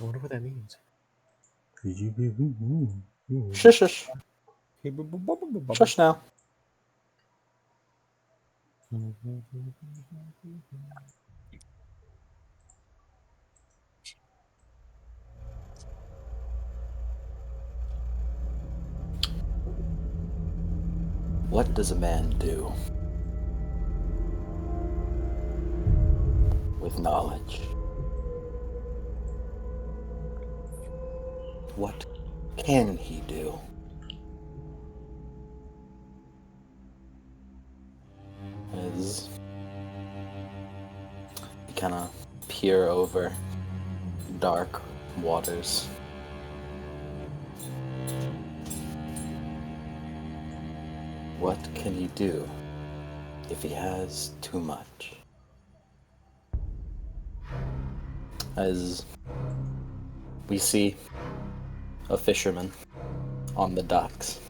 I wonder what that means. Shush, shush. Shush now. What does a man do with knowledge? What can he do? As you kind of peer over dark waters. What can he do if he has too much? As we see a fisherman on the docks,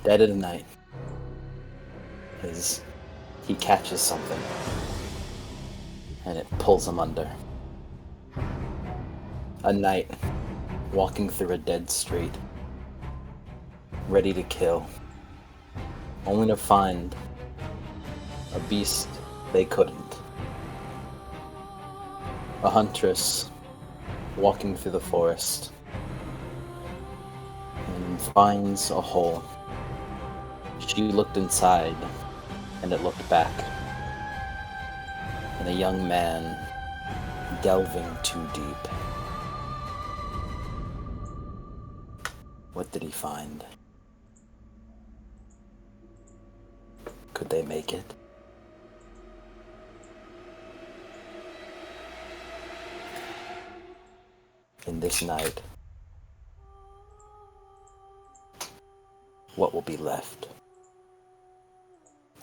dead of night, as he catches something and it pulls him under. A knight walking through a dead street, ready to kill, only to find a beast they couldn't. A huntress walking through the forest and finds a hole. She looked inside and it looked back. And a young man delving too deep. What did he find? Could they make it? In this night, what will be left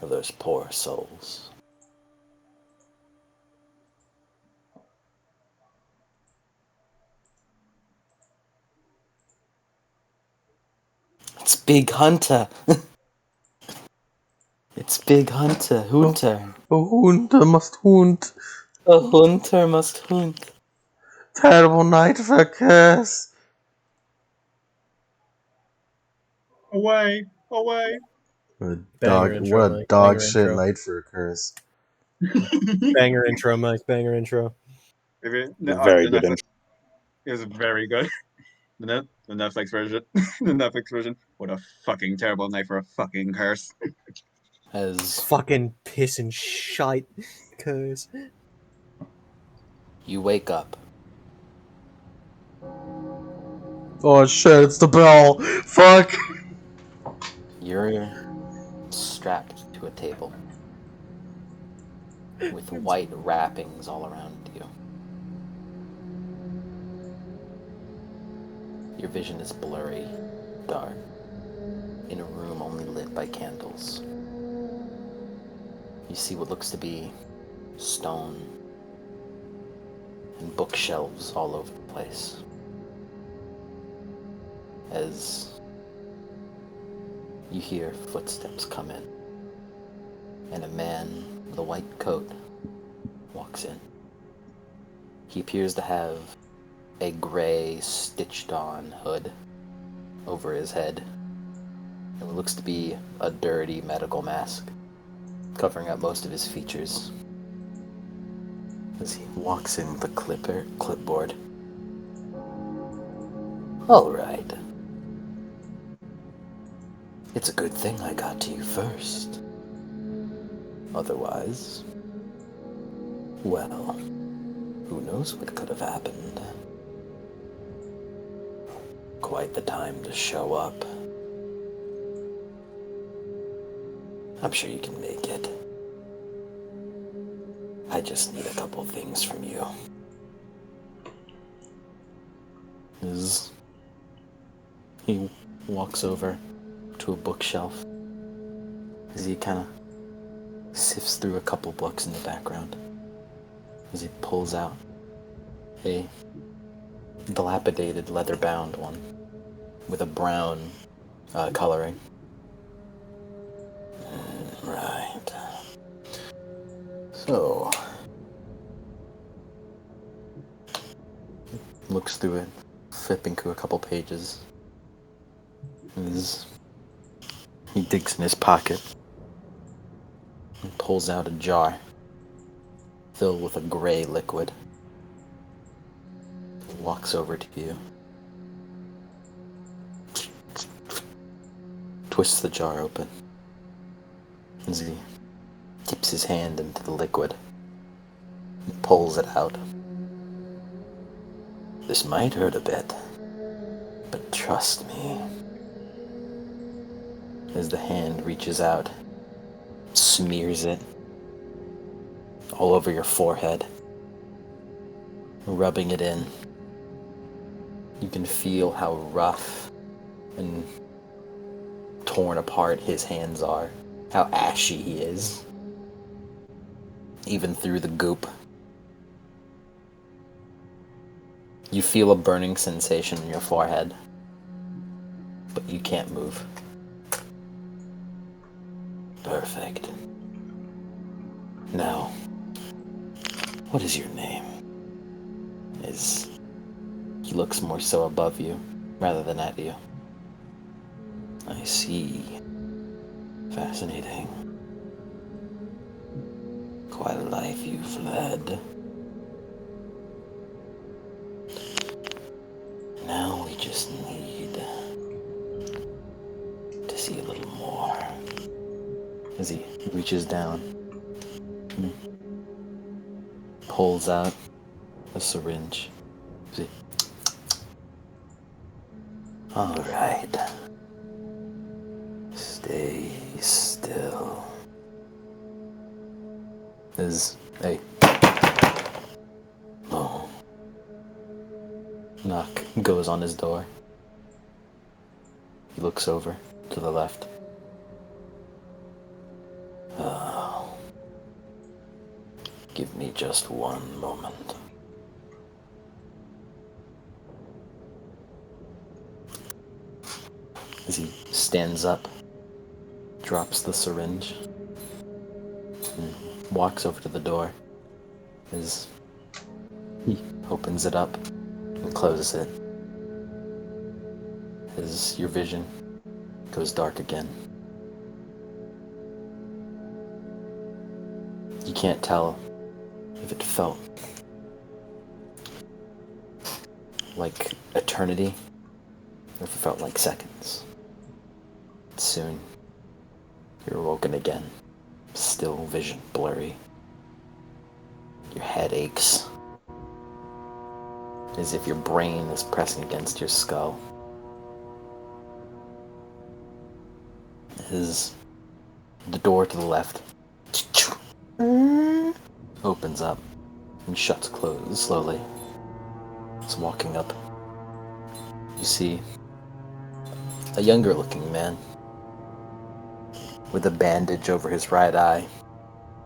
of those poor souls? It's Big Hunter! It's Big Hunter, Hunter. Hunter must hunt. A hunter must hunt. Terrible night for a curse. Away, away. What Banger a intro, Mike. dog Banger shit intro. night for a curse. Banger intro, Mike. Banger intro. Very good. It was very good. The Netflix version. The Netflix version. What a fucking terrible night for a fucking curse. As Fucking piss and shite curse. you wake up, Oh shit, it's the bell. Fuck. you're strapped to a table with white wrappings all around you. Your vision is blurry, dark, in a room only lit by candles. You see what looks to be stone and bookshelves all over the place. As you hear footsteps come in, and a man with a white coat walks in. He appears to have a gray stitched-on hood over his head, and what looks to be a dirty medical mask covering up most of his features. As he walks in with a clipboard. All right. It's a good thing I got to you first. Otherwise, well, who knows what could have happened. Quite the time to show up. I'm sure you can make it. I just need a couple things from you. As he walks over to a bookshelf, as he kind of sifts through a couple books in the background, as he pulls out a dilapidated leather-bound one with a brown coloring. Right. So, Looks through it, flipping through a couple pages. He digs in his pocket and pulls out a jar filled with a gray liquid. Walks over to you. Twists the jar open as he dips his hand into the liquid and pulls it out. This might hurt a bit, but trust me. As the hand reaches out, smears it all over your forehead, rubbing it in. You can feel how rough and torn apart his hands are, how ashy he is, even through the goop. You feel a burning sensation in your forehead, but you can't move. Perfect. Now, what is your name? He looks more so above you rather than at you. I see. Fascinating. Quite a life you've led. Now we just need to see a little more. As he reaches down and pulls out a syringe. See? All right. Stay still. Hey. Oh. Knock goes on his door. He looks over to the left. Oh. Give me just one moment. As he stands up, drops the syringe, and walks over to the door. As he opens it up and closes it. As your vision goes dark again. You can't tell if it felt like eternity or if it felt like seconds. Soon, you're awoken again, still vision blurry. Your head aches, as if your brain is pressing against your skull. As the door to the left opens up and shuts closed slowly. It's walking up. You see a younger looking man with a bandage over his right eye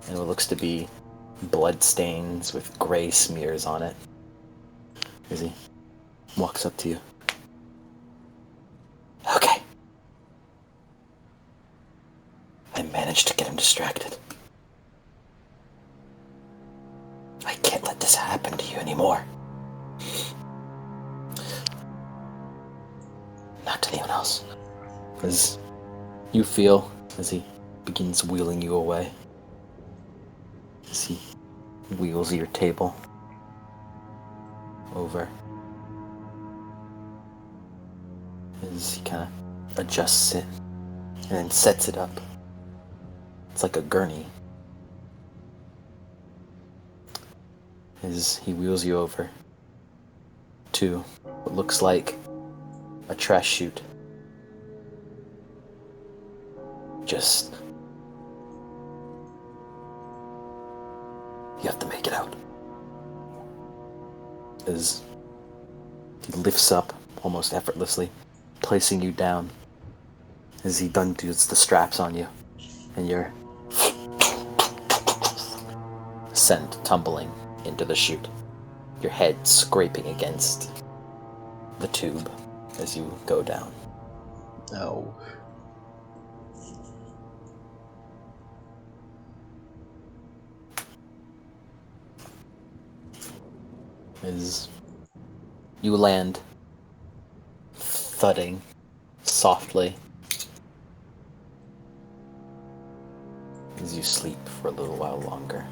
and what looks to be blood stains with gray smears on it. As he walks up to you. Okay. I managed to get him distracted. I can't let this happen to you anymore. Not to anyone else. As you feel as he begins wheeling you away. As he wheels your table over. As he kind of adjusts it and then sets it up. It's like a gurney. As he wheels you over to what looks like a trash chute. Just... you have to make it out. As he lifts up almost effortlessly, placing you down. As he undoes the straps on you, and you're sent tumbling into the chute, your head scraping against the tube as you go down. No. As You land, thudding softly as you sleep for a little while longer.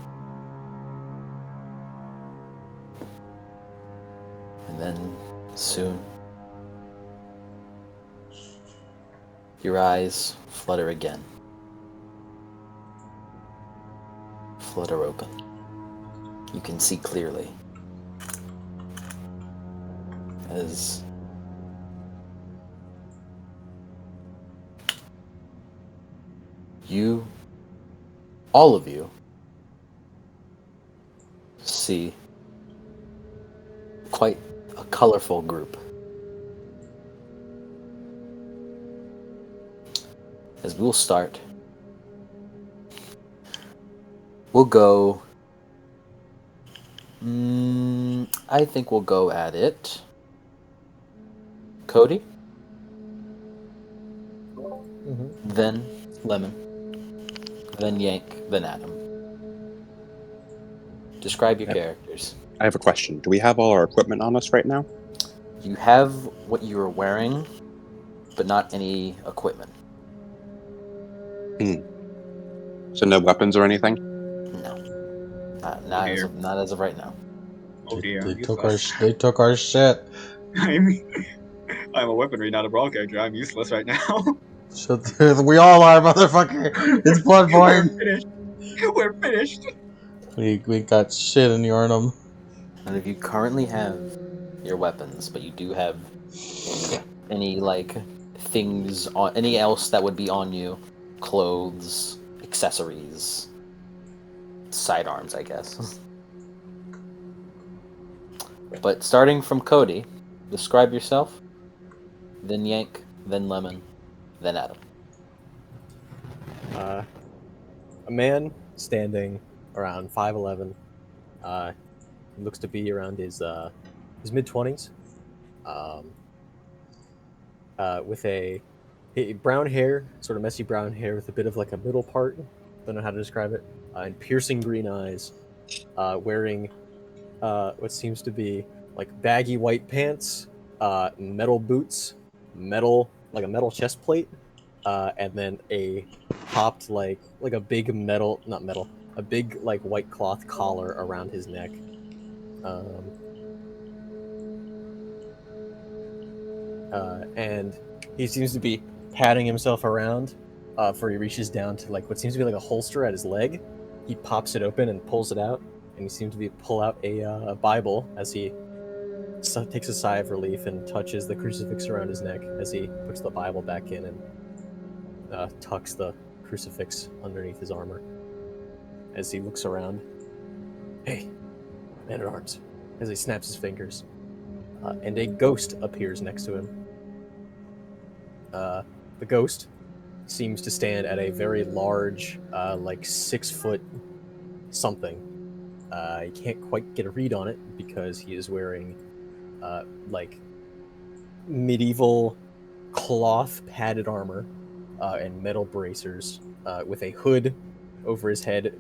And then soon, your eyes flutter again. Flutter open. You can see clearly as you, all of you, see quite a colorful group. As we'll start, we'll go. I think we'll go at it. Cody, then Lemon, then Yank, then Adam. Describe your characters. I have a question. Do we have all our equipment on us right now? You have what you are wearing, but not any equipment. So no weapons or anything? No. Not as of right now. Oh dear. They useless. took our shit. I'm a weaponry, not a brawl character. I'm useless right now. We all are, motherfucker. It's We're Bloodborne. finished. We're finished. We got shit in Yornum. None of you currently have your weapons, but you do have any like things on any else that would be on you, clothes, accessories, sidearms, I guess. But starting from Cody, describe yourself, then Yank, then Lemon, then Adam. A man standing around 5'11", looks to be around his mid-20s, with a brown hair, sort of messy brown hair with a bit of like a middle part. Don't know how to describe it. And piercing green eyes, wearing what seems to be like baggy white pants, metal boots, a metal chest plate, and then a popped like a big a big like white cloth collar around his neck. And he seems to be patting himself around, for he reaches down to like what seems to be like a holster at his leg. He pops it open and pulls it out, and he seems to pull out a Bible as he takes a sigh of relief and touches the crucifix around his neck as he puts the Bible back in and tucks the crucifix underneath his armor. As he looks around, hey, man at arms, as he snaps his fingers, and a ghost appears next to him. The ghost seems to stand at a very large, like 6 foot something. You can't quite get a read on it because he is wearing like medieval cloth padded armor and metal bracers, with a hood over his head,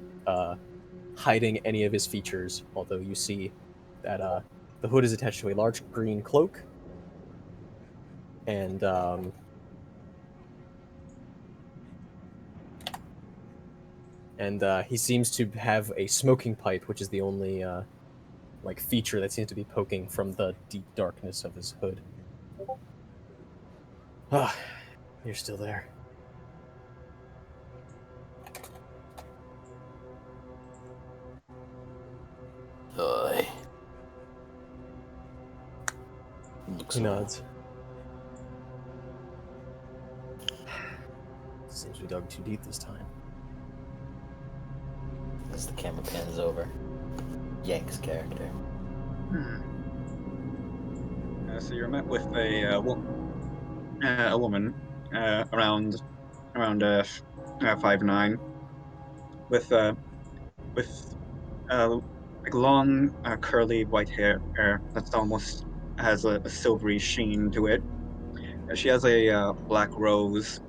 hiding any of his features, although you see that the hood is attached to a large green cloak, and he seems to have a smoking pipe, which is the only like feature that seems to be poking from the deep darkness of his hood. Ah, you're still there. He nods. Seems we dug too deep this time. As the camera pans over, Yank's character. So you're met with a woman around 5'9", with like long curly white hair that's almost has a silvery sheen to it. She has a black rose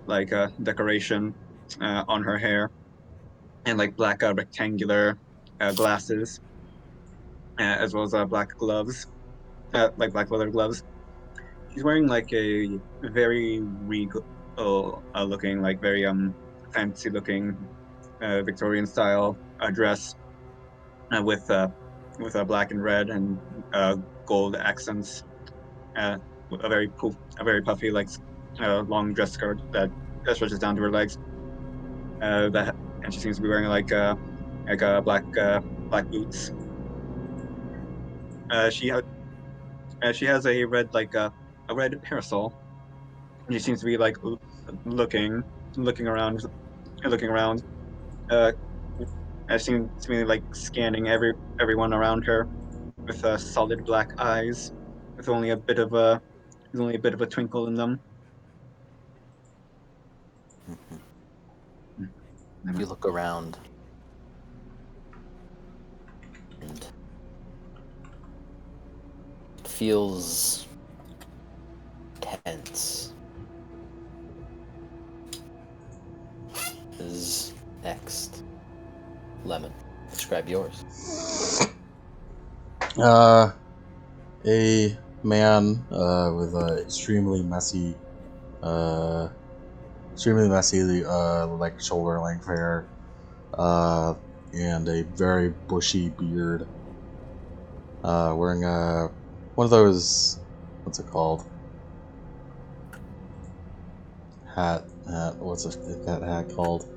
like decoration on her hair, and like black rectangular glasses, as well as black gloves. like black leather gloves. She's wearing like a very regal looking, like very fancy looking Victorian style dress with black and red and gold accents. Uh, a very puffy like long dress skirt that stretches down to her legs. That and she seems to be wearing like black boots. Uh, she ha- she has a red a red parasol. She seems to be like looking looking around looking around. Uh, I seem to be like scanning everyone around her with solid black eyes, with only a bit of a with only a bit of a twinkle in them. You look around, and it feels tense. Is next. Lemon. Describe yours. A man with extremely messy, like shoulder length hair, and a very bushy beard. Wearing one of those, what's it called? Hat. What's that hat called?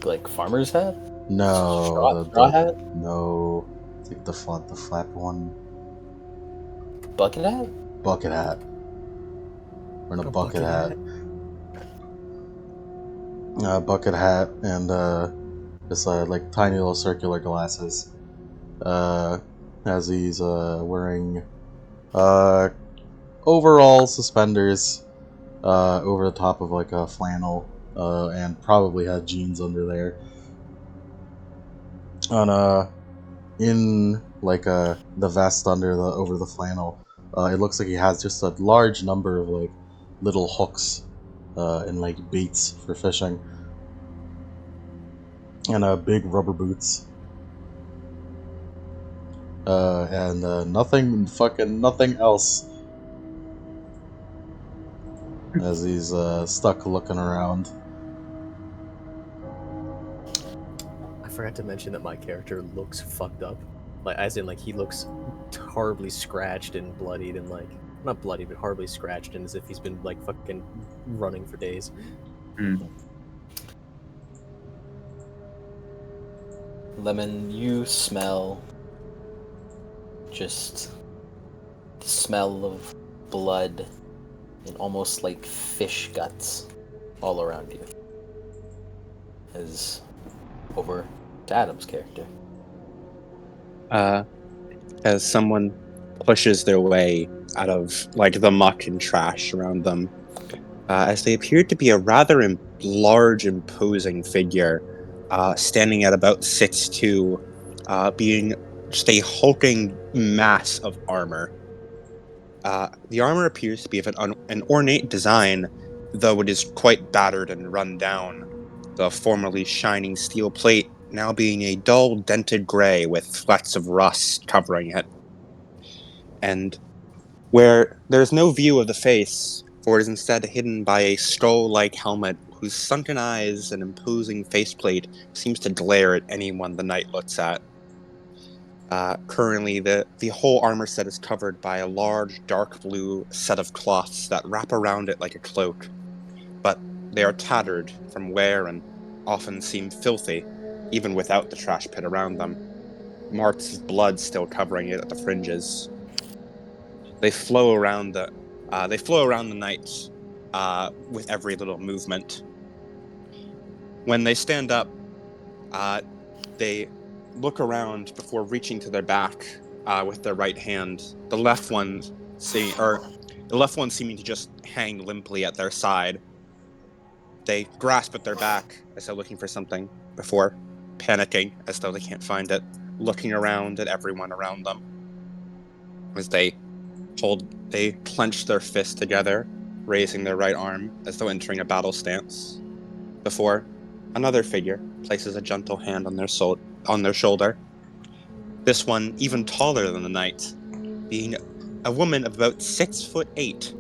Like farmer's hat? No, Straw hat? no. It's like the flat one. Bucket hat? Bucket hat. Wearing a bucket hat. Bucket hat and just like tiny little circular glasses. As he's wearing overall suspenders over the top of like a flannel, and probably had jeans under there. On in like the vest over the flannel, it looks like he has just a large number of like little hooks and like baits for fishing, and big rubber boots. And nothing else. As he's stuck looking around. I forgot to mention that my character looks fucked up. Like, as in, like, he looks horribly scratched and bloodied and, like, not bloody, but horribly scratched and as if he's been, like, fucking running for days. Lemon, you smell just the smell of blood and almost like fish guts all around you. As over to Adam's character. As someone pushes their way out of like the muck and trash around them, as they appear to be a rather large, imposing figure, standing at about 6'2", being just a hulking mass of armor. The armor appears to be of an ornate design, though it is quite battered and run down, the formerly shining steel plate now being a dull, dented gray with flecks of rust covering it. And where there's no view of the face, for it is instead hidden by a skull-like helmet whose sunken eyes and imposing faceplate seems to glare at anyone the night looks at. Currently, the whole armor set is covered by a large, dark blue set of cloths that wrap around it like a cloak, but they are tattered from wear and often seem filthy, even without the trash pit around them, marks of blood still covering it at the fringes. They flow around the night with every little movement. When they stand up, they look around before reaching to their back with their right hand. The left one seeming to just hang limply at their side. They grasp at their back as they're looking for something before panicking as though they can't find it, looking around at everyone around them. As they clench their fists together, raising their right arm as though entering a battle stance, before another figure places a gentle hand on their shoulder. This one even taller than the knight, being a woman of about 6'8",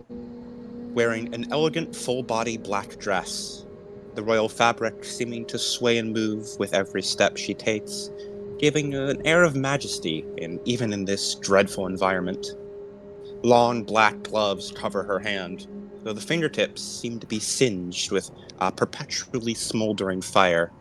wearing an elegant full-body black dress, the royal fabric seeming to sway and move with every step she takes, giving an air of majesty even in this dreadful environment. Long black gloves cover her hand, though the fingertips seem to be singed with a perpetually smoldering fire.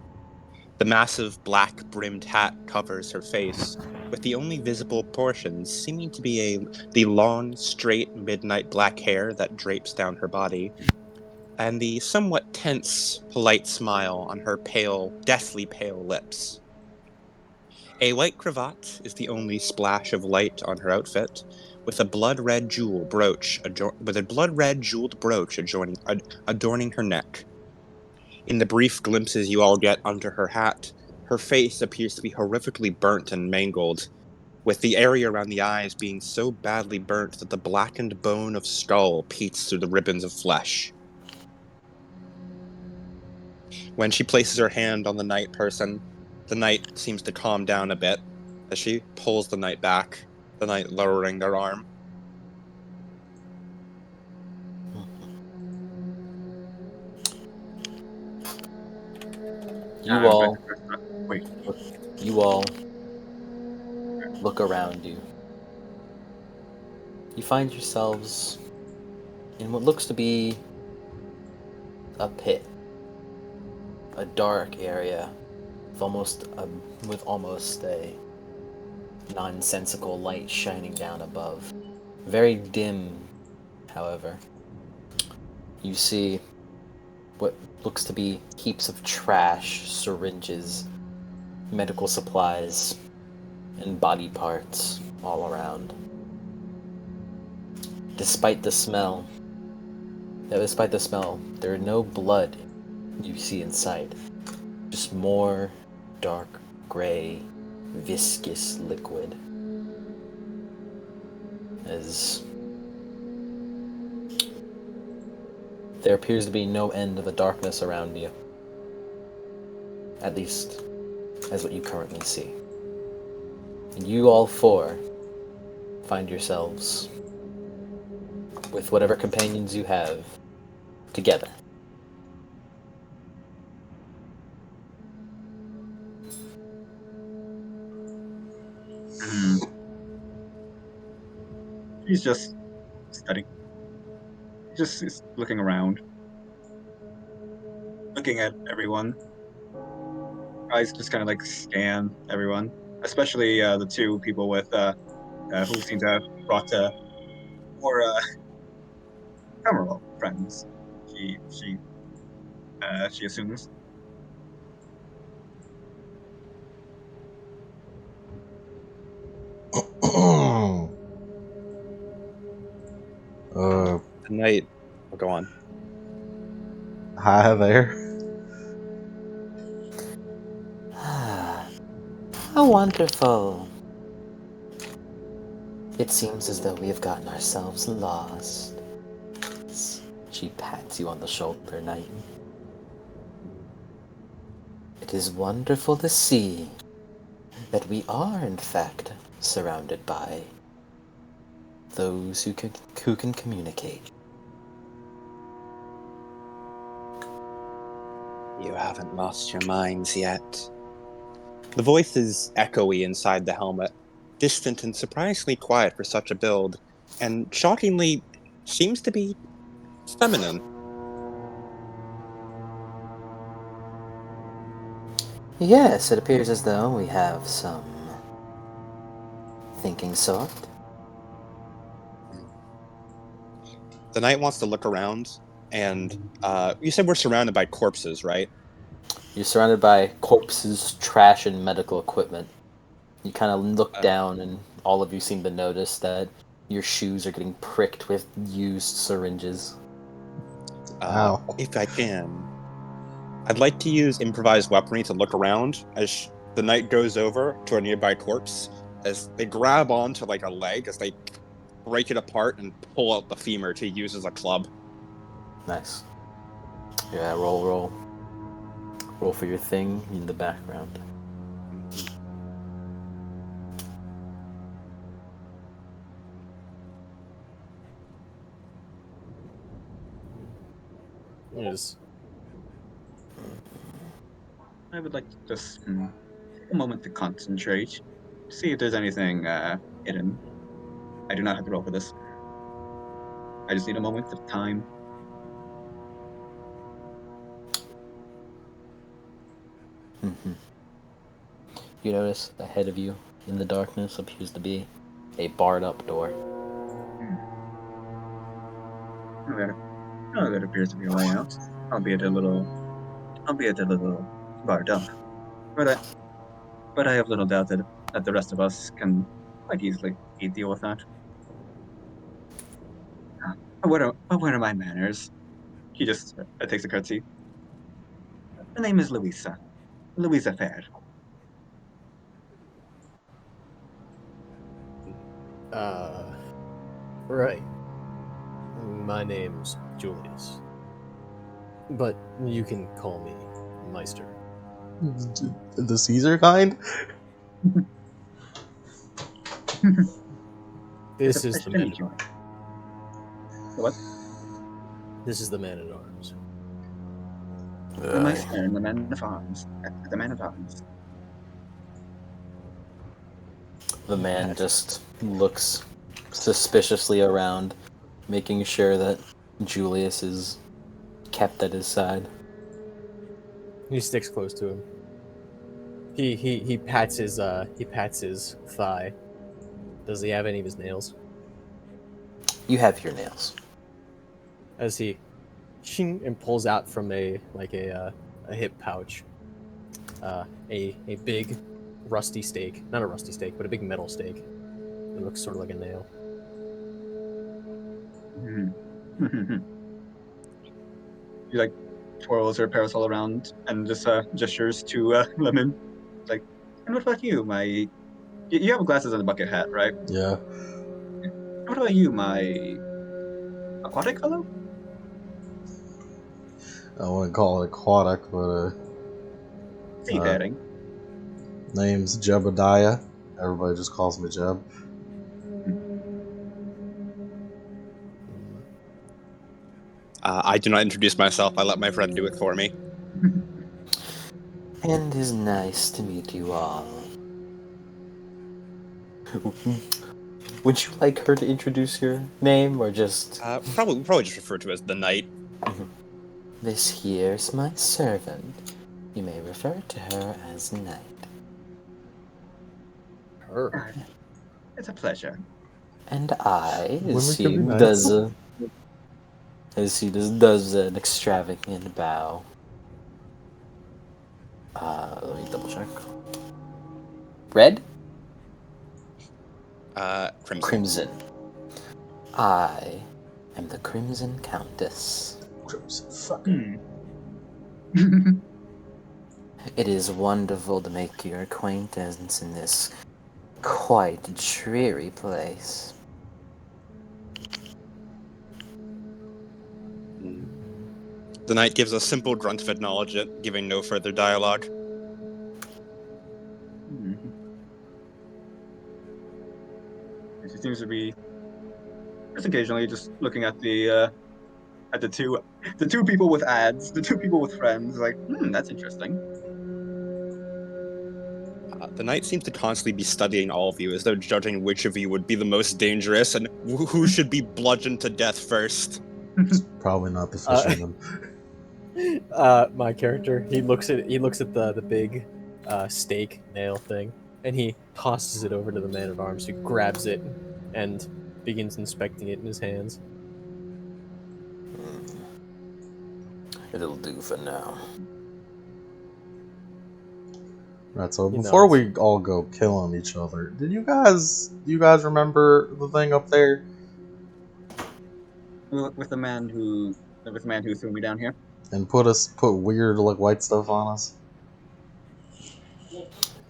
The massive black-brimmed hat covers her face, with the only visible portions seeming to be the long, straight, midnight black hair that drapes down her body, and the somewhat tense, polite smile on her pale, deathly pale lips. A white cravat is the only splash of light on her outfit, with a blood-red jeweled brooch adorning her neck. In the brief glimpses you all get under her hat, her face appears to be horrifically burnt and mangled, with the area around the eyes being so badly burnt that the blackened bone of skull peeks through the ribbons of flesh. When she places her hand on the knight person, the knight seems to calm down a bit as she pulls the knight back, the knight lowering their arm. You all look around you. You find yourselves in what looks to be a pit, a dark area with almost a nonsensical light shining down above. Very dim, however. You see what looks to be heaps of trash, syringes, medical supplies, and body parts all around. Despite the smell, there is no blood you see inside. Just more dark gray, viscous liquid. As there appears to be no end of the darkness around you. At least, as what you currently see. And you all four find yourselves with whatever companions you have together. He's just studying. Just is looking around. Looking at everyone. Eyes just kind of like scan everyone. Especially the two people with who seem to have brought more camera friends. She assumes. The knight will go on. Hi there. How wonderful. It seems as though we have gotten ourselves lost. She pats you on the shoulder, knight. It is wonderful to see that we are, in fact, surrounded by those who can communicate. You haven't lost your minds yet. The voice is echoey inside the helmet, distant and surprisingly quiet for such a build, and shockingly seems to be feminine. Yes, it appears as though we have some thinking sort. The knight wants to look around, and you said we're surrounded by corpses, right? You're surrounded by corpses, trash, and medical equipment. You kind of look down, and all of you seem to notice that your shoes are getting pricked with used syringes. Ow. If I can, I'd like to use improvised weaponry to look around as the knight goes over to a nearby corpse, as they grab onto like a leg, as they break it apart and pull out the femur to use as a club. Nice. Yeah, roll for your thing in the background. Yes. I would like to just take a moment to concentrate, see if there's anything hidden. I do not have to roll for this. I just need a moment of time. You notice ahead of you in the darkness appears to be a barred up door. That appears to be a way out, albeit a little barred up. But I have little doubt that the rest of us can quite easily deal with that. What are my manners? He just takes a curtsy. Her name is Louisa. Louisa Fair. Right. My name's Julius. But you can call me Meister. The Caesar kind? This is Pleasure the to man. meet you. What? This is the man at arms. The Meister and the Man of Arms. The Man of Arms. The man just looks suspiciously around, making sure that Julius is kept at his side. He sticks close to him. He pats his thigh. Does he have any of his nails? You have your nails. As he shing and pulls out from a hip pouch a big rusty stake, not a rusty stake, but a big metal stake. It looks sort of like a nail. She like twirls her parasol around and just gestures to Lemon. Like, and what about you, my? You have glasses and a bucket hat, right? Yeah. What about you, my aquatic fellow? I wouldn't call it aquatic, but Seafaring. name's Jebediah. Everybody just calls me Jeb. I do not introduce myself. I let my friend do it for me. And it is nice to meet you all. Would you like her to introduce your name, or just... Probably just refer to as the knight. This here's my servant. You may refer to her as Knight. Her. It's a pleasure. And I, Women as can he be nice. does an extravagant bow. Let me double check. Red? Crimson. Crimson. I am the Crimson Countess. Crimson fuck. It is wonderful to make your acquaintance in this quite dreary place. The knight gives a simple grunt of acknowledgement, giving no further dialogue. She seems to be just occasionally just looking at the two people with ads, the two people with friends. Like, that's interesting. The knight seems to constantly be studying all of you, as though judging which of you would be the most dangerous and who should be bludgeoned to death first. Probably not the fisherman. My character, he looks at the big stake nail thing, and he tosses it over to the man at arms, who grabs it and begins inspecting it in his hands. It'll do for now. Right, so He before nods. we all go killing each other, do you guys remember the thing up there? With the man who threw me down here. And put weird like white stuff on us?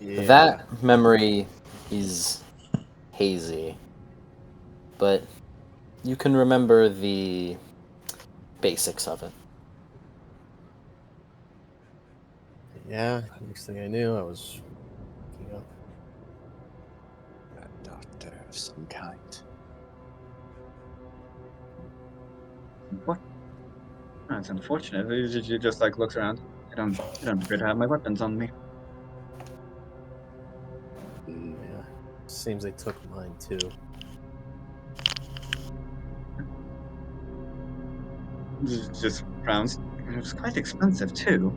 Yeah. That memory is hazy, but you can remember the basics of it. Yeah. Next thing I knew, I was waking up. A doctor of some kind. That's unfortunate. She just like looks around. I don't appear to have my weapons on me. Yeah. Seems they took mine too. Just frowns. It was quite expensive too.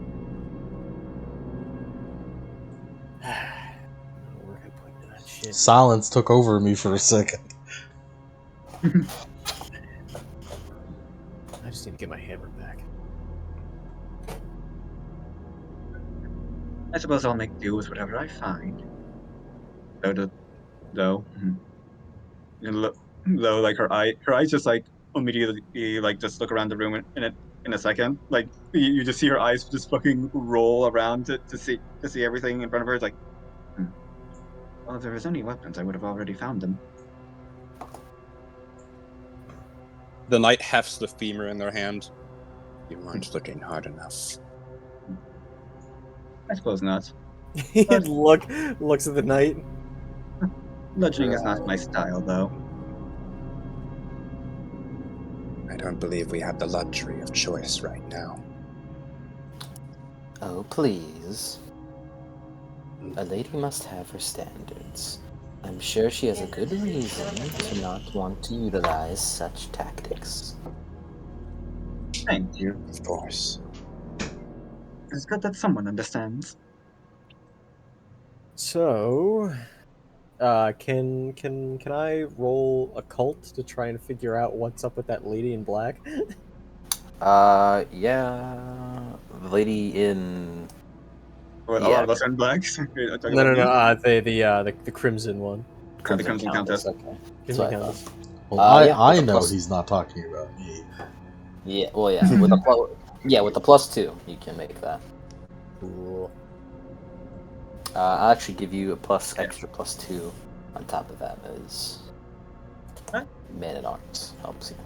I don't know where I put into that shit. Silence took over me for a second. I just need to get my hammer back. I suppose I'll make do with whatever I find. Though, though, like her eyes just like immediately like just look around the room in a second. Like you just see her eyes just fucking roll around to see everything in front of her. It's like, well, if there was any weapons, I would have already found them. The knight hefts the femur in their hand. You weren't looking hard enough. I suppose not. He looks at the knight. Bludgeoning is not my style, though. I don't believe we have the luxury of choice right now. Oh, please. A lady must have her standards. I'm sure she has a good reason to not want to utilize such tactics. Thank you. Of course. It's good that someone understands. So, can I roll occult to try and figure out what's up with that lady in black? Yeah. The lady in... Well, a Yeah. lot of us are in black. No. The crimson one. The Crimson Countess. Okay. Crimson So I Countess. thought. Well, Yeah, I with the know plus- he's not talking about me. Yeah, well, yeah. With the +2, you can make that. Cool. I'll actually give you a extra +2 on top of that as Huh? Man-at-Arms helps you.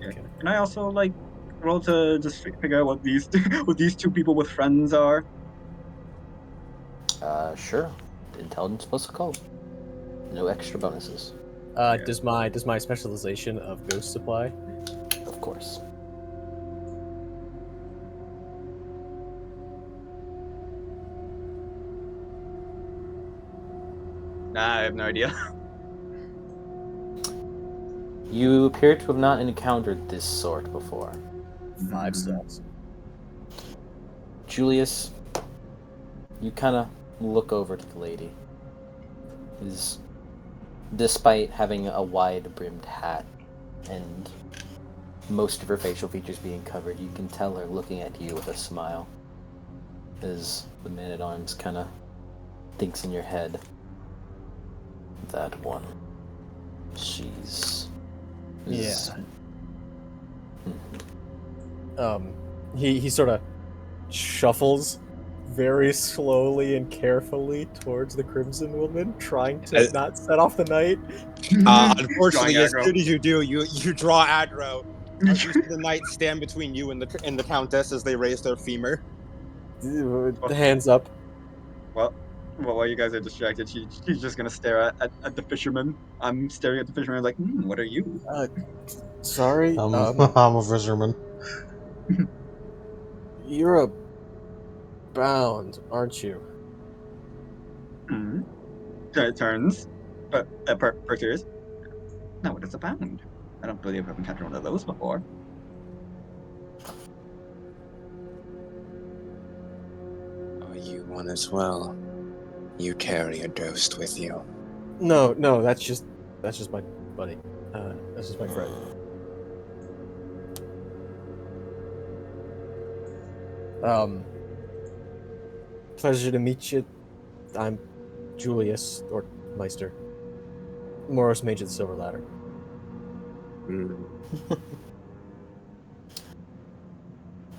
Yeah. Okay. Can I also like roll to just figure out what these what these two people with friends are? Sure. Intelligence plus occult. No extra bonuses, Does my specialization of ghost supply? of course. Nah, I have no idea. You appear to have not encountered this sort before. 5 steps. Julius, you kind of look over to the lady. Despite having a wide-brimmed hat and most of her facial features being covered, you can tell her looking at you with a smile. As the Man-at-Arms kind of thinks in your head, that one, she's... Yeah. He sort of shuffles very slowly and carefully towards the Crimson Woman, trying to not set off the knight. Unfortunately, Drawing as aggro. soon as you do, you draw aggro. As you see the knight stand between you and the countess as they raise their femur. The hands up. Well, while you guys are distracted, she's just gonna stare at the fisherman. I'm staring at the fisherman like, what are you? Sorry. I'm a fisherman. You're a bound, aren't you? Turns, but perkers. No, what is a bound? I don't believe I've encountered one of those before. Are you one as well? You carry a ghost with you. No, that's just my buddy. That's just my friend. Pleasure to meet you. I'm Julius, or Meister. Moros Mage of the Silver Ladder.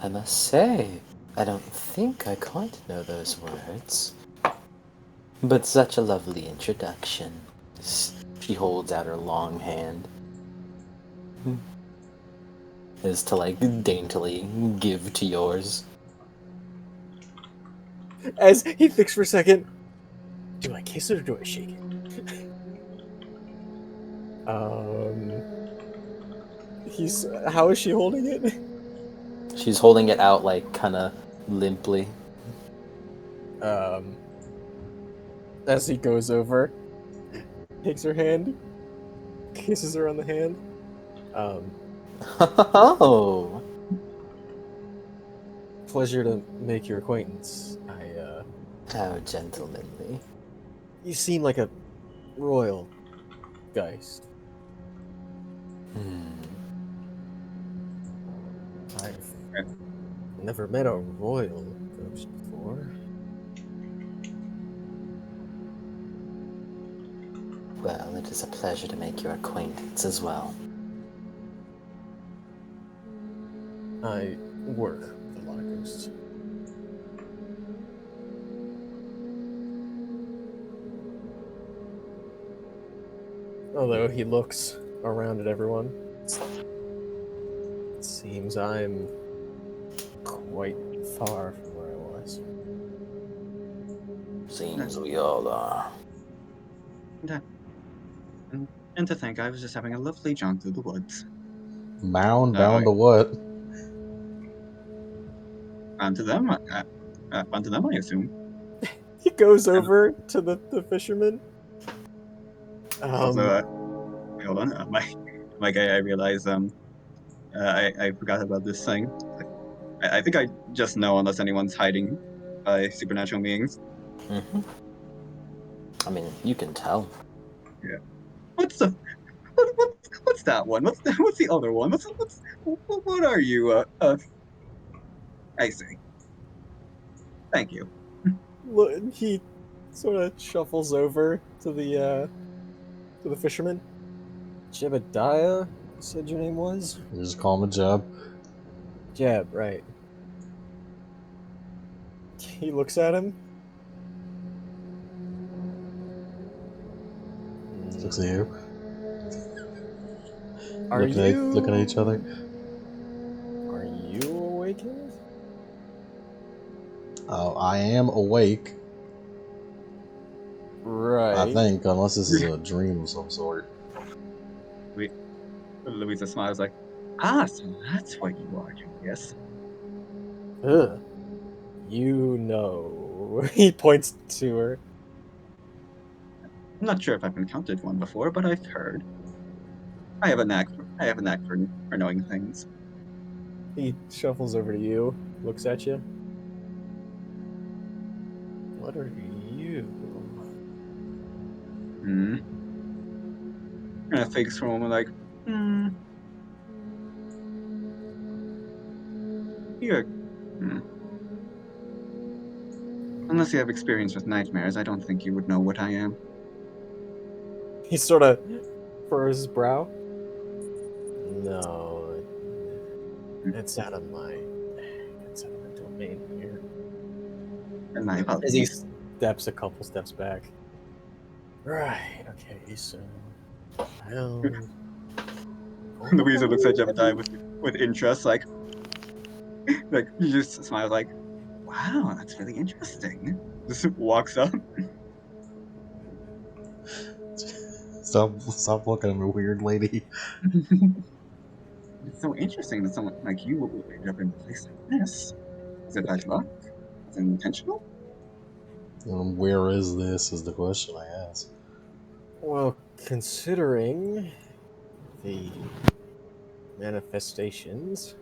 I must say, I don't think I quite know those words. But such a lovely introduction. She holds out her long hand. As to, like, daintily give to yours. As he thinks for a second, do I kiss it or do I shake it? How is she holding it? She's holding it out, like, kind of limply. As he goes over, takes her hand, kisses her on the hand. Oh! Pleasure to make your acquaintance. How gentlemanly. You seem like a royal geist. I've never met a royal ghost before. Well, it is a pleasure to make your acquaintance as well. I work with a lot of ghosts. Although he looks around at everyone, it seems I'm quite far from where I was. Seems we all are. And to think, I was just having a lovely jaunt through the woods. Bound to what? Onto them, onto them, I assume. He goes over to the fisherman. Also, hold on, my guy, I realize, I forgot about this thing. I think I just know unless anyone's hiding by supernatural beings. Mm-hmm. I mean, you can tell. Yeah. What's the what's that one? What's the other one? What are you? I see. Thank you. Look, he sort of shuffles over to the fisherman. Jebediah, you said your name was? You just call him a Jeb. Jeb, right. He looks at him. Looks at you. Are you looking at each other? Are you awakened? I am awake. Right. I think, unless this is a dream of some sort. Louisa smiles like, so that's what you are, Julius. Ugh. You know. He points to her. I'm not sure if I've encountered one before, but I've heard. I have a knack for knowing things. He shuffles over to you, looks at you. What are you? And I fix for a moment like, You're unless you have experience with nightmares, I don't think you would know what I am. He sort of furrows his brow. No, it's out of my domain here. And my As he apologies. steps a couple steps back. Right. Okay. So, well, Louisa looks at Jebediah with interest, like he just smiles, like, "Wow, that's really interesting." Just walks up. Stop looking at me, weird lady. It's so interesting that someone like you would end up in a place like this. Is it bad luck? Is it intentional? Where is this? Is the question I ask. Well, considering the manifestations,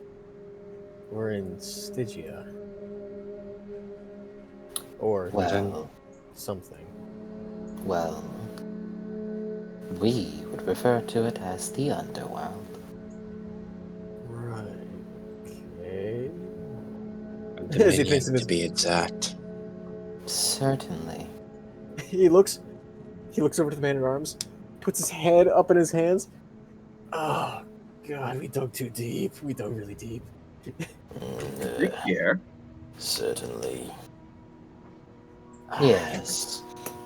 we're in Stygia. Or Well, something. well, we would refer to it as the underworld. Right. Okay. Dominion, to be exact. Certainly. He looks over to the man-at-arms, puts his head up in his hands. Oh, God, we dug too deep. We dug really deep. Yeah. Certainly. Yes,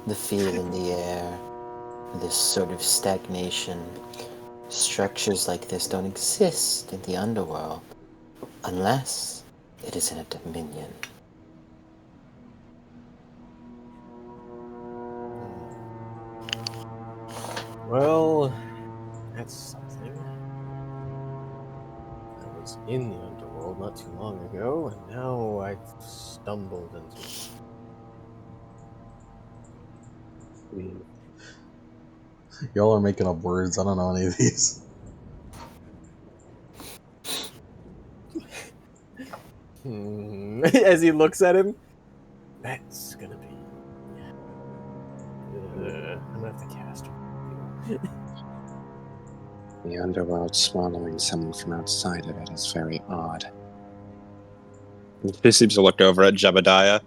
the feel in the air, this sort of stagnation. Structures like this don't exist in the underworld unless it is in a dominion. Well, that's something. I was in the underworld world not too long ago, and now I've stumbled into it. Y'all are making up words. I don't know any of these. As he looks at him, that's gonna be. I'm gonna have to cast her. The underworld swallowing someone from outside of it is very odd. He seems to look over at Jebediah.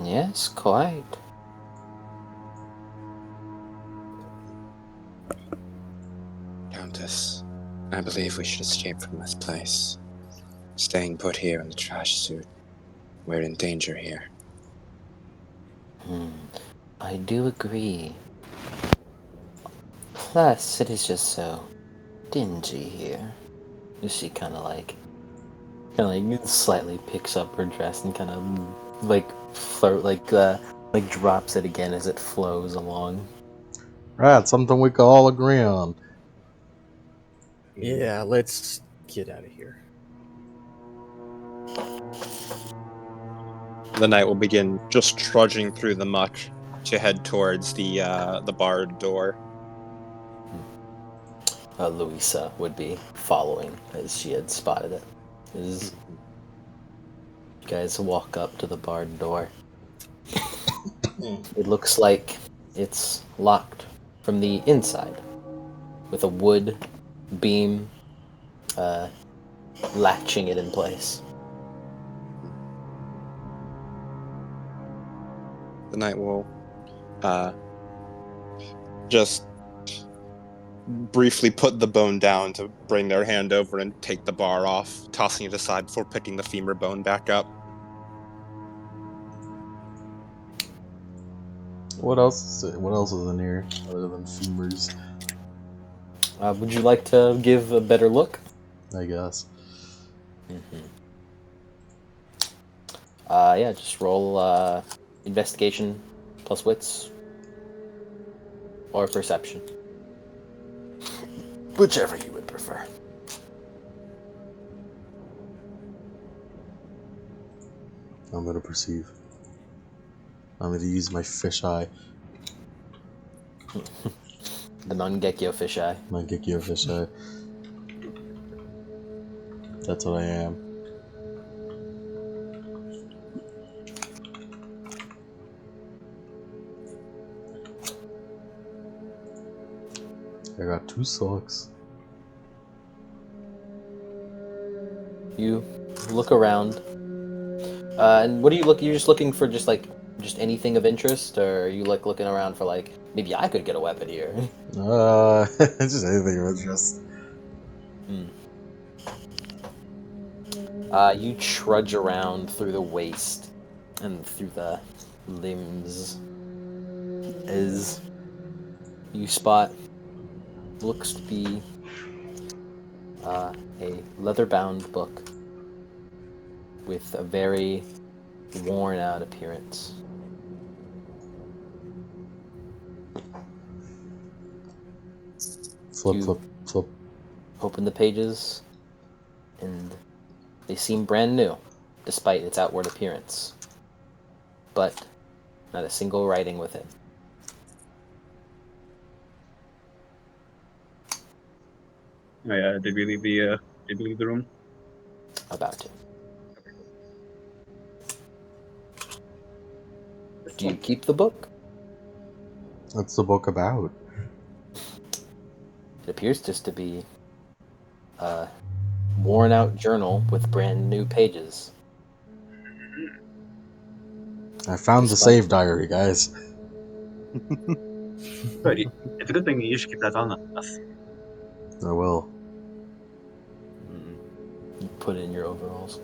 Yes, quite. Countess, I believe we should escape from this place. Staying put here in the trash suit. We're in danger here. I do agree. Plus, it is just so dingy here. She kind of like slightly picks up her dress and kind of like drops it again as it flows along. Right, something we can all agree on. Yeah, let's get out of here. The knight will begin just trudging through the muck to head towards the barred door. Louisa would be following as she had spotted it. As you guys walk up to the barred door. It looks like it's locked from the inside with a wood beam latching it in place. The knight will just briefly put the bone down to bring their hand over and take the bar off, tossing it aside before picking the femur bone back up. What else is in here other than femurs? Would you like to give a better look? I guess. Yeah, just roll investigation plus wits or perception. Whichever you would prefer. I'm gonna perceive. I'm gonna use my fisheye. The Mangekyo fisheye. My Gikyo fisheye. That's what I am. I got 2 socks. You look around. And what do you look? You're just looking for just anything of interest, or are you like looking around for like maybe I could get a weapon here? Just anything of interest. You trudge around through the waste and through the limbs as you spot looks to be a leather-bound book with a very worn-out appearance. Flip. Open the pages, and they seem brand new, despite its outward appearance. But not a single writing within. Oh, yeah, did we leave the room? About to. Do you keep the book? What's the book about? It appears just to be a worn-out journal with brand new pages. I found the save diary, guys. Good. It's a good thing you should keep that on us. I will. You put it in your overalls.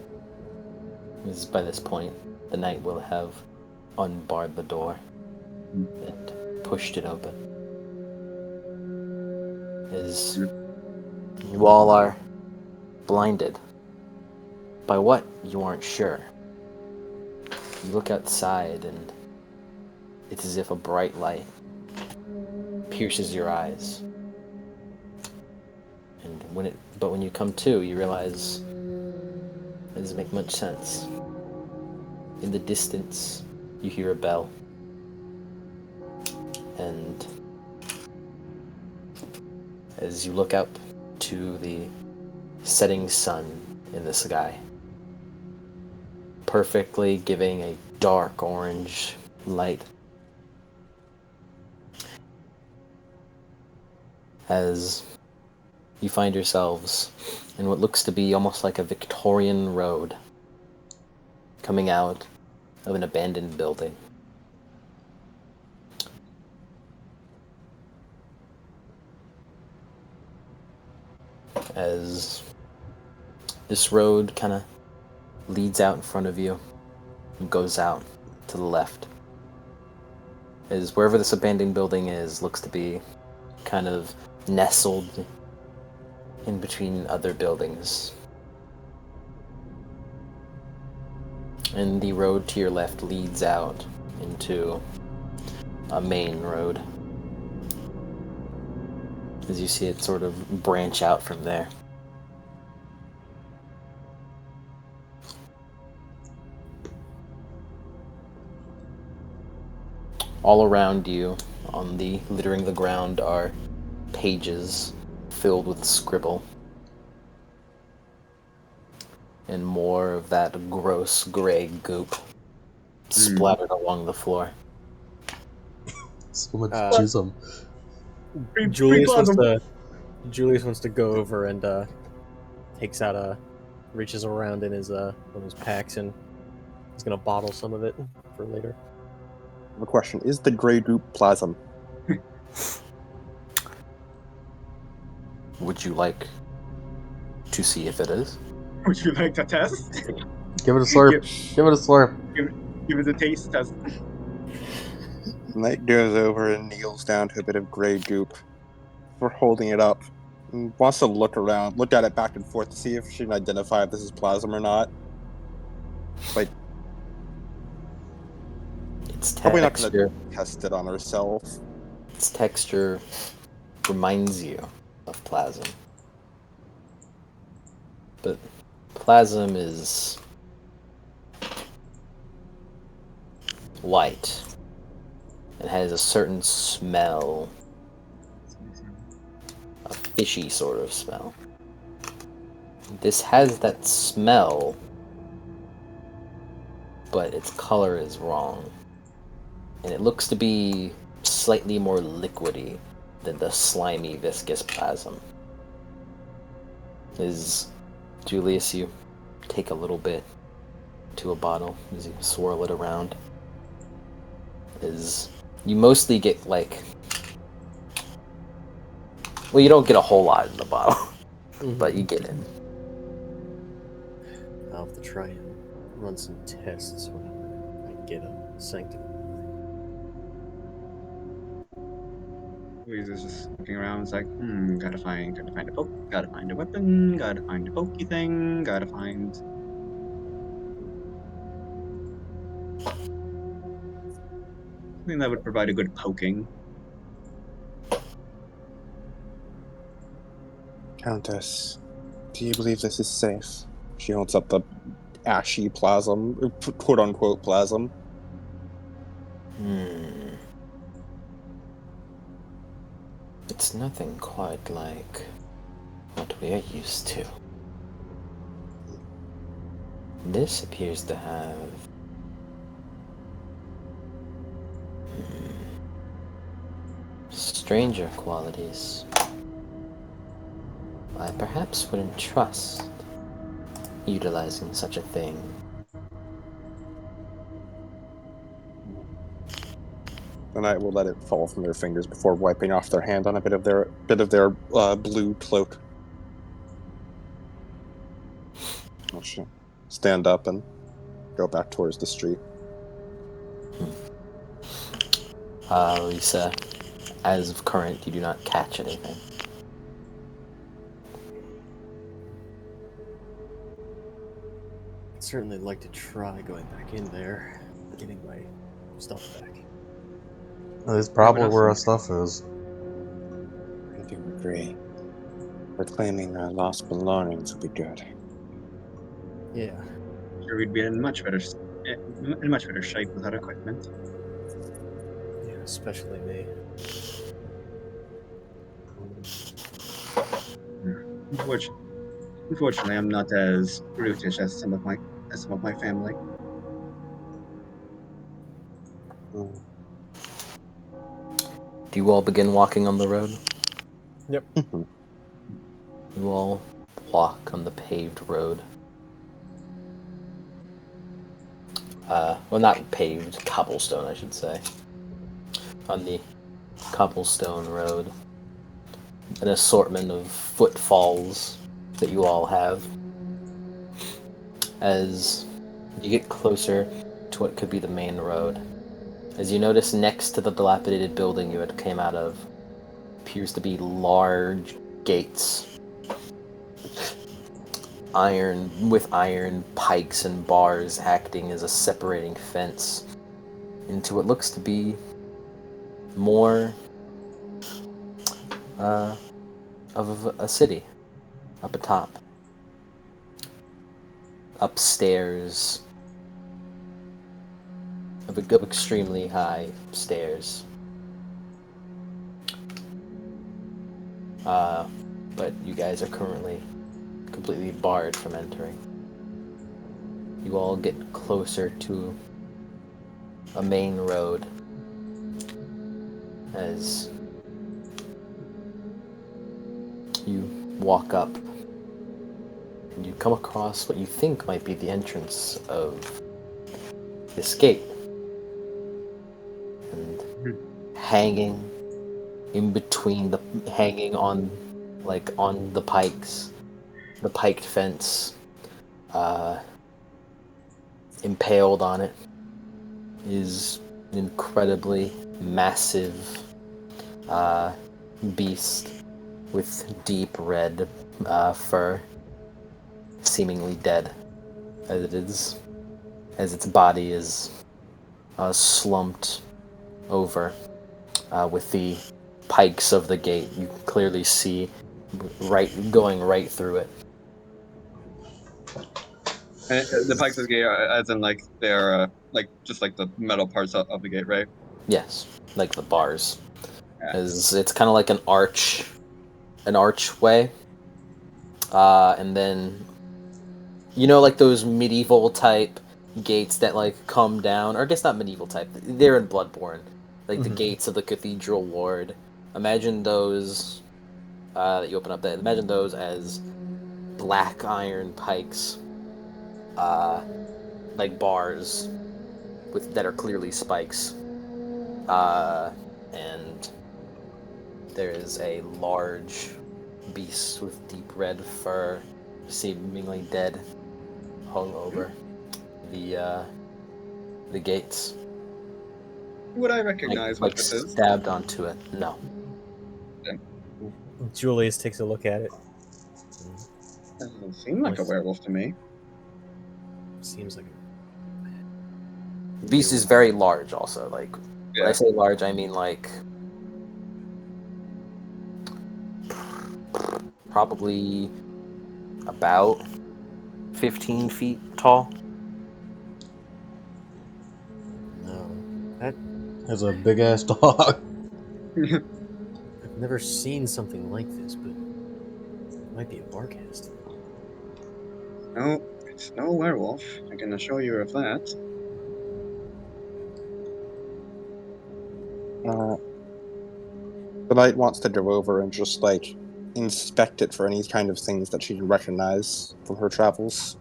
By this point, the knight will have unbarred the door and pushed it open. As you all are blinded by what you aren't sure. You look outside and it's as if a bright light pierces your eyes. And when you come to, you realize it doesn't make much sense. In the distance, you hear a bell. And as you look up to the setting sun in the sky, perfectly giving a dark orange light, as you find yourselves in what looks to be almost like a Victorian road coming out of an abandoned building. As this road kind of leads out in front of you and goes out to the left. As wherever this abandoned building is looks to be kind of nestled in between other buildings. And the road to your left leads out into a main road, as you see it sort of branch out from there. All around you, littering the ground, are pages filled with scribble. And more of that gross gray goop splattered along the floor. So much Uh, jism. Julius wants to go over and takes out reaches around in his one of his packs, and he's gonna bottle some of it for later. I have a question. Is the gray goop plasm? Would you like to see if it is? Would you like to test? Give it a slurp. Give it a slurp. Give it a taste test. Knight goes over and kneels down to a bit of gray goop for holding it up. And wants to look around, look at it back and forth to see if she can identify if this is plasm or not. Like, Its probably not texture, going to test it on herself. its texture reminds you of plasm. But plasm is white and has a certain smell, a fishy sort of smell. This has that smell, but its color is wrong. And it looks to be slightly more liquidy than the slimy, viscous plasm. Julius, you take a little bit to a bottle as you swirl it around. You mostly get well, you don't get a whole lot in the bottle, but you get it. I'll have to try and run some tests whenever I get a sanctum. Weezy's just looking around. It's like, gotta find a poke, gotta find a weapon, gotta find a pokey thing, gotta find. Something that would provide a good poking. Countess, do you believe this is safe? She holds up the ashy plasm, quote-unquote plasm. It's nothing quite like what we are used to. This appears to have stranger qualities. I perhaps wouldn't trust utilizing such a thing. And I will let it fall from their fingers before wiping off their hand on a bit of their blue cloak. I'll stand up and go back towards the street. Lisa, as of current, you do not catch anything. I'd certainly like to try going back in there, getting my stuff back. That's probably where our stuff is. I do agree. Reclaiming our lost belongings would be good. Yeah. Sure, we'd be in much better shape without equipment. Yeah, especially me. Unfortunately, unfortunately, I'm not as brutish as some of my family. Mm. Do you all begin walking on the road? Yep. Mhm. You all walk on the paved road. Well, not paved, cobblestone, I should say. On the cobblestone road. An assortment of footfalls that you all have. As you get closer to what could be the main road, as you notice next to the dilapidated building you had came out of, appears to be large gates. Iron pikes and bars acting as a separating fence into what looks to be more of a city up atop. Upstairs, of extremely high stairs. But you guys are currently completely barred from entering. You all get closer to a main road as you walk up and you come across what you think might be the entrance of this gate. And hanging in between hanging on the pikes, the piked fence, impaled on it is an incredibly massive beast with deep red fur, seemingly dead as it is, as its body is slumped over with the pikes of the gate. You can clearly see going right through it. The pikes of the gate, as in like they're like just like the metal parts of the gate, right? Yes, like the bars. Yeah. As it's kind of like an archway, and then like those medieval type gates that like come down, or I guess not medieval type. They're in Bloodborne, like the gates of the cathedral ward. Imagine those that you open up. That imagine those as black iron pikes, like bars that are clearly spikes, and there is a large beast with deep red fur, seemingly dead, hung over the gates. Would I Like recognize what this is? stabbed onto it. No. Julius takes a look at it. Doesn't seem like a werewolf to me. Seems like The beast is very large also. Like when I Yeah. say large, I mean like probably about 15 feet tall. no. That That's a big ass dog. I've never seen something like this, but it might be a barcast. No, it's no werewolf. I can assure you of that. Uh, the knight wants to go over and just like inspect it for any kind of things that she can recognize from her travels.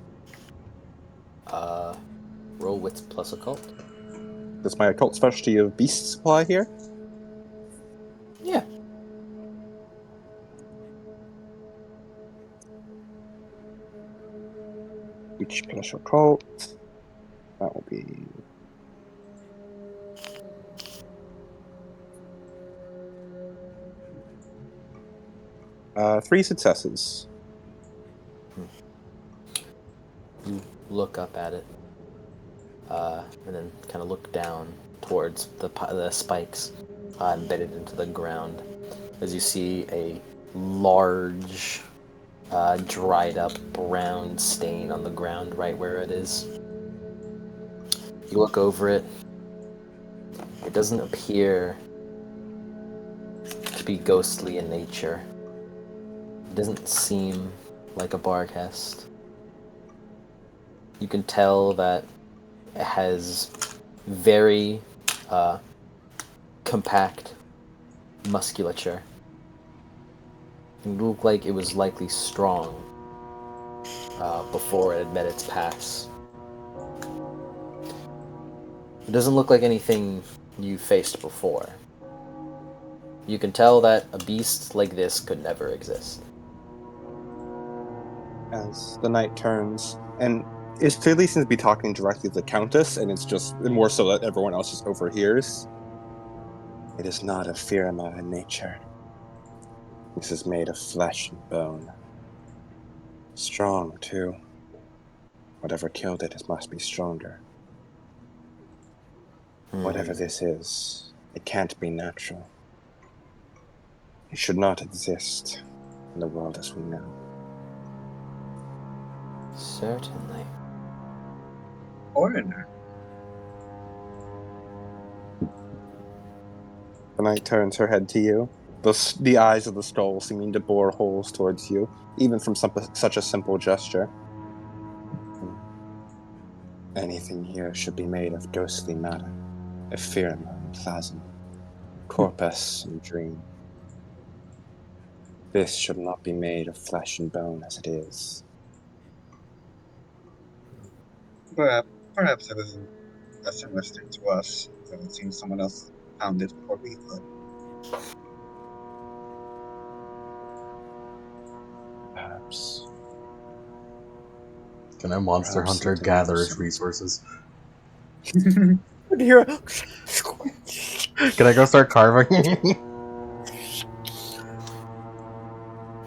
Roll wits plus occult. Does my occult specialty of beasts apply here? Yeah. Each plus occult. That will be 3 successes. You look up at it, and then kind of look down towards the spikes embedded into the ground, as you see a large, dried up brown stain on the ground right where it is. You look over it. It doesn't appear to be ghostly in nature. It doesn't seem like a Barghest. You can tell that it has very compact musculature. It looked like it was likely strong before it had met its pass. It doesn't look like anything you faced before. You can tell that a beast like this could never exist. As the night turns, and it clearly seems to be talking directly to the Countess, and it's just more so that everyone else just overhears. It is not a Firma in nature. This is made of flesh and bone. Strong, too. Whatever killed it, it must be stronger. Whatever this is, it can't be natural. It should not exist in the world as we know. Certainly. Foreigner. The knight turns her head to you, the eyes of the skull seeming to bore holes towards you, even from such a simple gesture. Anything here should be made of ghostly matter, ephemeral and plasm, corpus and dream. This should not be made of flesh and bone as it is. Perhaps it was a similar thing to us, so it seems someone else found it before we could. Perhaps. Can a monster Perhaps hunter something gather else. its resources? Here. Can I go start carving?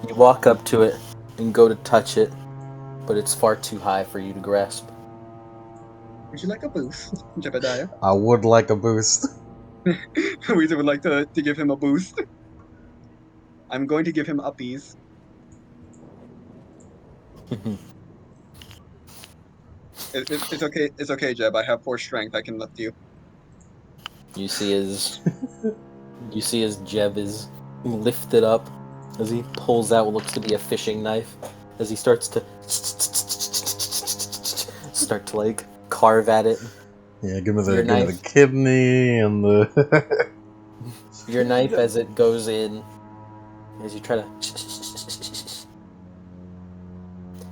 You walk up to it and go to touch it, but it's far too high for you to grasp. Would you like a boost, Jebediah? I would like a boost. Weezer would like to give him a boost. I'm going to give him uppies. It's okay. It's okay, Jeb. I have 4 strength. I can lift you. You see his Jeb is lifted up as he pulls out what looks to be a fishing knife, as he starts to like carve at it. Yeah, give me Your the knife. kidney and the. Your knife, as it goes in, as you try to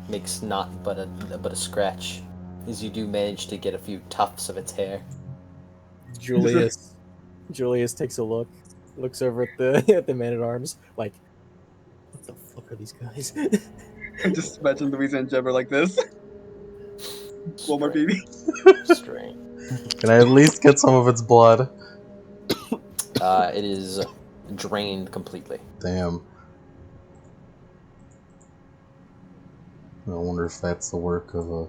makes not but a scratch, as you do manage to get a few tufts of its hair. Julius takes a look, looks over at the man at arms, like, what the fuck are these guys? Just imagine Louisa and Jeb are like this. One more baby. Strange. Can I at least get some of its blood? It is drained completely. Damn. I wonder if that's the work of a.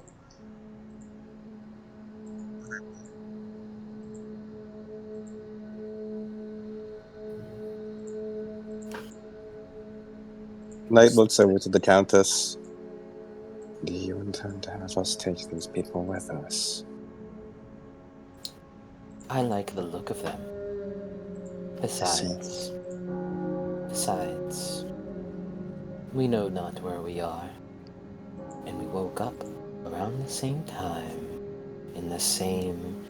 Knight looks over to the Countess. Do you intend to have us take these people with us? I like the look of them. Besides, we know not where we are, and we woke up around the same time in the same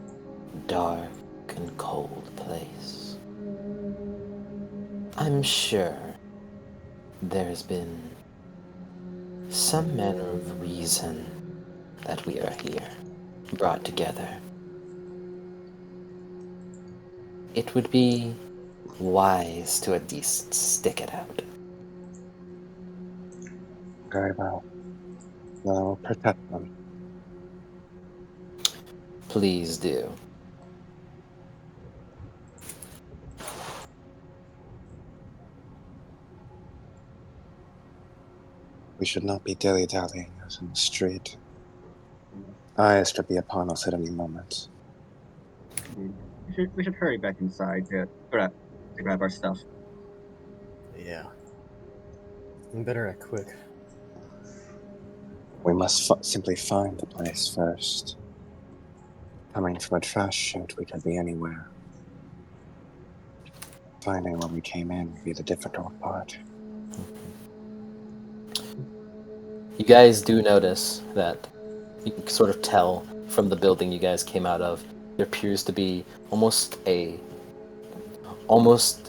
dark and cold place. I'm sure there has been some manner of reason that we are here, brought together. It would be wise to at least stick it out. Very well. Then I will protect them. Please do. We should not be dilly-dallying out in the street. Eyes could be upon us at any moment. We should hurry back inside to grab our stuff. Yeah. You better act quick. We must simply find the place first. Coming from a trash chute, we could be anywhere. Finding where we came in would be the difficult part. You guys do notice that you can sort of tell from the building you guys came out of, there appears to be almost a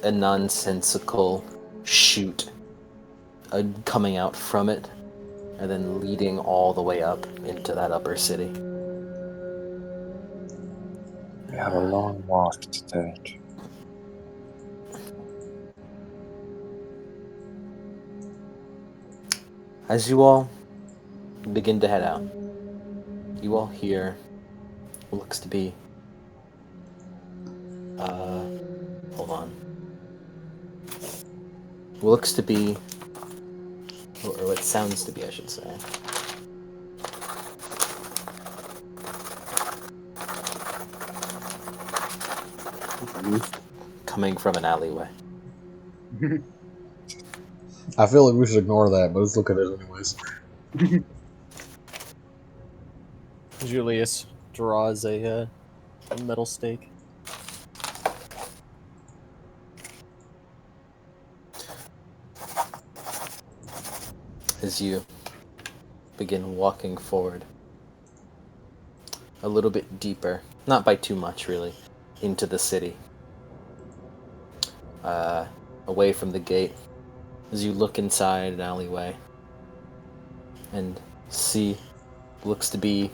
nonsensical chute coming out from it, and then leading all the way up into that upper city. We have a long walk to take. As you all begin to head out, you all hear what looks to be hold on. What looks to be, or what sounds to be, I should say. Coming from an alleyway. I feel like we should ignore that, but let's look at it anyways. Julius draws a metal stake. As you begin walking forward a little bit deeper, not by too much really, into the city, away from the gate, as you look inside an alleyway and see looks to be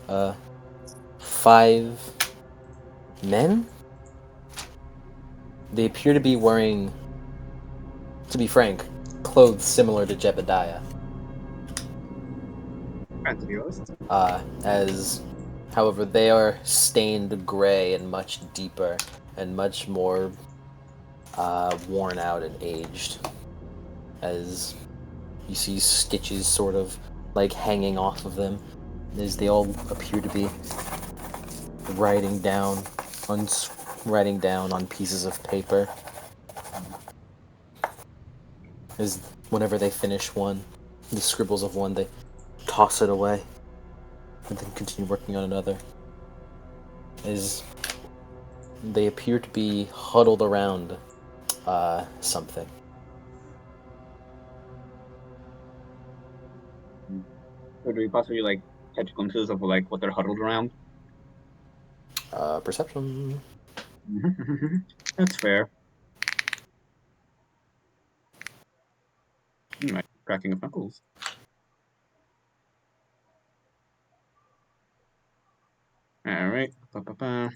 5 men. They appear to be wearing, to be frank, clothes similar to Jebediah. However, they are stained gray and much deeper and much more worn out and aged. As you see stitches sort of like hanging off of them, as they all appear to be writing down on pieces of paper. As whenever they finish one, the scribbles of one, they toss it away and then continue working on another. As they appear to be huddled around something. Could we possibly like catch glimpses of like what they're huddled around? Perception. That's fair. Might be cracking of knuckles. All right. Ba-ba-ba.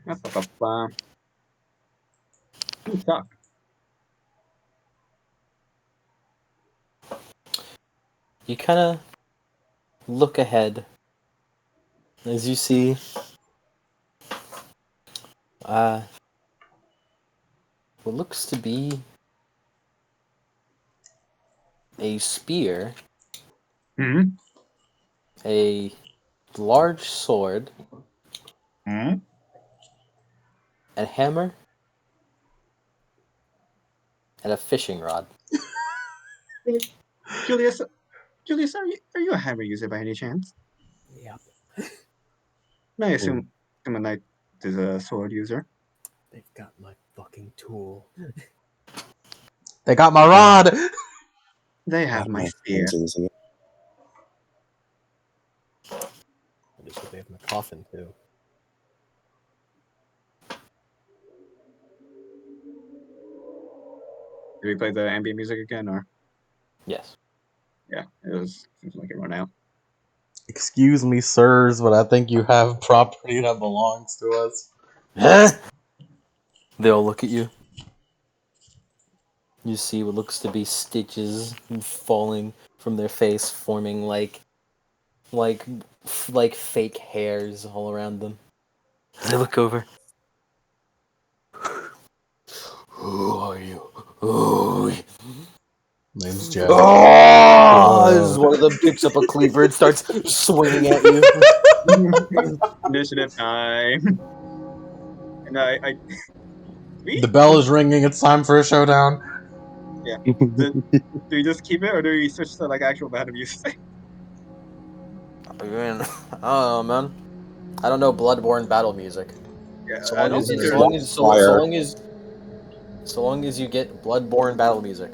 Ba-ba-ba-ba. Ooh, talk. You kind of look ahead as you see what looks to be a spear, a large sword, a hammer, and a fishing rod. Julius, are you a hammer user by any chance? Yep. No, I assume a knight is a sword user. They've got my fucking tool. They got my rod! They have That my makes spear. things easier. At least they have my coffin too. Did we play the ambient music again, or? Yes. Yeah, seems like it run out. Excuse me, sirs, but I think you have property that belongs to us. They all look at you. You see what looks to be stitches falling from their face, forming like fake hairs all around them. They look over. Who are you? Name's Jack. As one of them picks up a cleaver and starts swinging at you. Initiative time. And I The bell is ringing, it's time for a showdown. Yeah. Do you just keep it, or do you switch to like actual battle music? I mean, I don't know, man. I don't know Bloodborne battle music. Yeah, So I long don't as think so there's. long as so, Fire. so long as you get Bloodborne battle music.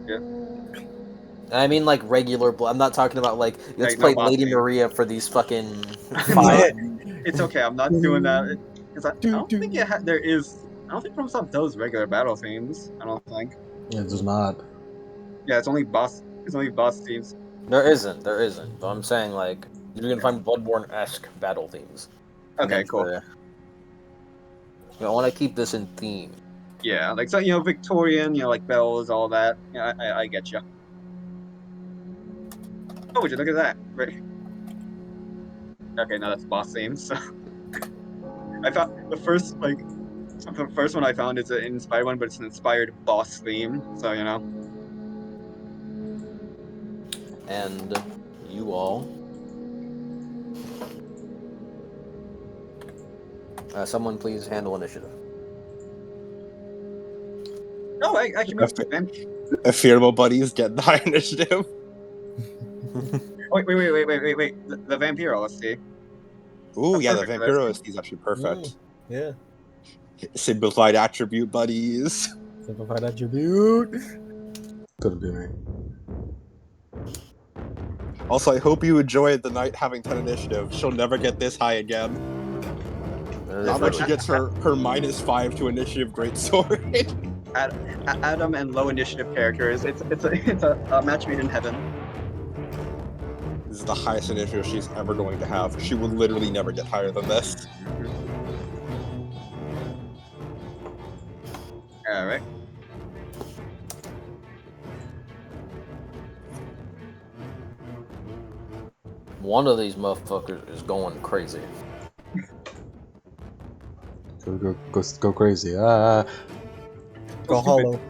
Yeah. And I mean like regular blood. I'm not talking about like let's Like, no play boss Lady theme. Maria for these fucking Yeah. 5. It's okay. I'm not doing that because I Do, don't do. think there is. I don't think FromSoft does regular battle themes. I don't think. It does not. Yeah, it's only boss. It's only boss themes. There isn't. But I'm saying like you're gonna find Bloodborne-esque battle themes. Okay, Again, cool. I want to keep this in theme. Yeah, like so Victorian, like bells, all that. Yeah, I get you. Oh, would you look at that? Right. Okay, now that's boss theme. So I found the first one I found is an inspired one, but it's an inspired boss theme. So And you all. Someone please handle initiative. Oh, I can Okay. and Ephemeral buddies get the high initiative. wait. The Vampiro, let's see. Ooh, That's yeah, the perfect for this. Vampiro is actually perfect. Yeah. Simplified attribute buddies. Simplified attribute. Couldn't be me. Also, I hope you enjoyed the knight having 10 initiative. She'll never get this high again. Not when she gets her -5 to initiative greatsword. Adam and low initiative characters. It's a match made in heaven. This is the highest initiative she's ever going to have. She will literally never get higher than this. All right. One of these motherfuckers is going crazy. Go crazy. Go stupid. hollow.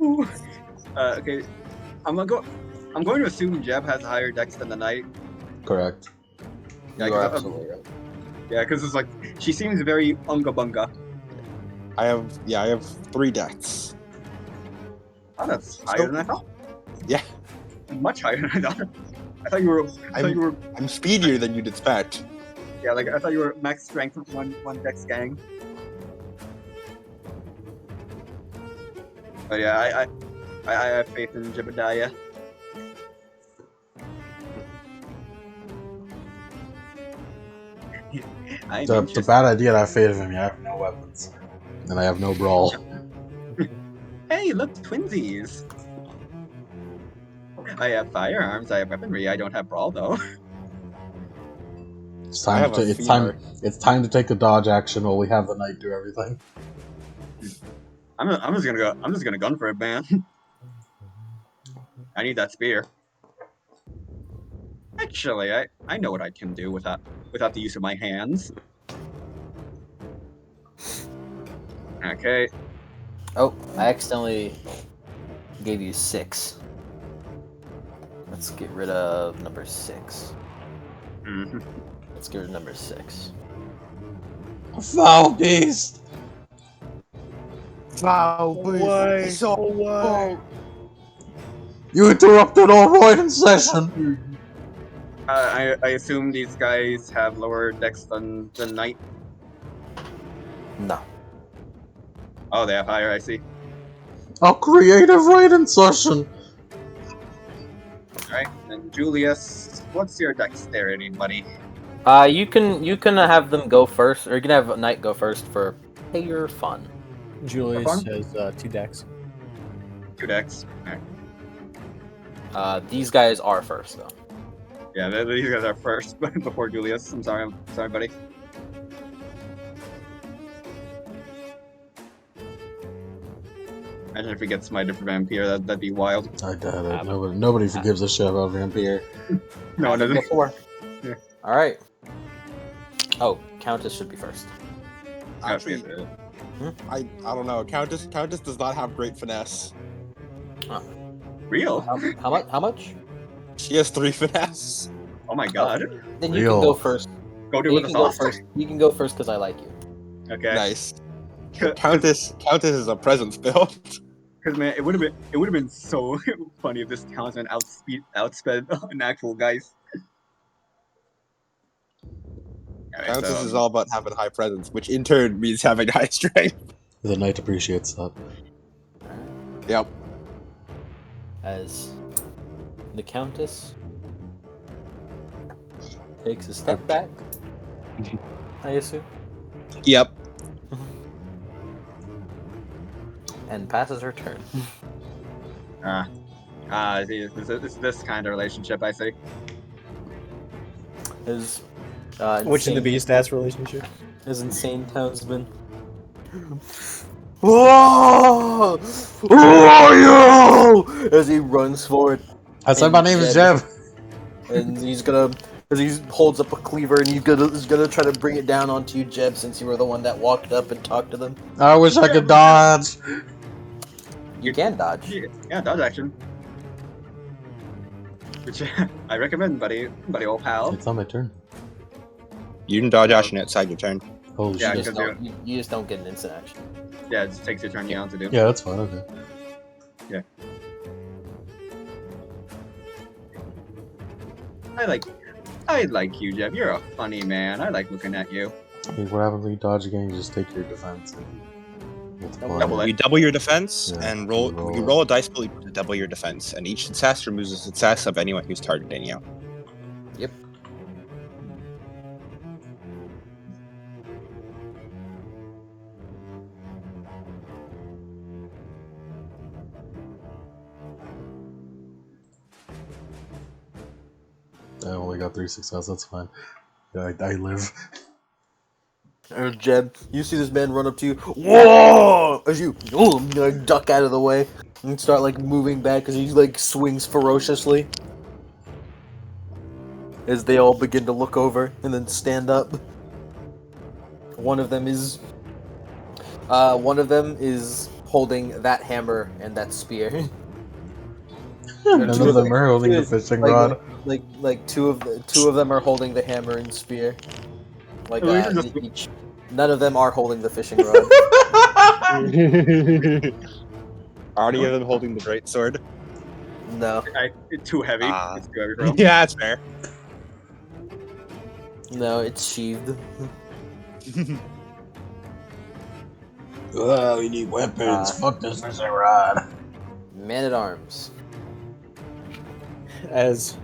Ooh. Okay, I'm going to assume Jeb has higher dex than the knight. Correct. Yeah, You 'cause are of- absolutely right. Yeah, because it's like she seems very unga bunga. I have 3 decks. Oh, that's higher than I thought. Yeah. Much higher than I thought. I thought you were. I'm speedier than you'd expect. Yeah, like I thought you were max strength with one dex gang. But yeah, I have faith in Jebediah. I'm The interested. bad idea that I faith in him, I have no weapons. And I have no brawl. Hey, look, twinsies. I have firearms, I have weaponry, I don't have brawl though. It's I time have to a it's time fever. it's time to take a dodge action while we have the knight do everything. I'm just gonna gun for it, man. I need that spear. Actually, I know what I can do without the use of my hands. Okay. Oh, I accidentally gave you 6. Let's get rid of number 6. Mhm. Let's get rid of number 6. A foul beast! Away. Away. You interrupted our writing session! I assume these guys have lower dex than the knight. No. Oh, they have higher. I see. A creative writing session! All right, and Julius, what's your dexterity, buddy? You can have them go first, or you can have Knight go first for pure fun. Julius Fun? has 2 decks. 2 dex. All right. These guys are first though. Yeah, these guys are first before Julius. I'm sorry, buddy. Imagine if he gets smited for Vampire, that'd be wild. I doubt it. Nobody forgives a shit about Vampire. No one doesn't. Before. Yeah. All right. Oh, Countess should be first. Actually, I don't know. Countess does not have great finesse. Real? How much? She has 3 finesse. Oh my god. Then you Real. can go first. Go do You it can with go the sauce. first. You can go first because I like you. Okay. Nice. Countess is a presence build. Because man, it would have been so funny if this townsman outsped an actual Geist. Alright, Countess so is all about having high presence, which in turn means having high strength. The knight appreciates that. Yep. As the Countess takes a step back, I assume, Yep. and passes her turn. it's this kind of relationship I see. His Which in the insane- B stats relationship? His insane townsman. Whoa! Who are you? As he runs forward, I said my name is Jeb. and he's gonna, as he holds up a cleaver, and he's gonna try to bring it down onto you, Jeb, since you were the one that walked up and talked to them. I wish I could dodge. You can dodge. Yeah, dodge action. Which I recommend, buddy, old pal. It's not my turn. You can dodge action outside your turn. Holy Yeah, You shit. just, you just don't get an instant action. Yeah, it just takes your turn to do. Yeah, that's fine. Okay. I like you, Jeb. You're a funny man. I like looking at you. I mean, what happens when you dodge again? You just take your defense. Double it. You double your defense Yeah, and roll. roll You it. roll a dice pool to double your defense, and each success removes a success of anyone who's targeting you. Yep. I only got 3 success. That's fine. Yeah, I live. Jeb, you see this man run up to you. Whoa! As you like, duck out of the way and start like moving back as he like swings ferociously. As they all begin to look over and then stand up. One of them is holding that hammer and that spear. None of them are holding the fishing rod. Like two of them are holding the hammer and spear. Like Oh, you're just- each. None of them are holding the fishing rod. Are any of them holding the great sword? No, It's too heavy. Ah. It's too heavy for him. Yeah, that's fair. no, it's sheathed. Oh, we need weapons. Fuck this fishing rod. Man at arms. As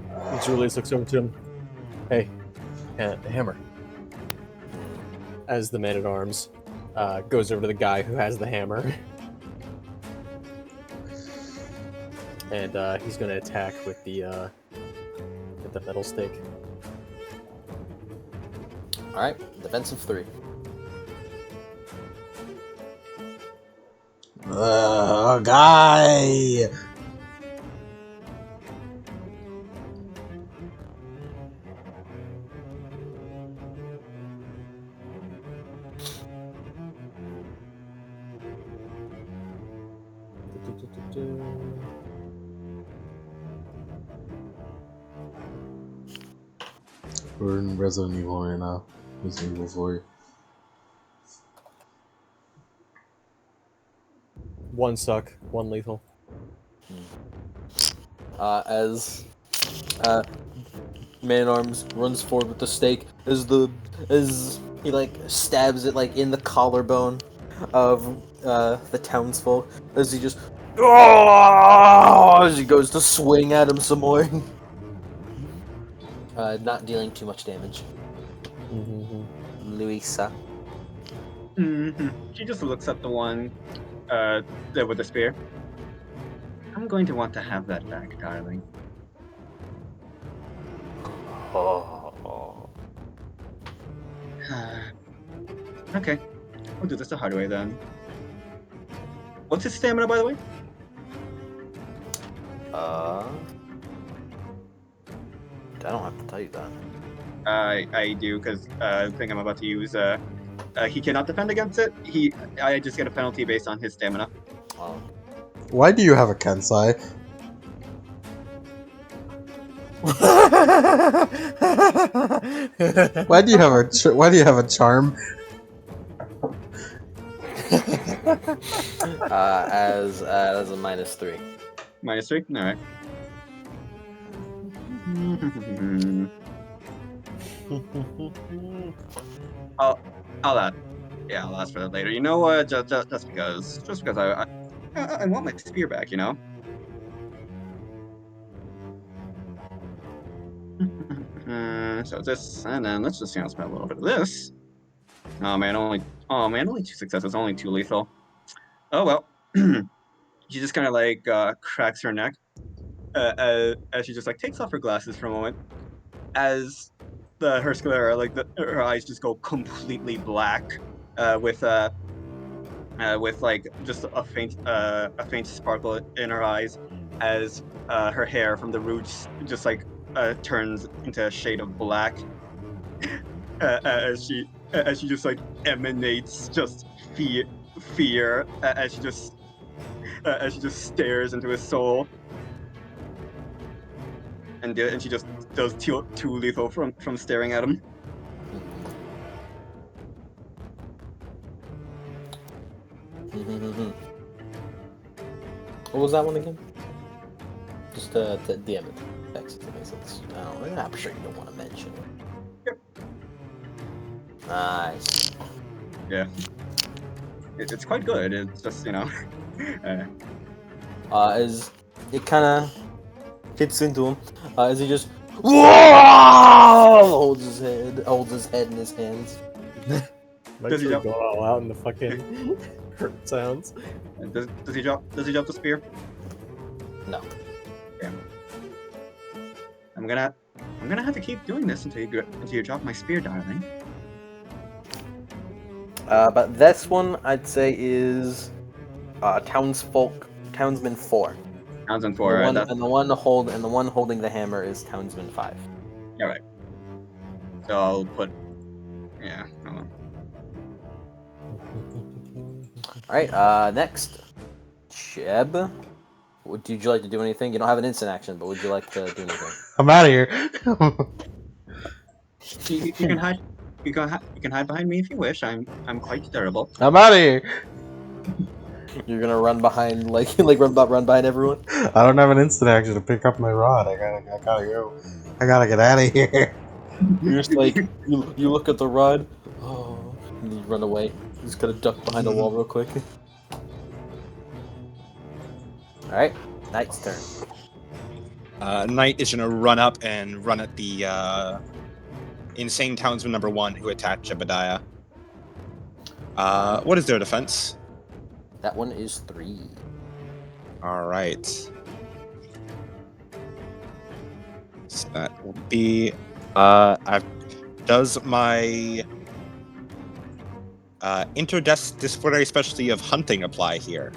Julius looks over to him, hey, hammer. As the man at arms goes over to the guy who has the hammer, and he's going to attack with the metal stake. All right, defensive 3. Guy. We're in Resident Evil right now. Resident Evil 4. One suck, one lethal. As Man at Arms runs forward with the stake, as he like stabs it like in the collarbone of the townsfolk, as he just as he goes to swing at him some more. Not dealing too much damage. Luisa. She just looks at the one there with the spear. I'm going to want to have that back, darling. Okay, we'll do this the hard way then. What's his stamina, by the way? I don't have to tell you that. I do, because the thing I'm about to use, he cannot defend against it. I just get a penalty based on his stamina. Oh. Why do you have a Kensai? Why do you have a charm? As a -3. -3? Alright. I'll add. Yeah, I'll ask for that later. You know what? Just because I want my spear back, you know? So this, and then let's just spend a little bit of this. Oh man, only 2 successes, only 2 lethal. Oh well. She just kind of like cracks her neck as she just like takes off her glasses for a moment. As her sclera, like her eyes just go completely black, with like just a faint sparkle in her eyes, as her hair from the roots just like turns into a shade of black, as she just like emanates just fear, as she just stares into his soul, and she just does two lethal from staring at him. What was that one again? Just the DM it. Text to me since I'm sure you don't want to mention it. Nice. Yeah. It's quite good. It's just, you know. As it kind of hits into him, as he just holds his head in his hands. Does he go all out in the fucking hurt sounds? Does he drop the spear? No. Damn. I'm gonna have to keep doing this until you drop my spear, darling. But this one I'd say is Townsman 4. Townsman 4. And the one holding the hammer is Townsman 5. All right. So I'll put. Yeah. Hold on. All right. Next, Cheb. Would you like to do anything? You don't have an instant action, but would you like to do anything? I'm out of here. You can hide. You can hide behind me if you wish. I'm quite durable. I'm out of here. You're gonna run behind run behind everyone. I don't have an instant action to pick up my rod. I gotta go. I gotta get out of here. You're just like you look at the rod. Oh, and you run away. You just gotta duck behind a wall real quick. All right, Knight's turn. Knight is gonna run up and run at the insane townsman number 1 who attacked Jebediah. What is their defense? That one is 3. All right. So that will be. Does my interdisciplinary specialty of hunting apply here?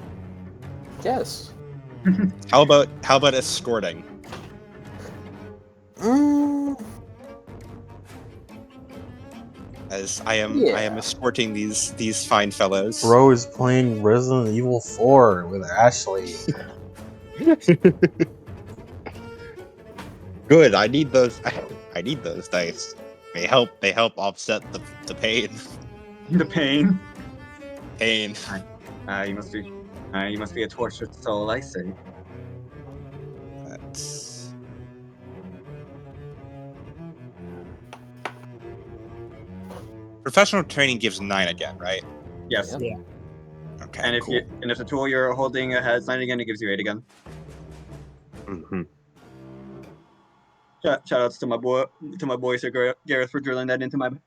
Yes. How about escorting? As I am escorting these fine fellows. Bro is playing Resident Evil 4 with Ashley. Good. I need those. I need those dice. They help offset the pain. The pain. Pain. You must be a tortured soul, I see. That's... Professional training gives 9 again, right? Yes. Yeah. Okay. And if cool. if the tool you're holding has 9 again, it gives you 8 again. Mm-hmm. Shout outs to my boy Sir Gareth for drilling that into my head.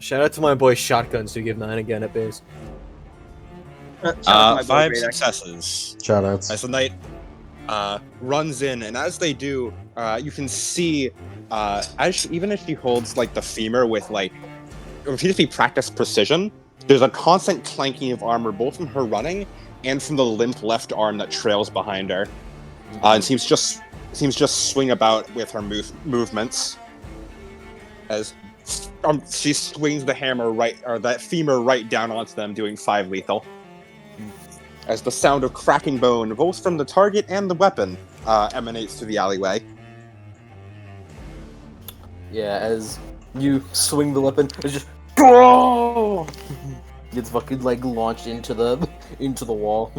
Shout out to my boy Shotguns who give 9 again at base. Shout out to my boy 5 Great Axe. successes. Shoutouts. As the knight runs in, and as they do, you can see, even if she holds like the femur with like, repeatedly practiced precision, there's a constant clanking of armor both from her running and from the limp left arm that trails behind her, and seems just swing about with her movements. As she swings the hammer that femur right down onto them, doing 5 lethal. As the sound of cracking bone, both from the target and the weapon, emanates through the alleyway. Yeah, as you swing the weapon, it's just gets fucking like launched into the into the wall.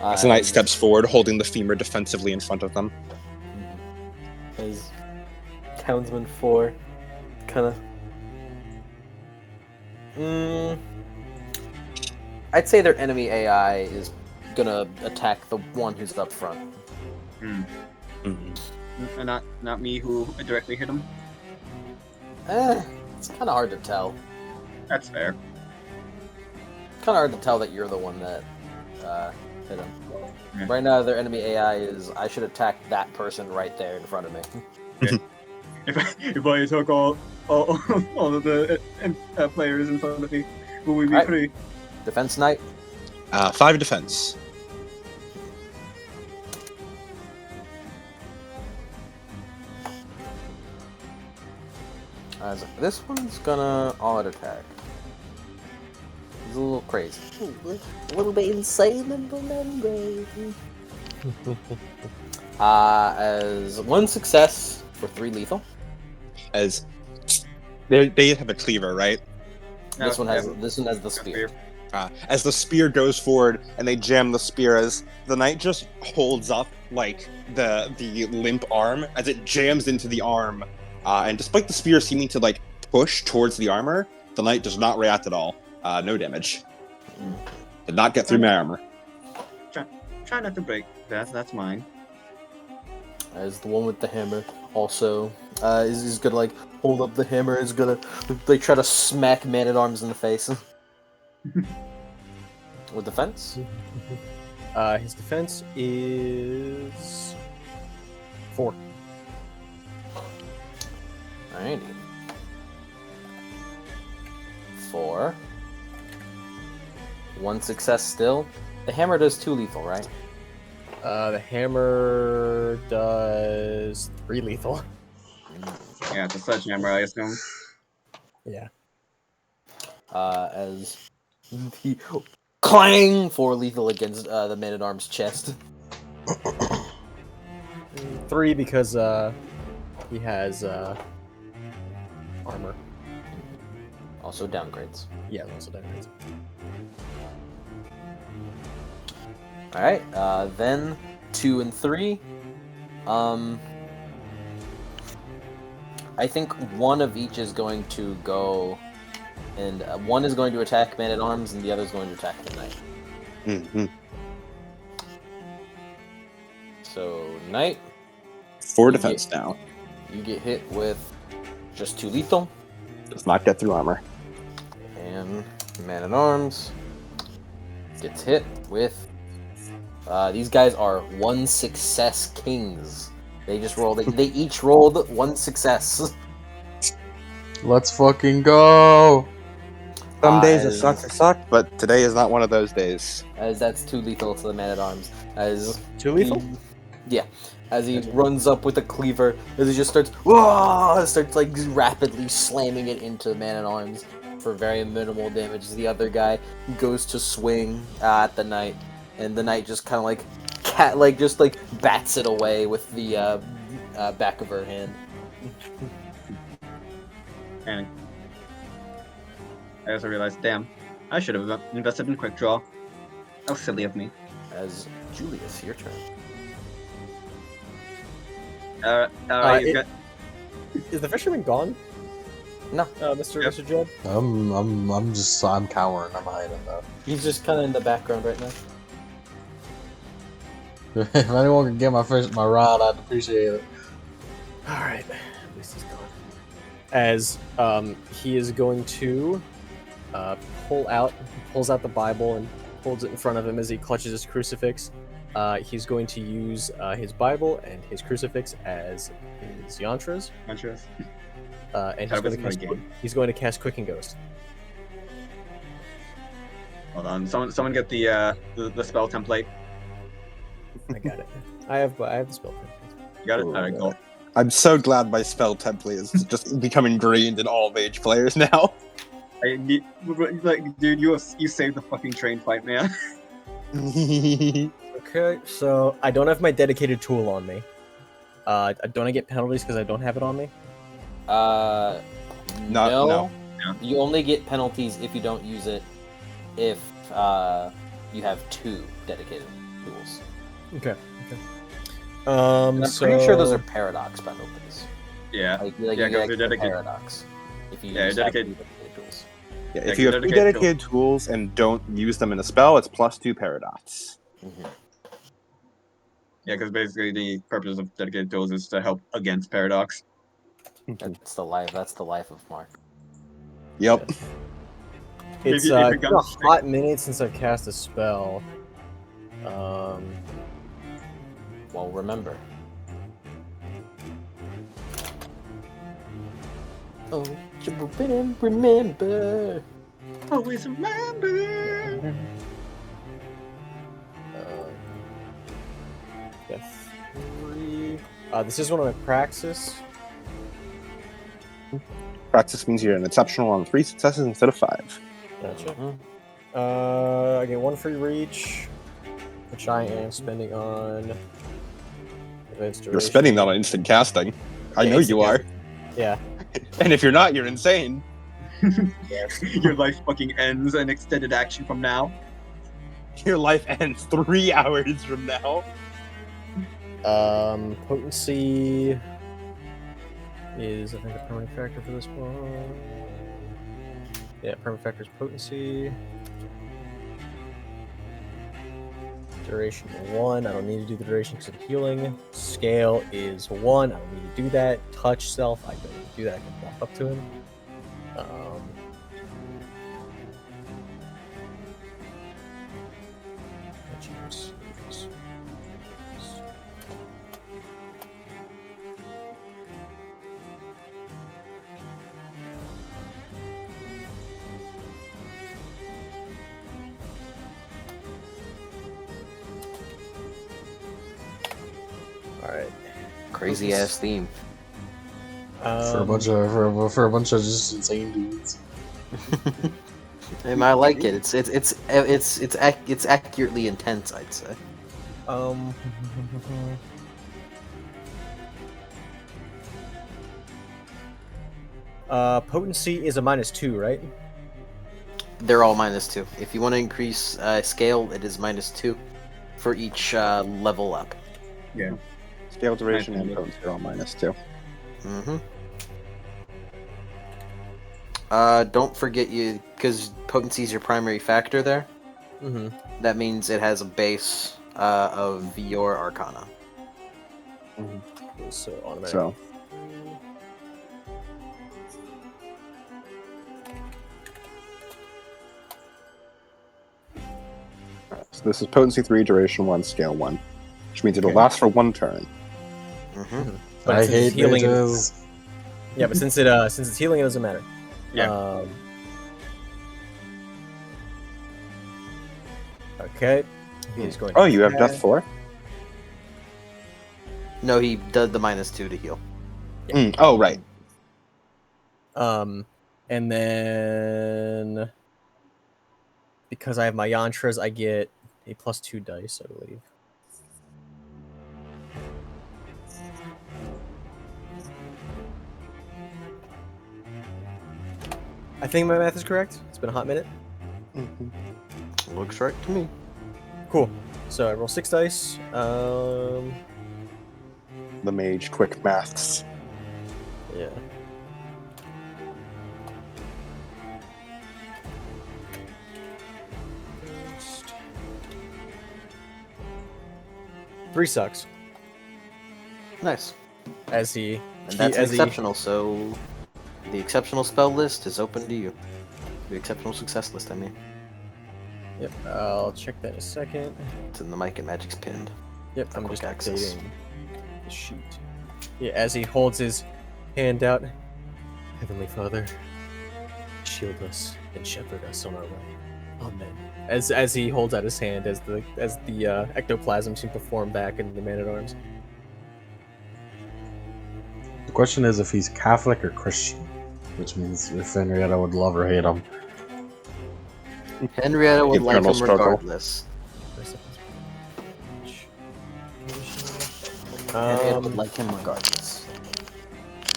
As the knight steps forward, holding the femur defensively in front of them. As Townsman 4 kind of... I'd say their enemy AI is gonna attack the one who's up front. Not me who directly hit him. It's kind of hard to tell. That's fair. Kind of hard to tell that you're the one that hit him. Yeah. Right now, their enemy AI is, I should attack that person right there in front of me. Okay. If I took all of the players in front of me, will we be Alright. free? Defense Knight. 5 defense. This one's gonna auto attack. He's a little crazy. A little bit insane and remember. As 1 success for 3 lethal. As they have a cleaver, right? This one has the spear. As the spear goes forward and they jam the spear, as the knight just holds up like the limp arm as it jams into the arm, and despite the spear seeming to like push towards the armor, the knight does not react at all. No damage. Did not get through my armor. Try not to break. That's mine. As the one with the hammer also is gonna like hold up the hammer, is gonna like try to smack Man-at-Arms in the face. With defense? His defense is 4. Alrighty. 4. 1 success still. The hammer does 2 lethal, right? The hammer does 3 lethal. Yeah, it's a sledgehammer, I assume. Yeah. As he clang 4 lethal against the Man-at-Arms chest. 3 because he has armor. Also downgrades. Yeah, also downgrades. Alright, then 2 and 3. I think one of each is going to go, and one is going to attack Man-at-Arms, and the other is going to attack the Knight. Mm-hmm. So, Knight, 4 defense now. you get hit with just 2 lethal, Does not get through armor. and Man-at-Arms gets hit with... these guys are 1 success kings. They just rolled. They each rolled 1 success. Let's fucking go! Some days it suck, but today is not one of those days. As that's 2 lethal to the Man-at-Arms. As 2 lethal? As he runs up with a cleaver, as he just starts like rapidly slamming it into the Man-at-Arms for very minimal damage. As the other guy goes to swing at the Knight, and the Knight just kind of like just bats it away with the back of her hand. And I also realized, damn, I should have invested in Quick Draw. How silly of me. As Julius, your turn. Is the fisherman gone? No. Mr. Judd? I'm cowering. I'm hiding though. He's just kind of in the background right now. If anyone can get my rod, I'd appreciate it. Alright. At least he's gone. As he is going to pulls out the Bible and holds it in front of him as he clutches his crucifix. He's going to use his Bible and his crucifix as his yantras. And he's going to cast Quicken Ghost. Hold on, someone get the spell template. I got it. I have the spell template. You got it? Alright, cool. I'm so glad my spell template is just become ingrained in all mage players now. Dude, you saved the fucking train fight, man. Okay, so I don't have my dedicated tool on me. Don't I get penalties because I don't have it on me? No. No. You only get penalties if you don't use it if you have 2 dedicated tools. Okay. And I'm pretty sure those are paradox penalties. Yeah. Like Yeah, you 'cause get they're dedicated. paradox if you Yeah, use dedicated. 2 dedicated tools. Yeah, Yeah, if you have 2 dedicated dedicated tools and don't use them in a spell, it's +2 paradox. Yeah, because basically the purpose of dedicated tools is to help against paradox. That's the life. That's the life of Mark. Yep. It's If you're been gonna a hot minute since I've cast a spell. Well, remember. Oh, you remember. always remember. Yeah, 3. This is one of my praxis. Praxis means you're an exceptional on 3 successes instead of 5. Gotcha. Mhm. I get 1 free reach, which I am spending on advanced duration. You're spending that on instant casting. I Yeah, know instant you are. casting. Yeah. And if you're not, you're insane. Your life fucking ends an extended action from now. Your life ends 3 hours from now. Potency is, I think, a permanent factor for this one. Yeah, permanent factor is potency. Duration 1. I don't need to do the duration because of healing. Scale is 1. I don't need to do that. Touch self. I don't need to do that. I can walk up to him. Alright. Crazy ass theme. For a bunch of just insane dudes. And I like it. It's accurately intense, I'd say. Potency is a -2, right? They're all -2. If you want to increase scale, it is -2 for each level up. Yeah. Scale duration and potency are all -2. Don't forget because potency is your primary factor there. That means it has a base of your Arcana. So automatic. So, so this is potency 3, duration 1, scale 1, which means it'll last for 1 turn. But I since it's hate healing. mages. Yeah, but since it's healing, it doesn't matter. Yeah. Okay. He's going. Oh, you have Death 4? No, he did the -2 to heal. Oh, right. And then because I have my yantras, I get a +2 dice, I believe. I think my math is correct. It's been a hot minute. Looks right to me. Cool. So I roll 6 dice. The mage, quick maths. Yeah. Three sucks. Nice. As he And that's exceptional, so the exceptional spell list is open to you. The exceptional success list, I mean. Yep, I'll check that in a second. It's in the Mike and Magic's pinned. Yep, I'm quick just access. updating the sheet. Yeah, as he holds his hand out, Heavenly Father, shield us and shepherd us on our way. Amen. As he holds out his hand, as the ectoplasm seems to form back in the Man-at-Arms. The question is if he's Catholic or Christian, which means if Henrietta would love or hate him. Henrietta would like Eternal him struggle. regardless. Henrietta would like him regardless.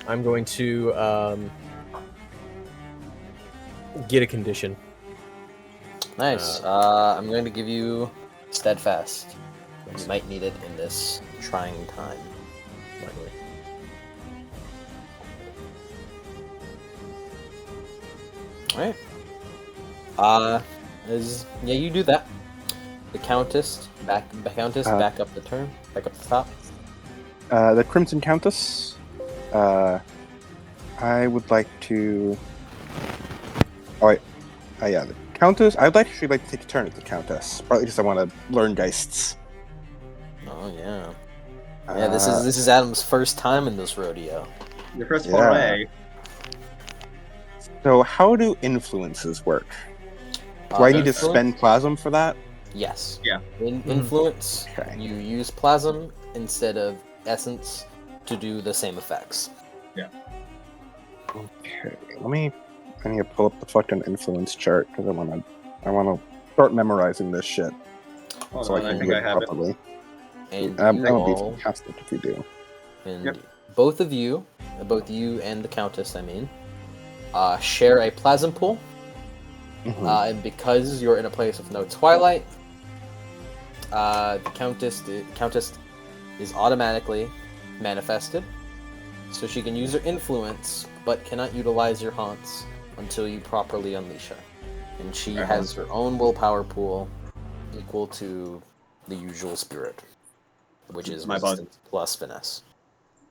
I'm going to get a condition. Nice. I'm going to give you steadfast. You might need it in this trying time. Likely. Alright. You do that. The Countess, back up the turn, back up the top. The Crimson Countess. I would like to. Oh wait. Yeah, the Countess. I'd actually like to take a turn at the Countess. Partly because I want to learn Geists. Oh yeah. Yeah, this is Adam's first time in this rodeo. Your first foray. So how do influences work? Do I need to spend plasm for that? Yes. Yeah. In influence, Okay. you use plasm instead of essence to do the same effects. Yeah. Okay. I need to pull up the fucking influence chart because I want to start memorizing this shit Hold so on, I can I do think I it have it. properly. And That you would be all, fantastic if you do. and both you and the Countess, share a plasm pool. Mhm. And because you're in a place with no twilight, the Countess is automatically manifested, so she can use her influence, but cannot utilize your haunts until you properly unleash her. And she has her own willpower pool, equal to the usual spirit, which is My resistance plus finesse.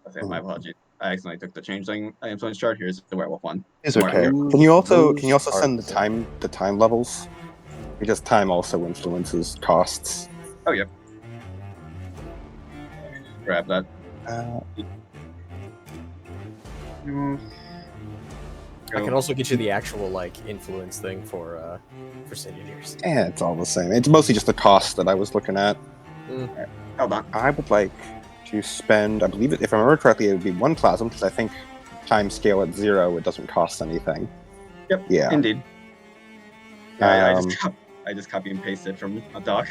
Okay, my apologies. I accidentally took the changeling influence chart. Here's the werewolf one. It's More okay. here. Can you also Those send are the time levels? Because time also influences costs. Oh, yep. Grab that. I can also get you the actual influence thing for Sinjaders. Yeah, it's all the same. It's mostly just the cost that I was looking at. Hold on. I would like to spend, I believe, if I remember correctly, it would be 1 plasm, because I think time scale at 0, it doesn't cost anything. Yep. Yeah. Indeed. I just copy and pasted from a doc.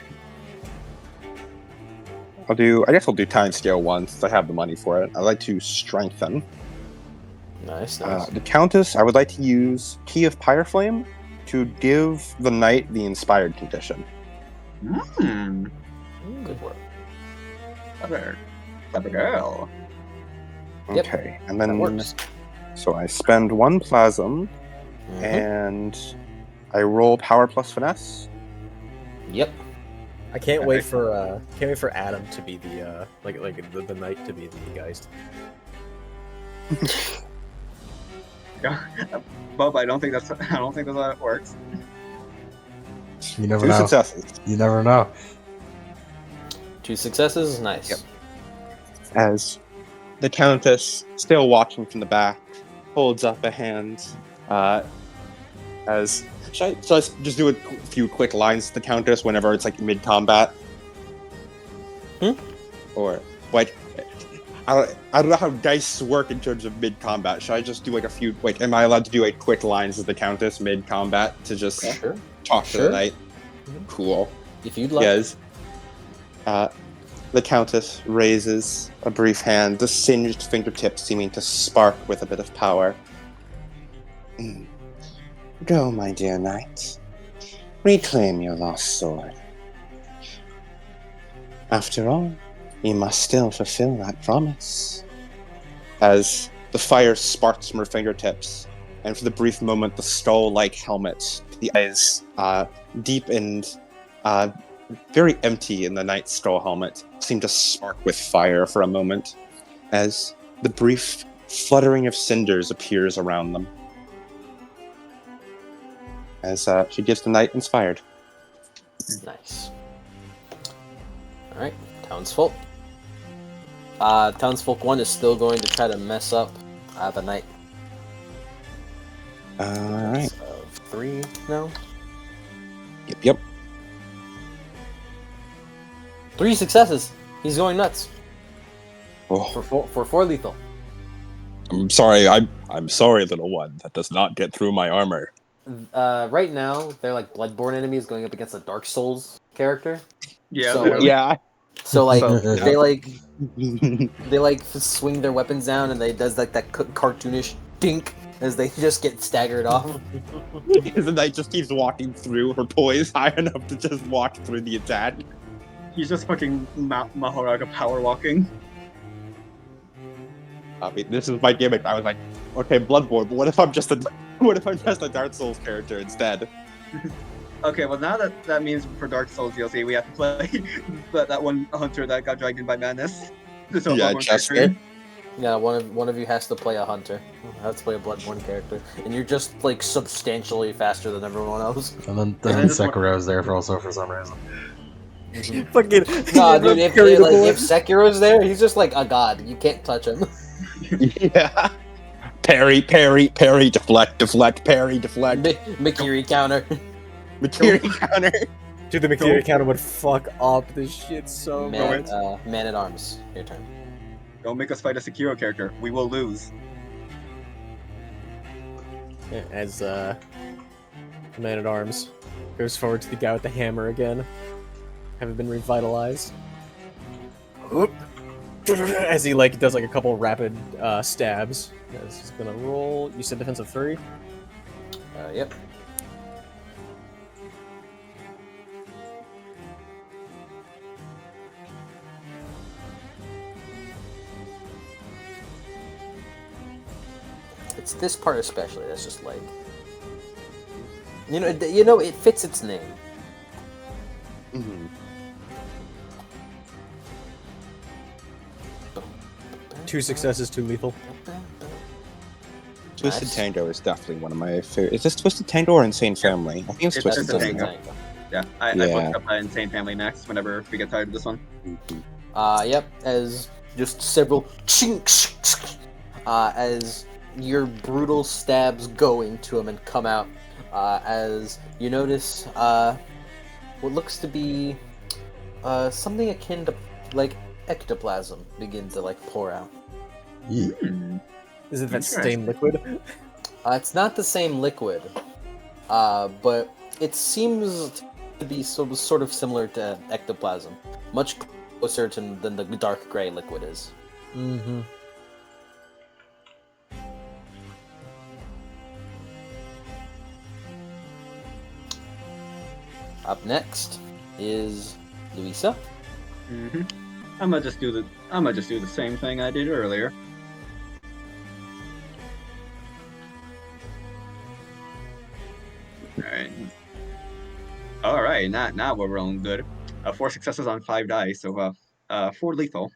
I guess I'll do time scale 1, since I have the money for it. I'd like to strengthen. Nice. The Countess, I would like to use Key of Pyreflame to give the knight the inspired condition. Good work. Clever girl. Yep. Okay, and That then works. so I spend 1 plasm and I roll power plus finesse. Yep. I can't wait for Adam to be the the knight to be the Geist. Bob, I don't think that's how it works. You never 2 know. successes. You never know. 2 successes. Nice. Yep. As the Countess, still watching from the back, holds up a hand. Should I just do a few quick lines to the Countess whenever it's mid-combat? Or I don't know how dice work in terms of mid-combat. Should I just do a few? Am I allowed to do quick lines with the Countess mid-combat to just talk to the knight? Cool. If you'd like. Yes. The Countess raises a brief hand, the singed fingertips seeming to spark with a bit of power. Go, my dear knight. Reclaim your lost sword. After all, you must still fulfill that promise. As the fire sparks from her fingertips, and for the brief moment, the skull-like helmet, the eyes deep and very empty in the knight's skull helmet, seem to spark with fire for a moment, as the brief fluttering of cinders appears around them. As she gives the knight inspired. Nice. Alright, Townsfolk. Townsfolk 1 is still going to try to mess up the knight. Alright. 3 now. Yep. 3 successes. He's going nuts. Oh. For 4 lethal. I'm sorry, I'm sorry, little one. That does not get through my armor. Right now, they're Bloodborne enemies going up against a Dark Souls character. Yeah. So, literally. Yeah. So Yeah. they swing their weapons down and they does that cartoonish dink as they just get staggered off. The knight just keeps walking through, her poise high enough to just walk through the attack. He's just fucking Mahoraga power walking. I mean, this is my gimmick. I was like, okay, Bloodborne, but what if I'm just a Dark Souls character instead? Okay, well now that means for Dark Souls DLC we have to play that one hunter that got dragged in by madness. So Yeah, Bloodborne Chester. character. Yeah, one of you has to play a hunter. Has to play a Bloodborne character, and you're just like substantially faster than everyone else. And then this one- Sekiro's there for some reason. Fucking Nah, dude, if Sekiro's there, he's just like a god. You can't touch him. Yeah. Parry, deflect, parry, deflect. Mikiri counter. Material counter. Dude, the Mikiri counter would fuck up this shit so Man, much. man at arms. Your turn. Don't make us fight a Sekiro character. We will lose. Yeah, as the man at arms goes forward to the guy with the hammer again, having been revitalized. Whoop. As he does a couple rapid stabs. As he's gonna roll. You said defensive 3? Yep. It's this part especially that's just like, you know, it fits its name. Mm-hmm. Two successes, two lethal. Twisted Nice. Tango is definitely one of my favorite. Is this Twisted Tango or Insane Family? I think it's It's Twisted Twisted Tango. Tango. Yeah, I Yeah. looked up Insane Family next whenever we get tired of this one. Yep, as just several chinks, as your brutal stabs go into him and come out, as you notice, what looks to be, something akin to, like, ectoplasm begin to, like, pour out. Yeah. Is it that Interesting. stained liquid? It's not the same liquid, but it seems to be sort of similar to ectoplasm, much closer than the dark gray liquid is. Mm-hmm. Up next is Luisa. Mm-hmm. I'm gonna just do the same thing I did earlier. All right. Now we're rolling good. 4 successes on 5 dice, so 4 lethal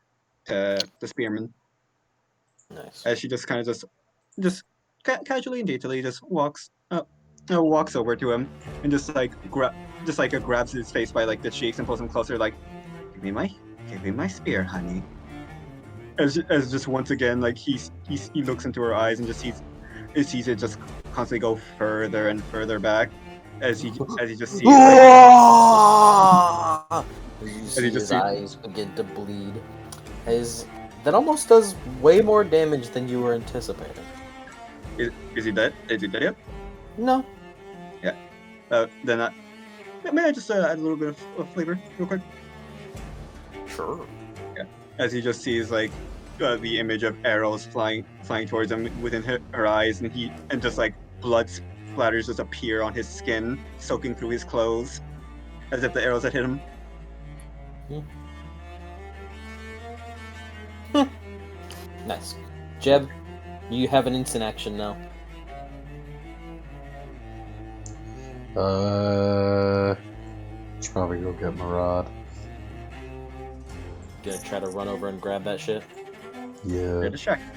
to the spearman. Nice. As she just kind of casually and daintily just walks over to him and just grabs his face by like the cheeks and pulls him closer, like, give me my spear, honey. As just once again, like he looks into her eyes and just sees it just constantly go further and further back as he just sees As you see just his see- eyes begin to bleed, that almost does way more damage than you were anticipating. is he dead? Is he dead yet? No. Then may I just add a little bit of flavor real quick? Sure. As he just sees like the image of arrows flying towards him within her eyes, and just like blood splatters just appear on his skin, soaking through his clothes, as if the arrows had hit him. Nice. Jeb, you have an instant action now. Should probably go get Murad. Gonna try to run over and grab that shit. Yeah. They're distracted.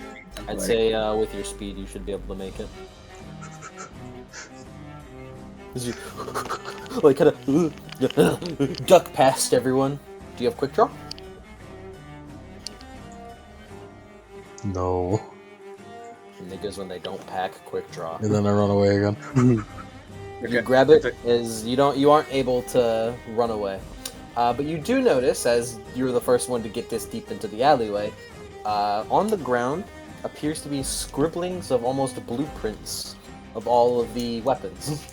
I'd say with your speed, you should be able to make it. As you like kind of duck past everyone. Do you have quick draw? No. Niggas when they don't pack quick draw. And then I run away again. You grab it as you aren't able to run away. But you do notice, as you're the first one to get this deep into the alleyway, on the ground appears to be scribblings of almost blueprints of all of the weapons.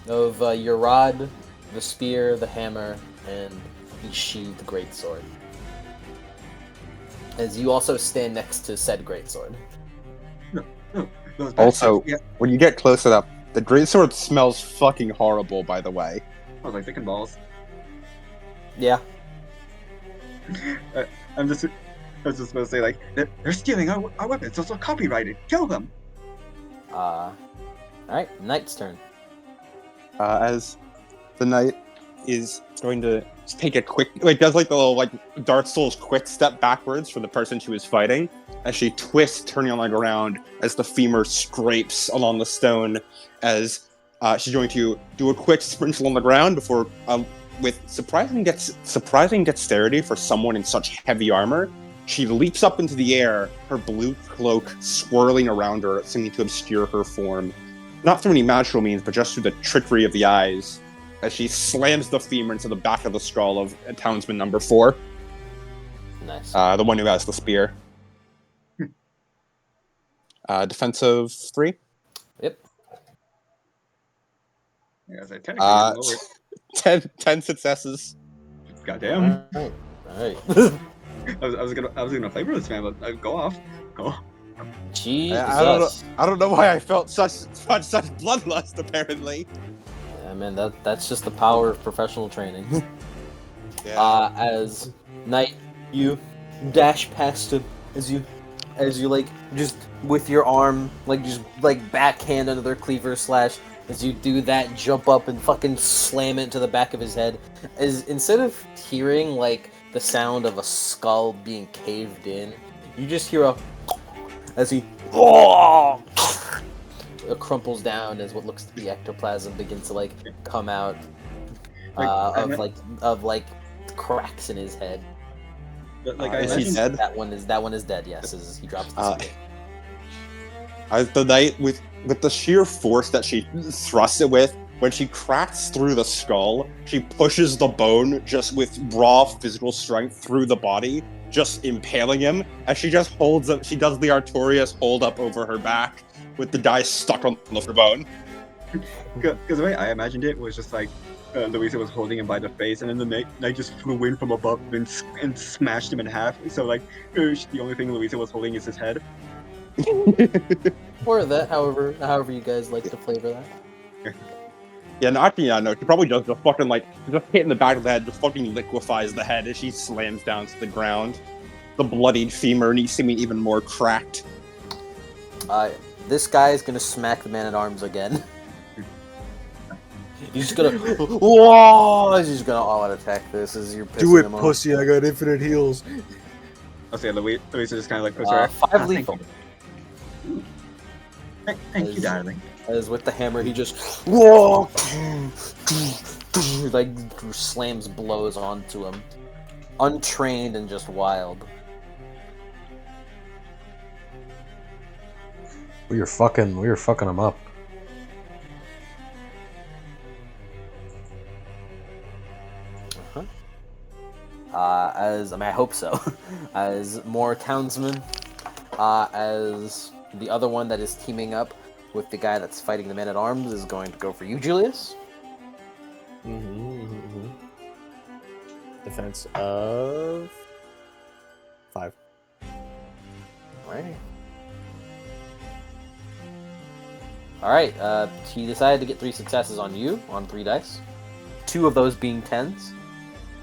Of your rod, the spear, the hammer, and the sheathed greatsword. As you also stand next to said greatsword. Goes back Also, yeah, when you get close enough, the greatsword smells fucking horrible, by the way. I was like dick and balls. Yeah. I'm just, I was just supposed to say like they're stealing our weapons. Those are copyrighted. Kill them. All right, Knight's turn. As the knight is going to take a quick, does like the little Dark Souls quick step backwards for the person she was fighting, as she twists, turning on the ground as the femur scrapes along the stone. As she's going to do a quick sprint along the ground before, with surprising dexterity for someone in such heavy armor, she leaps up into the air, her blue cloak swirling around her, seeming to obscure her form. Not through any magical means, but just through the trickery of the eyes, as she slams the femur into the back of the skull of townsman number 4. Nice. The one who has the spear. Defensive 3. Yep. Yeah, so technically I'm lower. 10 successes. Goddamn. All right. I was gonna flavor this man, but go off. Go. Jesus. I don't know why I felt such bloodlust. Apparently. Yeah, man, that's just the power of professional training. Yeah. As Knight, you dash past him as you like just with your arm, like just like backhand under their cleaver slash. As you do that, jump up and fucking slam it into the back of his head. As instead of hearing like the sound of a skull being caved in, you just hear a as he crumples down as what looks to be ectoplasm begins to like come out of cracks in his head. But, like Is he dead? That one is dead. Yes, as he drops the spear. As the knight, with the sheer force that she thrusts it with, when she cracks through the skull, she pushes the bone just with raw physical strength through the body, just impaling him. As she just holds up, she does the Artorias hold up over her back with the die stuck on the bone. Because the way I imagined it was just like Louisa was holding him by the face, and then the knight just flew in from above and smashed him in half. So like the only thing Louisa was holding is his head. Or that, however you guys like to flavor that. Yeah, no, actually, yeah, no, she probably does just fucking just hit in the back of the head, just fucking liquefies the head as she slams down to the ground. The bloodied femur needs to be even more cracked. This guy is gonna smack the man-at-arms again. He's just gonna, whoa! He's just gonna all-out attack this as you're pissing him off. pussy! I got infinite heals. I'll say Louisa just kind of like puts her. 5 lethal. Thank you, darling. As with the hammer, he just whoa, like slams blows onto him, untrained and just wild. We were fucking him up. I hope so. As more townsmen, as the other one that is teaming up with the guy that's fighting the man-at-arms is going to go for you, Julius. Defense of 5. Alright, he decided to get 3 successes on you, on 3 dice. 2 of those being 10s.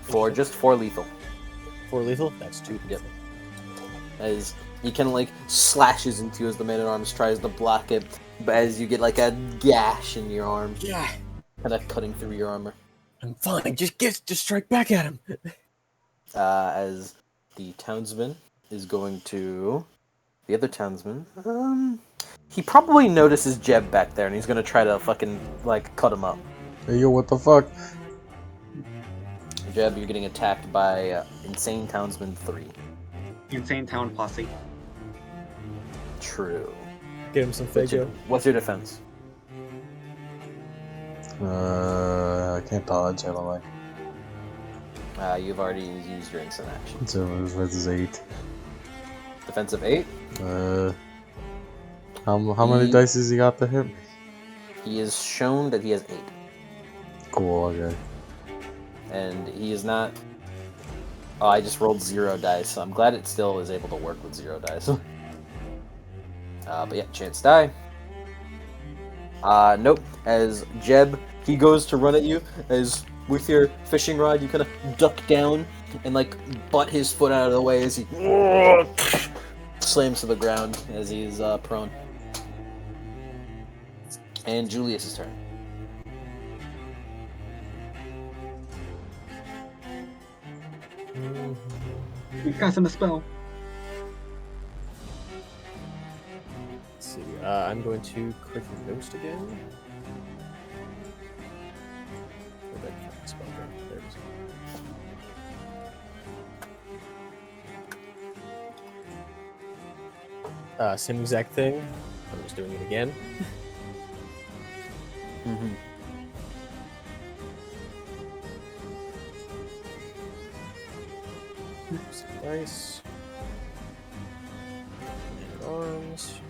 For just 4 lethal. 4 lethal? That's 2. Yep. As he kind of like slashes into you as the man-at-arms tries to block it, but as you get like a gash in your arm. Yeah. Kind of cutting through your armor. I'm fine. Just strike back at him. As the townsman is going to... The other townsman... He probably notices Jeb back there, and he's gonna try to fucking, like, cut him up. Hey, yo, what the fuck? Jeb, you're getting attacked by Insane Townsman 3. Insane Town Posse. True. Give him some Fago. What's your defense? I can't dodge, I don't like. You've already used your instant action. So this is 8. Defensive 8? How many dice has he got to hit? He is shown that he has 8. Cool, okay. And he is not... Oh, I just rolled 0 dice, so I'm glad it still is able to work with 0 dice. But yeah, chance die. Nope. As Jeb, he goes to run at you, as with your fishing rod, you kind of duck down and like butt his foot out of the way as he slams to the ground as he's prone. And Julius's turn. We cast him a spell. Let's see. I'm going to quick ghost again. Where'd that fucking spell go? There it is. Same exact thing. I'm just doing it again. Mm-hmm. Nice. Arms.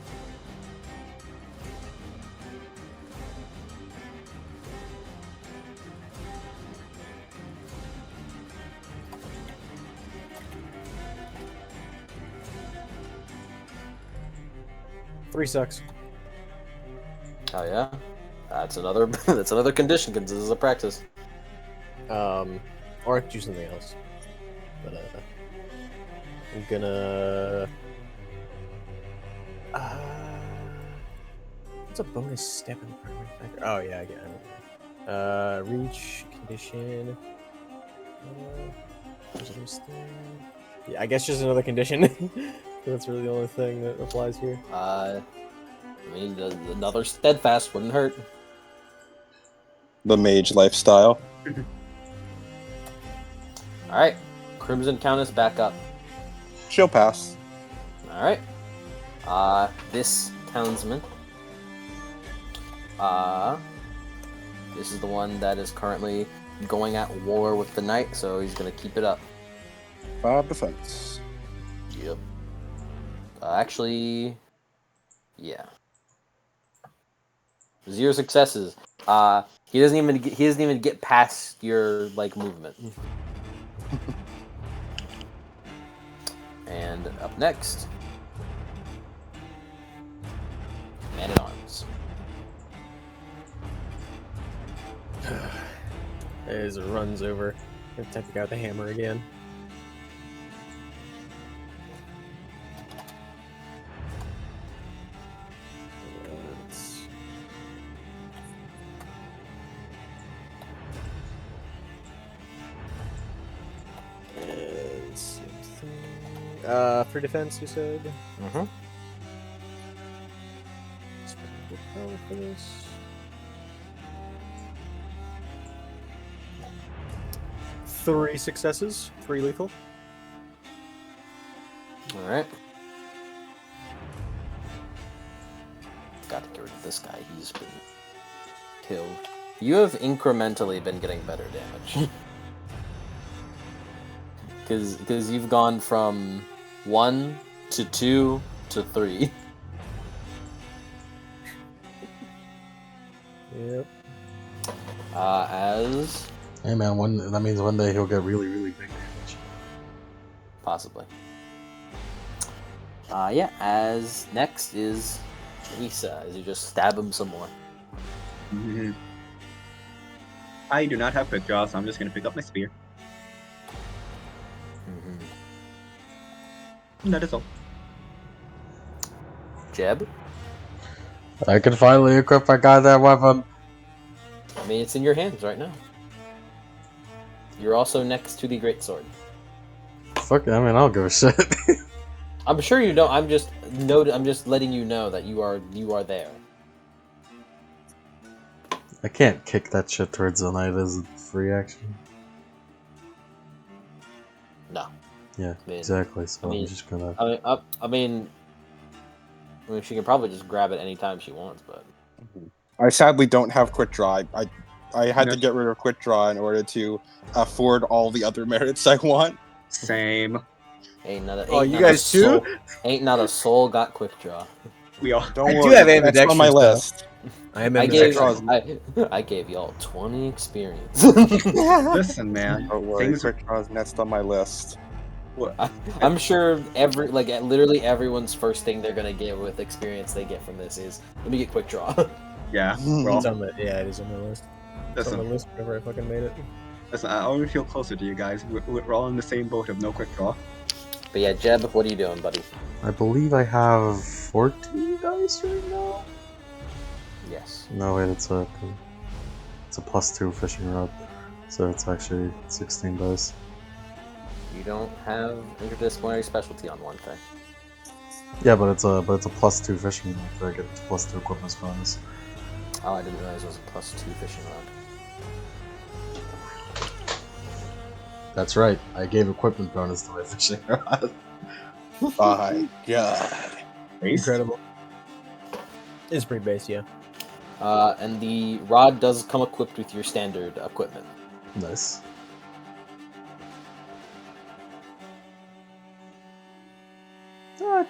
Three sucks. Oh yeah, that's another that's another condition because this is a practice. Or I could do something else. But I'm gonna. What's a bonus step in the primary factor? Oh yeah, again. Reach condition. Yeah, I guess just another condition. That's really the only thing that applies here. I mean, another steadfast wouldn't hurt. The mage lifestyle. All right, Crimson Countess back up. She'll pass. All right. This townsman. This is the one that is currently going at war with the knight, so he's gonna keep it up. 5 defense. Yep. Actually, yeah. 0 successes. He doesn't even get past your like movement. And up next, Man at Arms. As it runs over, gonna take out the hammer again. For defense, you said? Mm-hmm. For this. Three successes, 3 lethal. All right. Got to get rid of this guy. He's been killed. You have incrementally been getting better damage. Because you've gone from 1 to 2 to 3. Yep. As Hey man, that means one day he'll get really, really big damage. possibly. Yeah. As next is Lisa. As you just stab him some more. Mm-hmm. I do not have quick draw, so I'm just gonna pick up my spear. Mm-hmm. And that is all. Jeb. I can finally equip my goddamn weapon. I mean, it's in your hands right now. You're also next to the greatsword. Fuck it, I mean, I don't give a shit. I'm sure you don't. I'm just letting you know that you are there. I can't kick that shit towards the knight as a free action. No. Yeah, I mean, exactly. So I mean, I'm just gonna. I mean, she can probably just grab it anytime she wants, but I sadly don't have quick draw. I had No. to get rid of quick draw in order to afford all the other merits I want. Same. ain't not a. Oh, ain't you not a guys too? soul- Ain't not a soul got quick draw. We all. Don't I do worry, have that's on my ambidextrous, though. list. I am I in gave the I gave y'all 20 experience. Listen, man. Don't worry, Things quick draw is next on my list. I'm sure literally everyone's first thing they're gonna get with experience they get from this is let me get quick draw. Yeah. It's on the, yeah, it is on my list. It's on the Listen, list whenever I fucking made it. listen. I already feel closer to you guys. We're all in the same boat of no quick draw. But yeah, Jeb, what are you doing, buddy? I believe I have 14 dice right now. Yes. No, wait, it's a +2 fishing rod, so it's actually 16 dice. You don't have interdisciplinary specialty on one thing. Yeah, but it's a +2 fishing rod, so I get +2 equipment bonus. Oh, I didn't realize it was a +2 fishing rod. That's right, I gave equipment bonus to my fishing rod. My God. Incredible. It's pretty base, yeah. And the rod does come equipped with your standard equipment. Nice.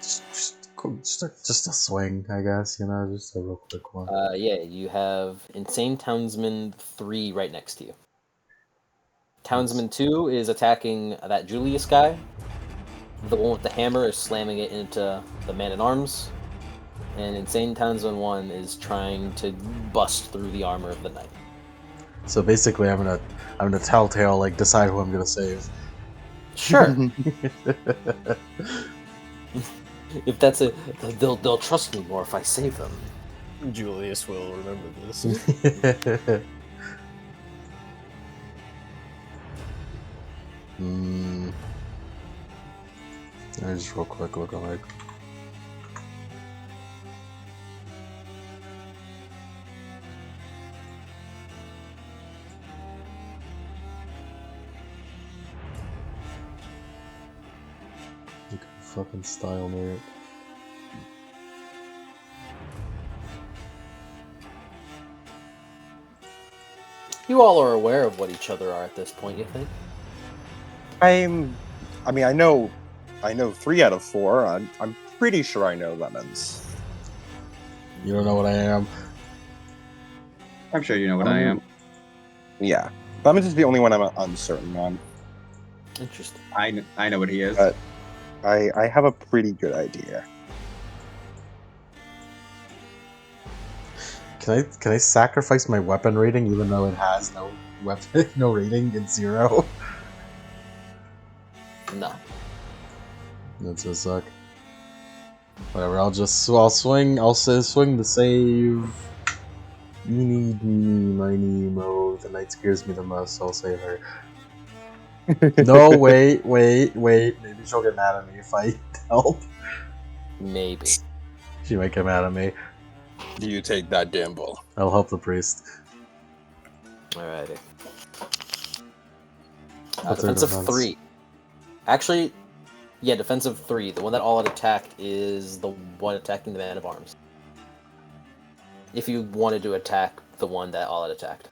Just a swing, I guess, you know, just a real quick one. Yeah, you have Insane Townsman 3 right next to you. Townsman 2 is attacking that Julius guy. The one with the hammer is slamming it into the man-at-arms. And Insane Townsman 1 is trying to bust through the armor of the knight. So basically, I'm gonna telltale, like, decide who I'm gonna save. Sure. If that's a, they'll trust me more if I save them. Julius will remember this. I just real quick look at like. You can fucking style near it. You all are aware of what each other are at this point, you think? I mean, I know 3 out of 4. I'm pretty sure I know lemons. You don't know what I am. I'm sure you know what I am. Yeah, lemons is the only one I'm uncertain on. Interesting. I know what he is. But I have a pretty good idea. Can I sacrifice my weapon rating even though it has no weapon no rating? It's 0. No. That's gonna suck. Whatever. I'll swing. I'll swing the save. Eeny, meeny, miny, mo. The knight scares me the most, so I'll save her. No, wait. Maybe she'll get mad at me if I help. Maybe. She might get mad at me. Do you take that gamble? I'll help the priest. Alrighty. What's her Defensive defense? 3. Actually, yeah, defensive 3. The one that all out attacked is the one attacking the man of arms. If you wanted to attack the one that all out attacked.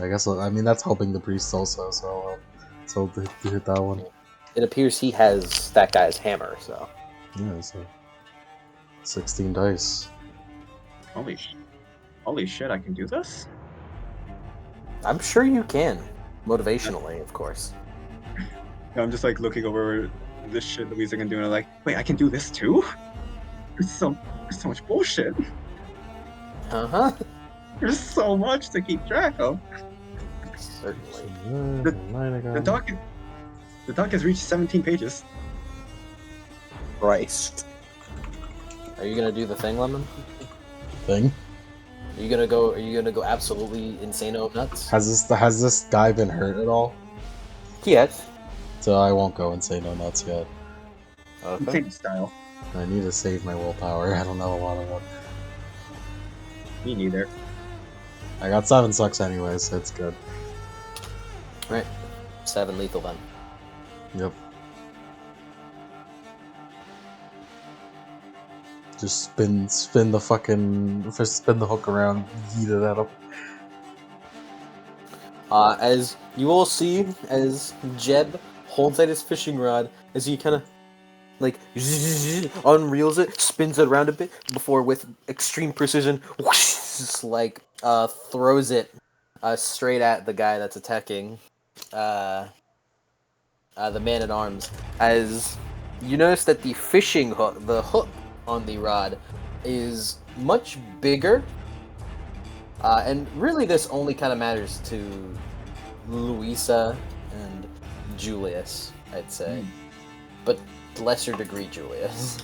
I guess. I mean, that's helping the priest also. So to hit that one. It appears he has that guy's hammer, so. Yeah. So 16 dice. Holy shit! I can do this. I'm sure you can. Motivationally, of course. I'm just like looking over this shit Louisa can do, and I'm like, wait, I can do this too? There's so much bullshit. Uh-huh. There's so much to keep track of. Certainly. The doc has reached 17 pages. Christ. Are you gonna do the thing, Lemon? Thing. Are you gonna go absolutely insano nuts? Has this guy been hurt at all? Yes. So I won't go and say no nuts yet. Okay. Insane style. I need to save my willpower. I don't know a lot of it. Me neither. I got 7 sucks anyways, so it's good. Right. 7 lethal then. Yep. Just spin the hook around, yeet it at him. As you all see, as Jeb holds out his fishing rod, as he kind of like unreels it, spins it around a bit before, with extreme precision, just like throws it straight at the guy that's attacking the man at arms. As you notice that the fishing hook, the hook on the rod, is much bigger, and really this only kind of matters to Louisa and Julius, I'd say, but lesser degree Julius.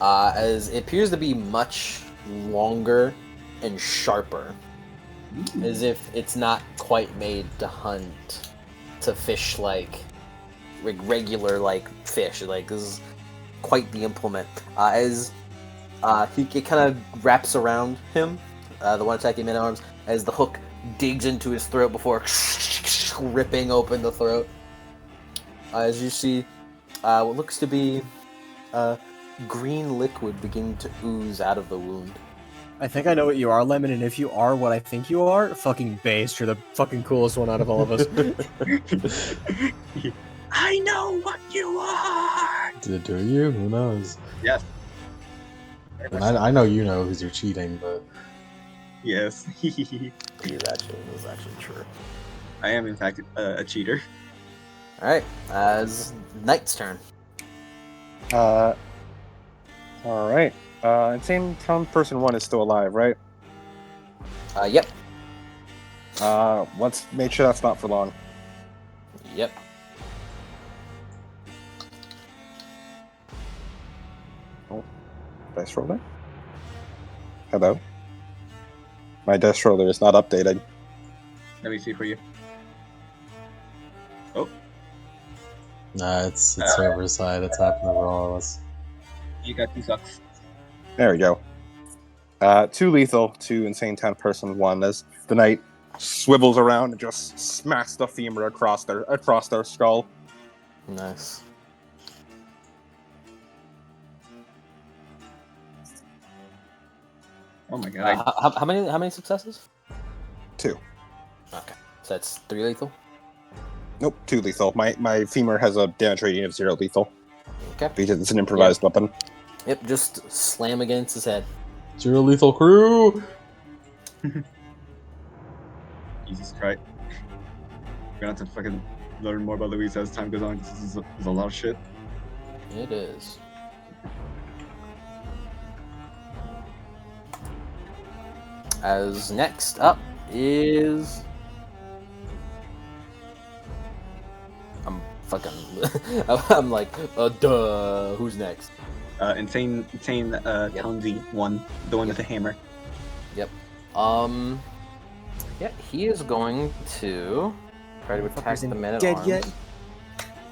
As it appears to be much longer and sharper, as if it's not quite made to hunt, to fish like regular like fish. Like, this is quite the implement. As it kind of wraps around him, the one attacking man at arms, as the hook digs into his throat before ripping open the throat. As you see, what looks to be green liquid beginning to ooze out of the wound. I think I know what you are, Lemon, and if you are what I think you are, fucking based. You're the fucking coolest one out of all of us. I know what you are! Do you? Who knows? Yes. And I know you know because you're cheating, but... Yes. This is actually true. I am, in fact, a cheater. Alright, as Knight's turn. Alright. Insane Town Person 1 is still alive, right? Yep. Let's make sure that's not for long. Yep. Oh, dice roller? Hello? My dice roller is not updated. Let me see for you. Oh. Nah, it's server side. It's happening for all of us. You got 2 sucks. There we go. 2 lethal to Insane Town Person 1 as the knight swivels around and just smacks the femur across their skull. Nice. Oh my god. How many successes? 2. Okay, so that's 3 lethal. Nope, 2 lethal. My femur has a damage rating of 0 lethal. Okay. Because it's an improvised weapon. Yep, just slam against his head. 0 lethal crew! Jesus Christ. We're gonna have to fucking learn more about Louisa as time goes on, because this is a lot of shit. It is. As next up is... I'm like, duh, who's next? Insane Townsy 1, the one with the hammer. Yep. Yeah, he is going to try to attack the man at arms. Yet?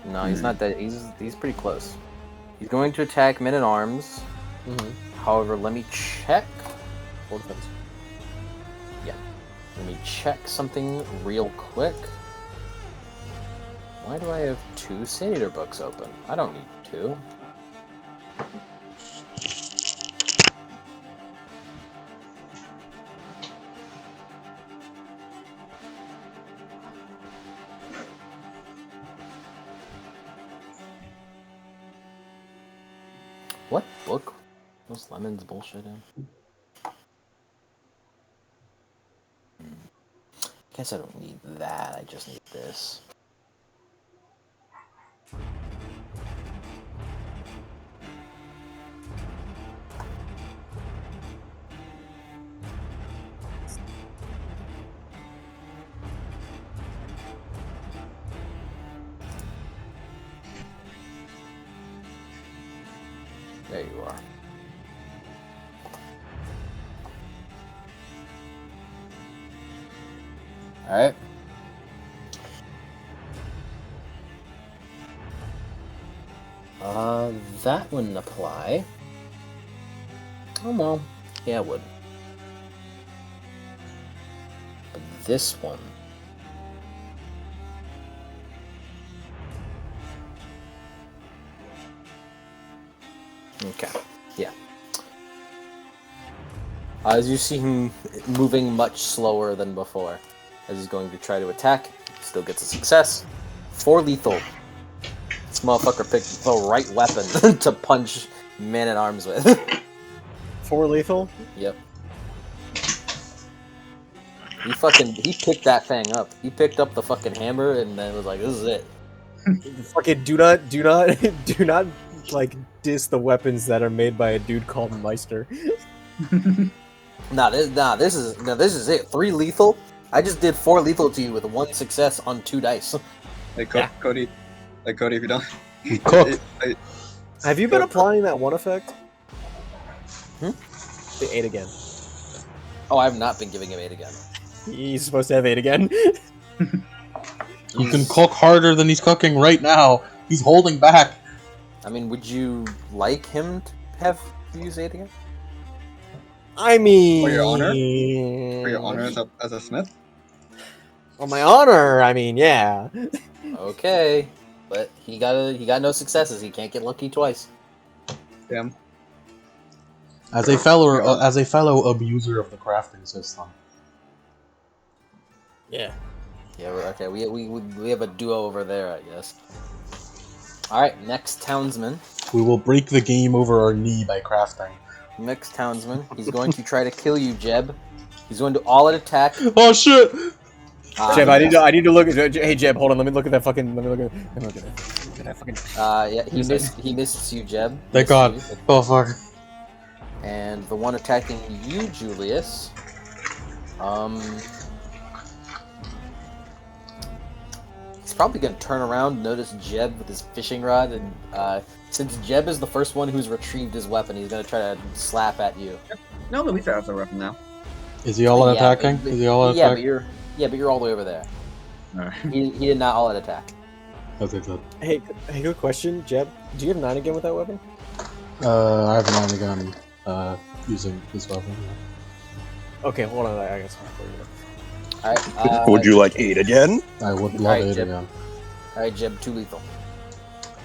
No, he's not dead. He's pretty close. He's going to attack men at arms. However, let me check. Full defense. Yeah. Let me check something real quick. Why do I have 2 Seder books open? I don't need 2. What book was Lemon's bullshit in? Guess I don't need that, I just need this. There you are. Alright. That wouldn't apply. Oh well, yeah, it would. But this one... Okay, yeah. As you see him moving much slower than before, as he's going to try to attack, still gets a success. 4 lethal. This motherfucker picked the right weapon to punch man-at-arms with. 4 lethal? Yep. He picked that thing up. He picked up the fucking hammer and then was like, "This is it." Fucking do not like diss the weapons that are made by a dude called Meister. This is it. 3 lethal. I just did 4 lethal to you with 1 success on 2 dice. Like Cody, if you don't, Cook. Have you been applying that one effect? Hmm? The 8 again. Oh, I have not been giving him 8 again. He's supposed to have 8 again. You can cook harder than he's cooking right now. He's holding back. I mean, would you like him to have use 8 again? I mean, For your honor? For your honor as a smith. On my honor, I mean, yeah. Okay, but he got no successes. He can't get lucky twice. Damn. As a fellow abuser of the crafting system. Yeah. Yeah, okay. We have a duo over there, I guess. All right, next townsman. We will break the game over our knee by crafting. Next townsman. He's going to try to kill you, Jeb. He's going to all-out attack. Oh shit! Jeb, I need to look at. Hey, Jeb, hold on. Let me look at that fucking. Let me look at that fucking. Yeah, he missed you, Jeb. Thank God. Oh fuck. And the one attacking you, Julius. He's probably gonna turn around, notice Jeb with his fishing rod, and since Jeb is the first one who's retrieved his weapon, he's gonna try to slap at you. No, Luisa has a weapon now. Is he all out attacking? Is he all out attacking? But you're all the way over there. Alright. He did not all out attack. Okay, good. Hey, good question, Jeb. Do you have 9 again with that weapon? I have 9 again. Using this weapon. Okay, hold on. I got something for you. Alright. Would you like 8 again? I would love Alright, 8 Jeb. again. Alright, Jeb, 2 lethal.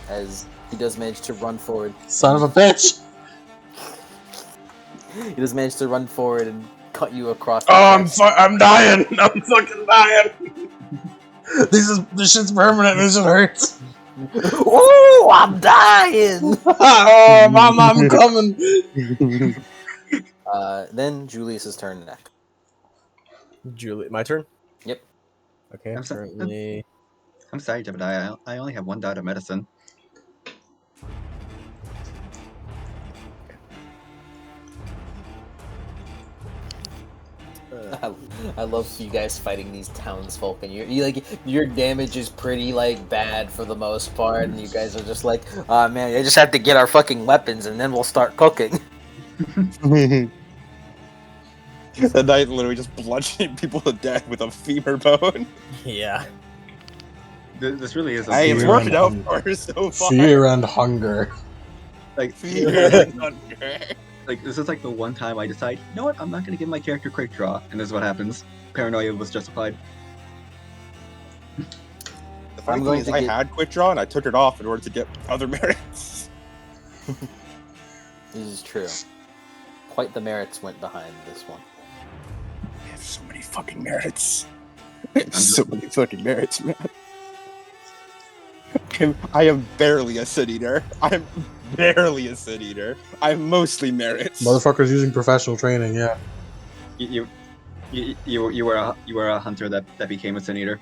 As he does manage to run forward. Son of a bitch! He does manage to run forward and cut you across the Oh, chest. I'm dying! I'm fucking dying! This shit's permanent. This shit hurts. Oh, I'm dying! Oh, Mama, I'm coming. Then Julius's turn next. My turn. Yep. Okay. I'm sorry. Currently. I'm sorry, Jebediah. I only have 1 dot of medicine. I love you guys fighting these townsfolk, and your damage is pretty bad for the most part, and you guys are just like, oh man, I just have to get our fucking weapons, and then we'll start cooking. The knight literally just bludgeoning people to death with a femur bone. Yeah. This really is a Hey, it's Fear working out and for her so far. Fear and hunger. like Fear and hunger. like this is like the one time I decide, you know what, I'm not gonna give my character quick draw, and this is what happens. Paranoia was justified. The funny I'm thing going is, to I get- had quick draw and I took it off in order to get other merits. This is true. Quite the merits went behind this one. I have so many fucking merits. I have so many fucking merits, man. I am barely a Sin Eater. I'm barely a Sin Eater. I'm mostly merits. Motherfuckers using professional training, yeah. You were a hunter that became a Sin Eater.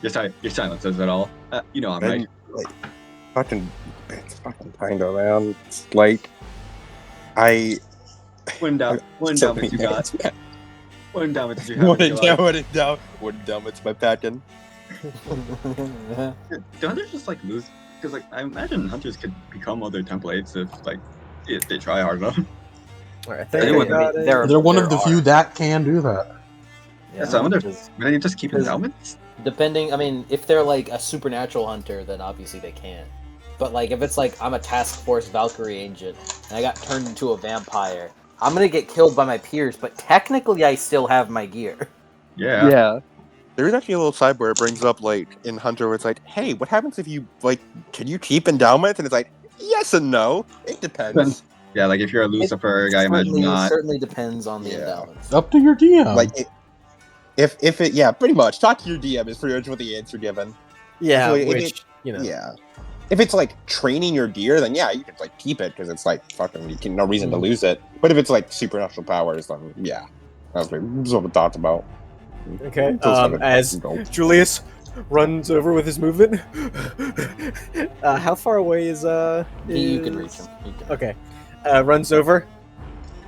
Your silence says it all. You know I'm right. And, it's fucking kind of, man. It's like, I... One down what you got. One down what you have. One down, it's my packing. Do hunters just lose? Because I imagine hunters could become other templates if they try hard enough. All right. They're one of the few that can do that. Yeah, So I wonder, because do they just keep endowments? depending, I mean, if they're a supernatural hunter, then obviously they can. But if it's I'm a task force Valkyrie agent and I got turned into a vampire, I'm gonna get killed by my peers, but technically I still have my gear. Yeah. There is actually a little side where it brings up, in Hunter, where it's hey, what happens if you, can you keep endowments? And it's yes and no. It depends. Yeah, if you're a Lucifer guy, I imagine not. Certainly depends on the Yeah. endowments. Up to your DM. If it, yeah, pretty much. Talk to your DM is pretty much what the answer given. Yeah, So if which you know. Yeah. If it's like training your deer, then yeah, you can like keep it because it's like fucking no reason to lose it. But if it's like supernatural powers, then yeah, that's what we talked about. Okay. Those have As go. Julius runs over with his movement. How far away is You can reach him. You can. Okay. Runs over.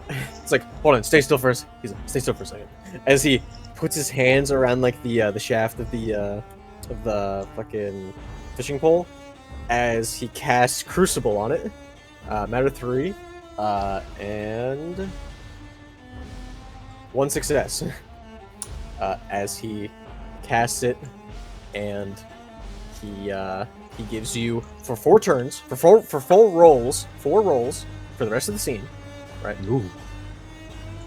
It's like, hold on, stay still first. He's like, stay still for a second. As he puts his hands around like the shaft of the fucking fishing pole, as he casts Crucible on it. Matter 3, and 1 success. As he casts it, and he gives you for 4 turns, for four rolls for the rest of the scene, right? Ooh.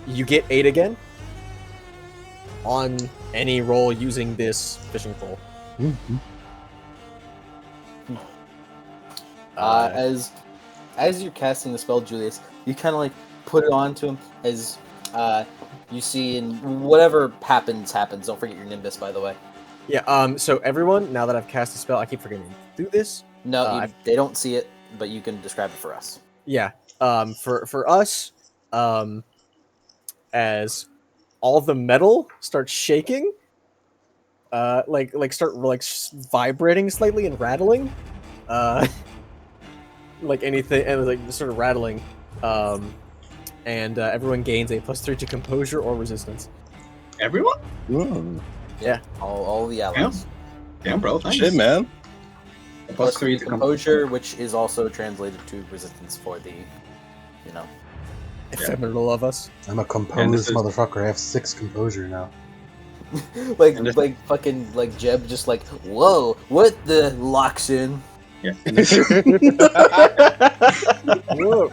You get 8 again on any roll using this fishing pole. Mm-hmm. As you're casting the spell, Julius, you kind of like put it onto him as you see, and whatever happens. Don't forget your Nimbus, by the way. Yeah. So everyone, now that I've cast the spell, I keep forgetting to do this. No, they don't see it, but you can describe it for us. Yeah. For us, as all the metal starts shaking, start vibrating slightly and rattling, like anything, and like sort of rattling, and everyone gains a +3 to composure or resistance. Everyone? Yeah. All the allies. Damn, bro. Thanks. Shit, man. +3 to composure, which is also translated to resistance for the, Ephemeral of us. I'm a composed motherfucker. I have 6 composure now. like fucking like Jeb just like, whoa, what the locks in? Yeah. Whoa.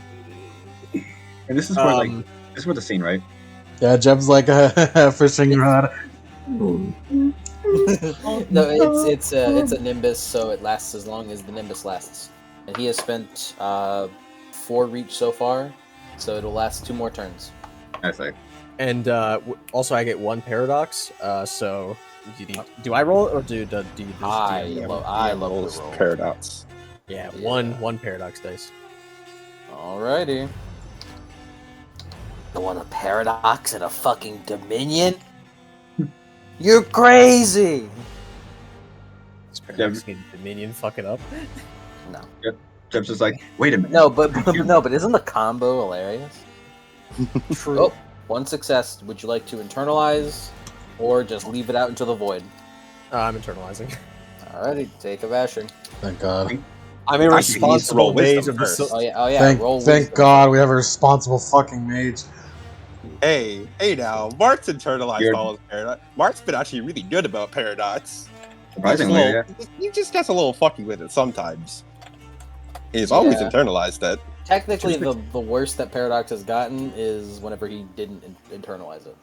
And this is where this is where the scene, right? Yeah, Jeb's like a fishing rod. No, it's a Nimbus, so it lasts as long as the Nimbus lasts. And he has spent 4 reach so far, so it'll last 2 more turns. I see. And also, I get 1 paradox. So, do I roll it or do you? I love the roll. Paradox. Yeah, one paradox dice. Alrighty. You want a paradox and a fucking dominion? You're crazy! Is paradox and dominion fuck it up? No. Jeb's just like, wait a minute. No, but isn't the combo hilarious? True. Oh, 1 success. Would you like to internalize, or just leave it out into the void? I'm internalizing. Alrighty, take a bashing. Thank God. I'm a Actually, he needs to responsible roll mage wisdom of the first. Oh yeah. Roll Thank wisdom. God we have a responsible fucking mage. Hey now, Mark's internalized all his paradox. Mark's been actually really good about paradox. Surprisingly, yeah. He just gets a little fucky with it sometimes. He's always internalized it. Technically, the worst that Paradox has gotten is whenever he didn't internalize it.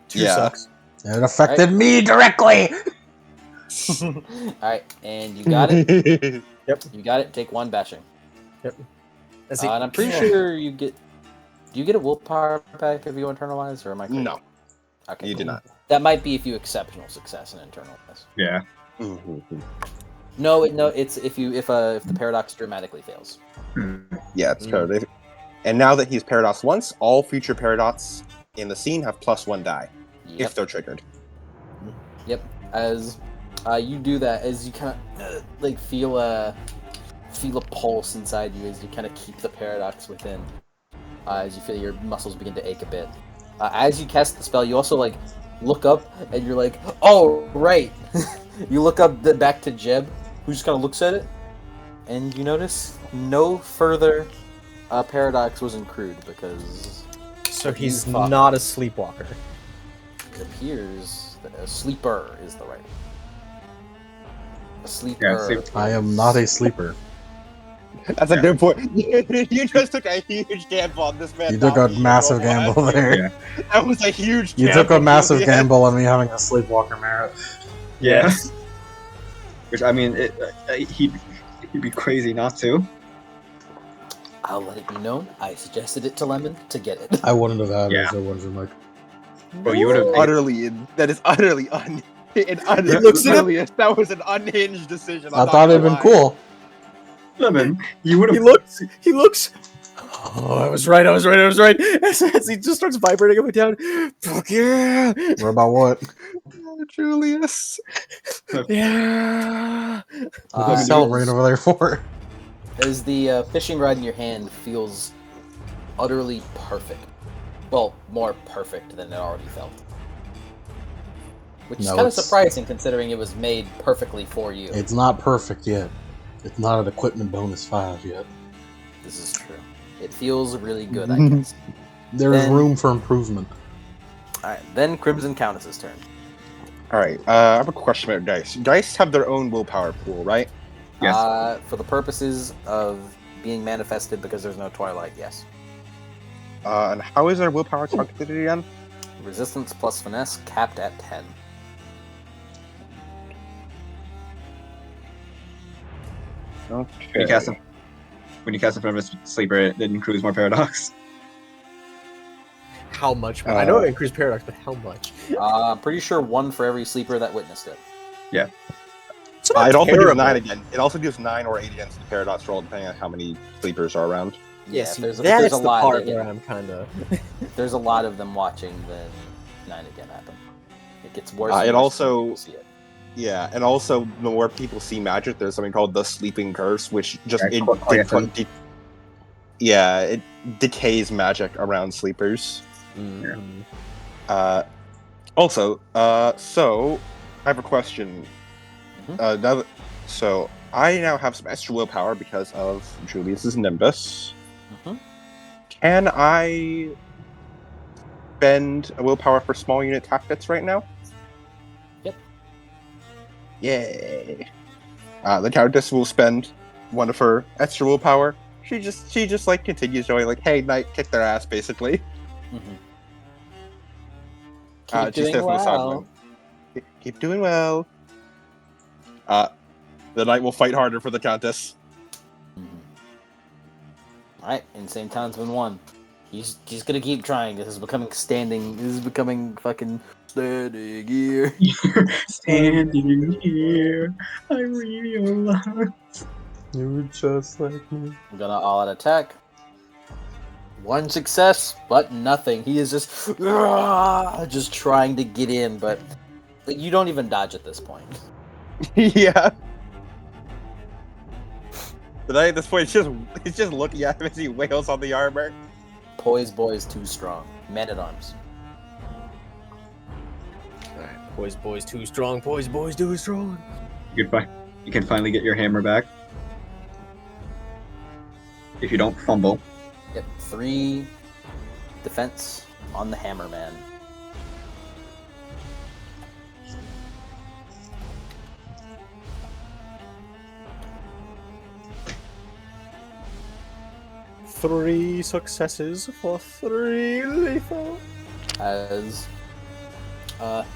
2 sucks. It affected me directly! Alright, and you got it. Yep. You got it. Take 1 bashing. Yep. And I'm pretty sure you get... Do you get a willpower back if you internalize, or am I crazy? No, Okay, you did not. That might be if you exceptional success in internalize. Yeah. No, it's if the paradox dramatically fails. Yeah, it's paradox. And now that he's paradox once, all future paradox in the scene have +1 die if they're triggered. Yep. As you do that, as you kind of like feel a pulse inside you, as you kind of keep the paradox within, as you feel your muscles begin to ache a bit. As you cast the spell, you also like look up and you're like, oh right. You look up back to Jeb, who just kind of looks at it, and you notice no further paradox was accrued because. So he's not a sleepwalker. It appears that a sleeper is the right. A sleeper. Yeah, I am not a sleeper. That's a good point. You just took a huge gamble on this man. You took a massive gamble there. Yeah. That was a huge You gamble. took a massive Julian. gamble on me having a sleepwalker merit. Yes. Which, I mean, he'd be crazy not to. I'll let it be known. I suggested it to Lemon to get it. I wouldn't have had it Yeah. if it wasn't like. Oh, you would have. That is utterly looks at him. Julius, that was an unhinged decision. I thought it'd been cool. Lemon, you would He have. looks. Oh, I was right. As he just starts vibrating up and down. Fuck yeah! What about what? Oh, Julius. Yeah. What do you celebrate over there for? As the fishing rod in your hand feels utterly perfect. Well, more perfect than it already felt. Which is No, kind of it's- surprising considering it was made perfectly for you. It's not perfect yet. It's not an equipment bonus 5 yet. This is true. It feels really good, I Mhm. guess. There is Then- room for improvement. Alright, then Crimson Countess's turn. Alright, I have a question about dice. Dice have their own willpower pool, right? Yes. For the purposes of being manifested because there's no Twilight, yes. And how is their willpower calculated again? Resistance plus finesse capped at 10. When you cast him from a sleeper, it includes more paradox. How much? I know it increased paradox, but how much? I'm pretty sure 1 for every sleeper that witnessed it. It's not It also gives terrible. 9 again. It also gives 9 or 8 against the paradox roll, depending on how many sleepers are around. Yeah, Yes, there's that's a the lot. part They where get- I'm kind of. If there's a lot of them watching, then 9 again happen. It gets worse. It and worse also- when people see it. Yeah, and also the more people see magic, there's something called the sleeping curse, which just it decays magic around sleepers. Mhm. So I have a question. So I now have some extra willpower because of Julius's Nimbus. Mhm. Can I spend a willpower for small unit tactics right now? Yep. Yay! The Countess will spend one of her extra willpower. She just like continues going like, "Hey, knight, kick their ass," basically. Mhm. She Keep doing says on the well. sideline, Keep doing well. The knight will fight harder for the Countess. Alright, Insane Townsman 1. He's gonna keep trying. This is becoming fucking standing here. Standing here, I realize. You're just like me. I'm gonna all out attack. 1 success, but nothing. He is just trying to get in, but you don't even dodge at this point. Yeah. The knight at this point he's just looking at him as he wails on the armor. Poise boy is too strong. Man at arms. Alright, boys, too strong. Boys, too strong. You can finally get your hammer back. If you don't fumble. Yep, 3 defense on the hammer man. Three successes for 3 lethal. As the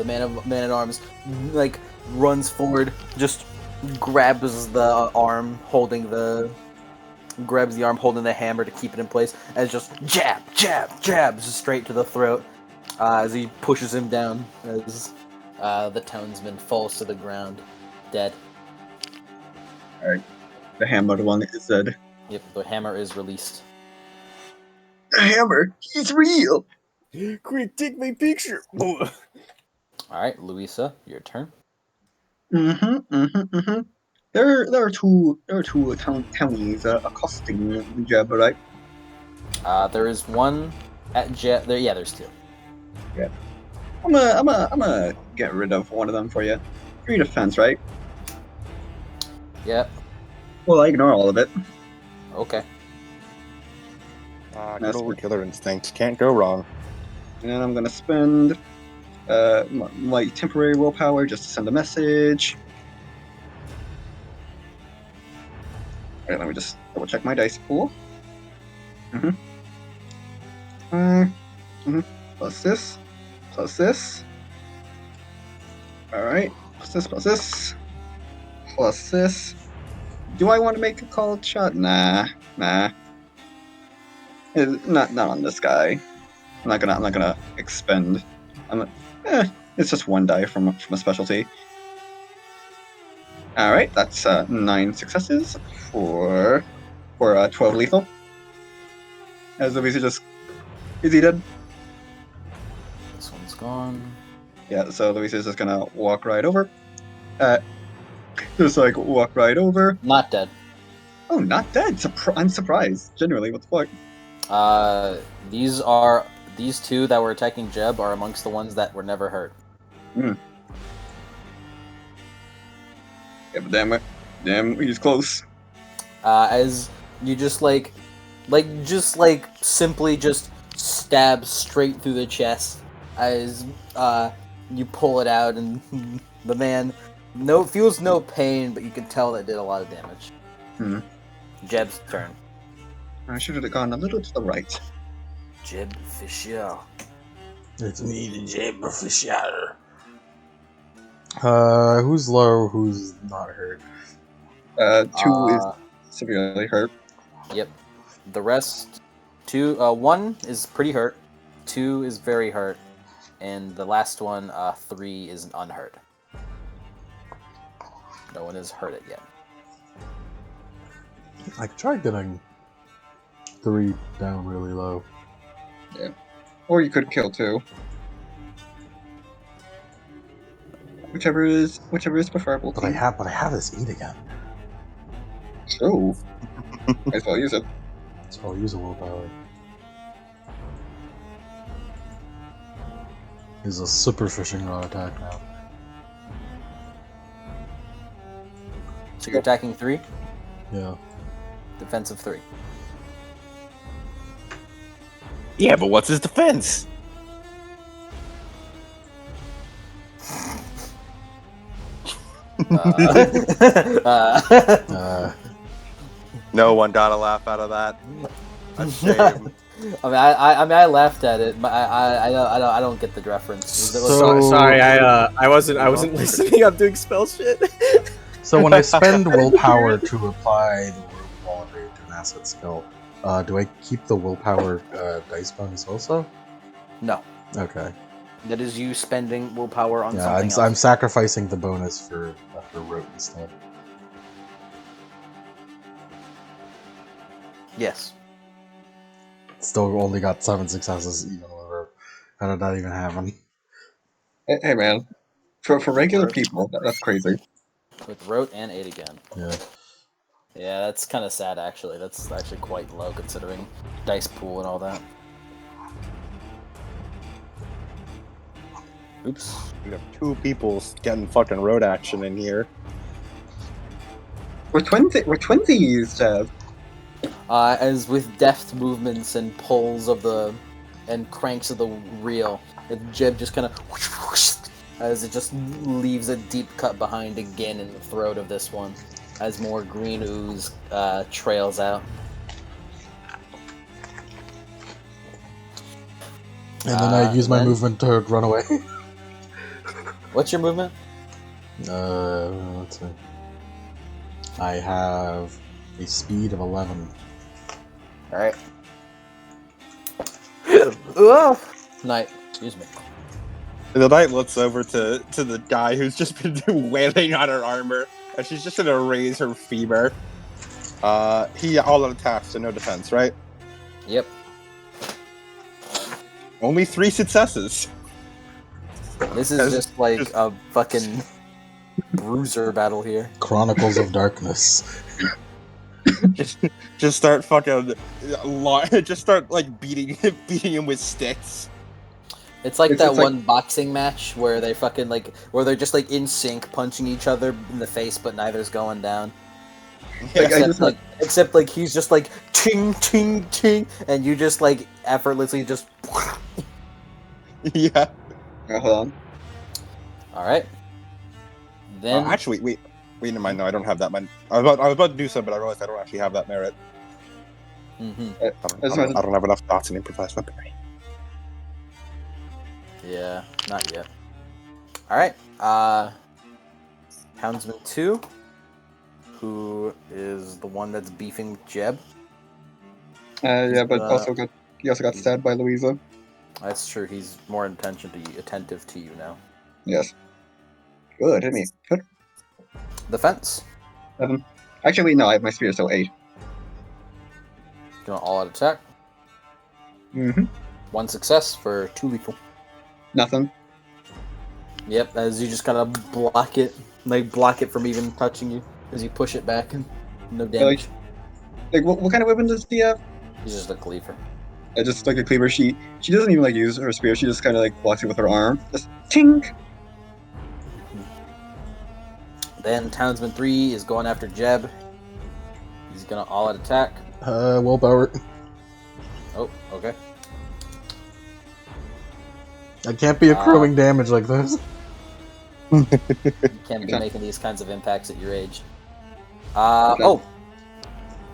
man at arms like runs forward, just grabs the arm holding the hammer to keep it in place, and just jabs straight to the throat as he pushes him down as the townsman falls to the ground dead. The hammered one is dead. Yep, the hammer is released. The hammer, he's real. Quick, take my picture. All right, Louisa, your turn. There are two townies accosting Jeb, right? There is one at Jet. There, yeah, there's 2. I'm gonna get rid of one of them for you. 3 defense, right? Yep. Well, I ignore all of it. Okay. Good old killer instinct. Can't go wrong. And I'm gonna spend my temporary willpower just to send a message. Alright, let me just double check my dice pool. Plus this. Alright, plus this. Do I want to make a called shot? Nah. Not on this guy. I'm not gonna expend. It's just one die from a specialty. All right, that's 9 successes for 12 lethal. As Louisa just is he dead? This one's gone. Yeah, so Louisa's just gonna walk right over. Just like walk right over. Not dead. Oh, not dead. I'm surprised. Genuinely, what the fuck? These two that were attacking Jeb are amongst the ones that were never hurt. Yeah, but damn, he's close. As you just simply just stab straight through the chest as you pull it out, and the man feels no pain, but you can tell that did a lot of damage. Jeb's turn. I should have gone a little to the right. Jeb Fisher. It's me, the Jab Fisher. Who's low? Who's not hurt? 2 is severely hurt. Yep. The rest, 1 is pretty hurt, 2 is very hurt, and the last one, 3 is unhurt. No one has hurt it yet. I tried getting 3 down really low. Yeah. Or you could kill 2. Whichever is preferable. But I have this 8 again. So, might as well use it. So I'll use a willpower. Is a super fishing rod attack now. So you're attacking 3, Yeah. defensive 3. Yeah, but what's his defense? No one got a laugh out of that. A shame. I laughed at it, but I don't get the reference. Sorry, I wasn't listening. I'm doing spell shit. So when I spend willpower to apply the word quality to an asset skill, do I keep the willpower dice bonus also? No, Okay. that is you spending willpower on Yeah, something else. I'm sacrificing the bonus for rote instead. Yes. Still only got 7 successes even over. How did that even happen? Hey man, for regular people, that's crazy. With rote and 8 again. Yeah. Yeah, that's kind of sad actually. That's actually quite low considering dice pool and all that. Oops. We have 2 people getting fucking road action in here. We're twinsies, Chad. As with deft movements and pulls and cranks of the reel, Jeb just kind of as it just leaves a deep cut behind again in the throat of this one, as more green ooze trails out. And then I use my movement to run away. What's your movement? Let's see. I have a speed of 11. Alright. Knight, excuse me. The knight looks over to the guy who's just been wailing on her armor, and she's just gonna raise her femur. He all attacks, so no defense, right? Yep. Only 3 successes. This is just like a fucking bruiser battle here. Chronicles of Darkness. just start fucking, just start like beating him with sticks. It's like It's that just like- one boxing match where they fucking where they're just like in sync, punching each other in the face, but neither's going down. Except he's just like ting ting ting, and you just like effortlessly just. Yeah. Hold on. All right. Then Actually, wait, never mind. No, I don't have that. I was about to do so, but I realized I don't actually have that merit. Mm-hmm. I don't have enough thoughts in improvised weaponry. Yeah, not yet. All right. Houndsman 2, who is the one that's beefing with Jeb. Yeah, but he also got stabbed by Louisa. That's true. He's more attentive to you now. Yes. Good, hit me. Good. Defense. 7. Actually, no, I have my spear, so 8. Doing all-out attack. Mm-hmm. 1 success for 2 lethal. Nothing. Yep, as you just kind of block it from even touching you as you push it back. No damage. Like what kind of weapon does he have? He's just a cleaver. Just like a cleaver. She doesn't even like use her spear. She just kind of like blocks it with her arm. Just tink. Then Townsman 3 is going after Jeb. He's gonna all-out attack. Willpower. Oh, okay. I can't be accruing damage like this. You can't be making these kinds of impacts at your age. Okay. Oh!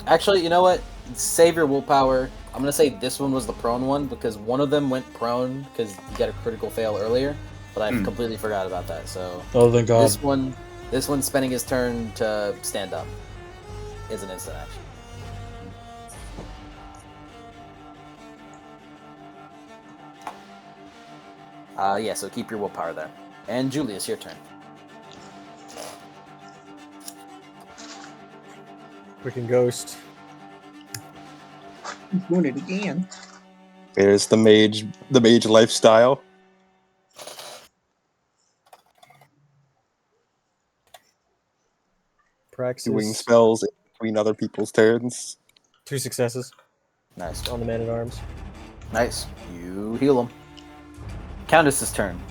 Actually, you know what? Save your willpower. I'm gonna say this one was the prone one, because one of them went prone, because you got a critical fail earlier, but I completely forgot about that, so... Oh, thank God. This one's spending his turn to stand up. Is an instant action. Yeah, so keep your willpower there. And Julius, your turn. Freaking ghost. He's doing it again. There's the mage lifestyle. Praxis. Doing spells in between other people's turns. 2 successes Nice. on the man-at-arms. Nice. You heal him. Countess's turn.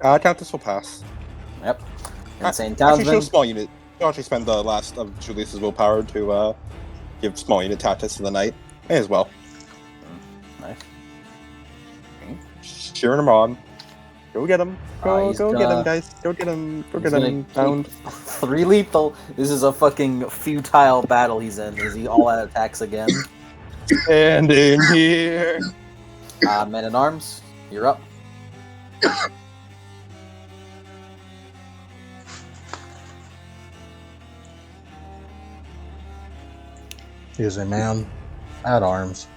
Countess will pass. Yep. Insane Actually, show Townsman. small unit. You'll actually spend the last of Julius's willpower to give small unit tactics to the knight. May as well. Nice. Cheering him on. Go get him. Go he's get gonna- him, guys. Go get him. Go He's get him. gonna Down. keep 3 lethal. This is a fucking futile battle he's in. Is he all out attacks again? And in here. Men at arms, you're up. He is a man at arms.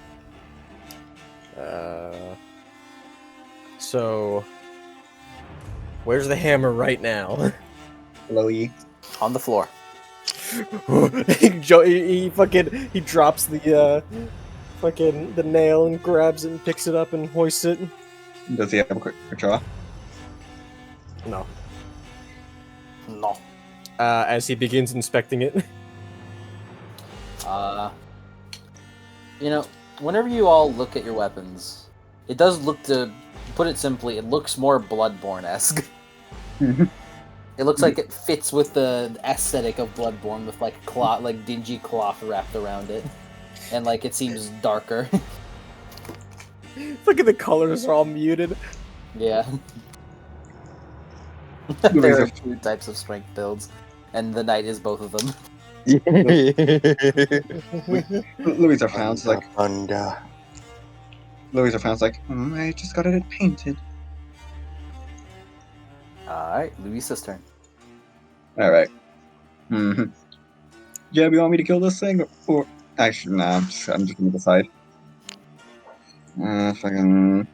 So, where's the hammer right now? Chloe. On the floor. he drops the the nail and grabs it and picks it up and hoists it. Does he have a quick draw? No. No. As he begins inspecting it. You know, whenever you all look at your weapons, it does look, to put it simply, it looks more Bloodborne-esque. It looks like it fits with the aesthetic of Bloodborne, with like cloth, like dingy cloth wrapped around it, and like it seems darker. Look at the colors are all muted. Yeah. There are 2 types of strength builds, and the knight is both of them. Louis Arfan's like, Thunder. Louis Arfan's like, I just got it painted. Alright, Louisa's turn. Alright. Mm-hmm. Yeah, you want me to kill this thing? Or actually, nah, I'm just gonna decide. Fucking.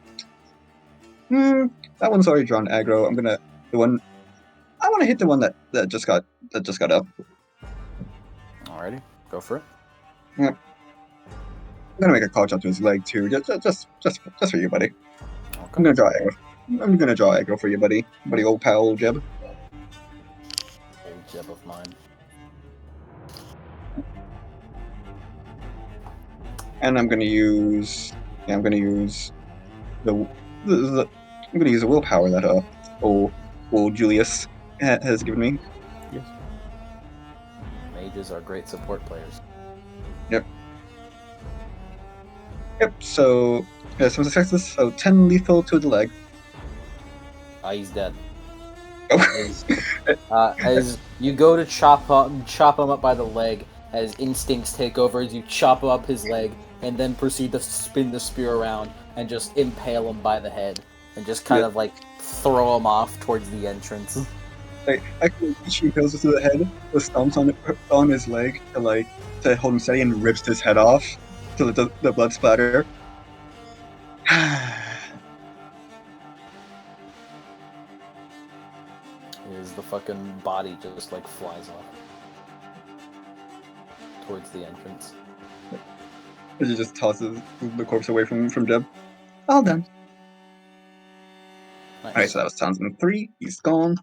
That one's already drawn aggro. I want to hit the one that just got up. Alrighty, go for it. I'm gonna make a call jump to his leg too, just for you, buddy. Okay. I'm gonna draw aggro. I'm gonna draw aggro for you, buddy, old pal, old Jeb. Old Jeb of mine. And I'm gonna use the willpower that old Julius has given me. Yes. Mages are great support players. Yep. So some successes. So 10 lethal to the leg. He's dead. Oh. As you go to chop him up by the leg, as instincts take over, as you chop up his leg, and then proceed to spin the spear around and just impale him by the head, and just kind of like throw him off towards the entrance. Like actually, she goes through the head, stomps on his leg to hold him steady, and rips his head off to the blood splatter. Is the fucking body just like flies off towards the entrance. He just tosses the corpse away from Jeb. All done. Nice. Alright, so that was Townsend 3. He's gone.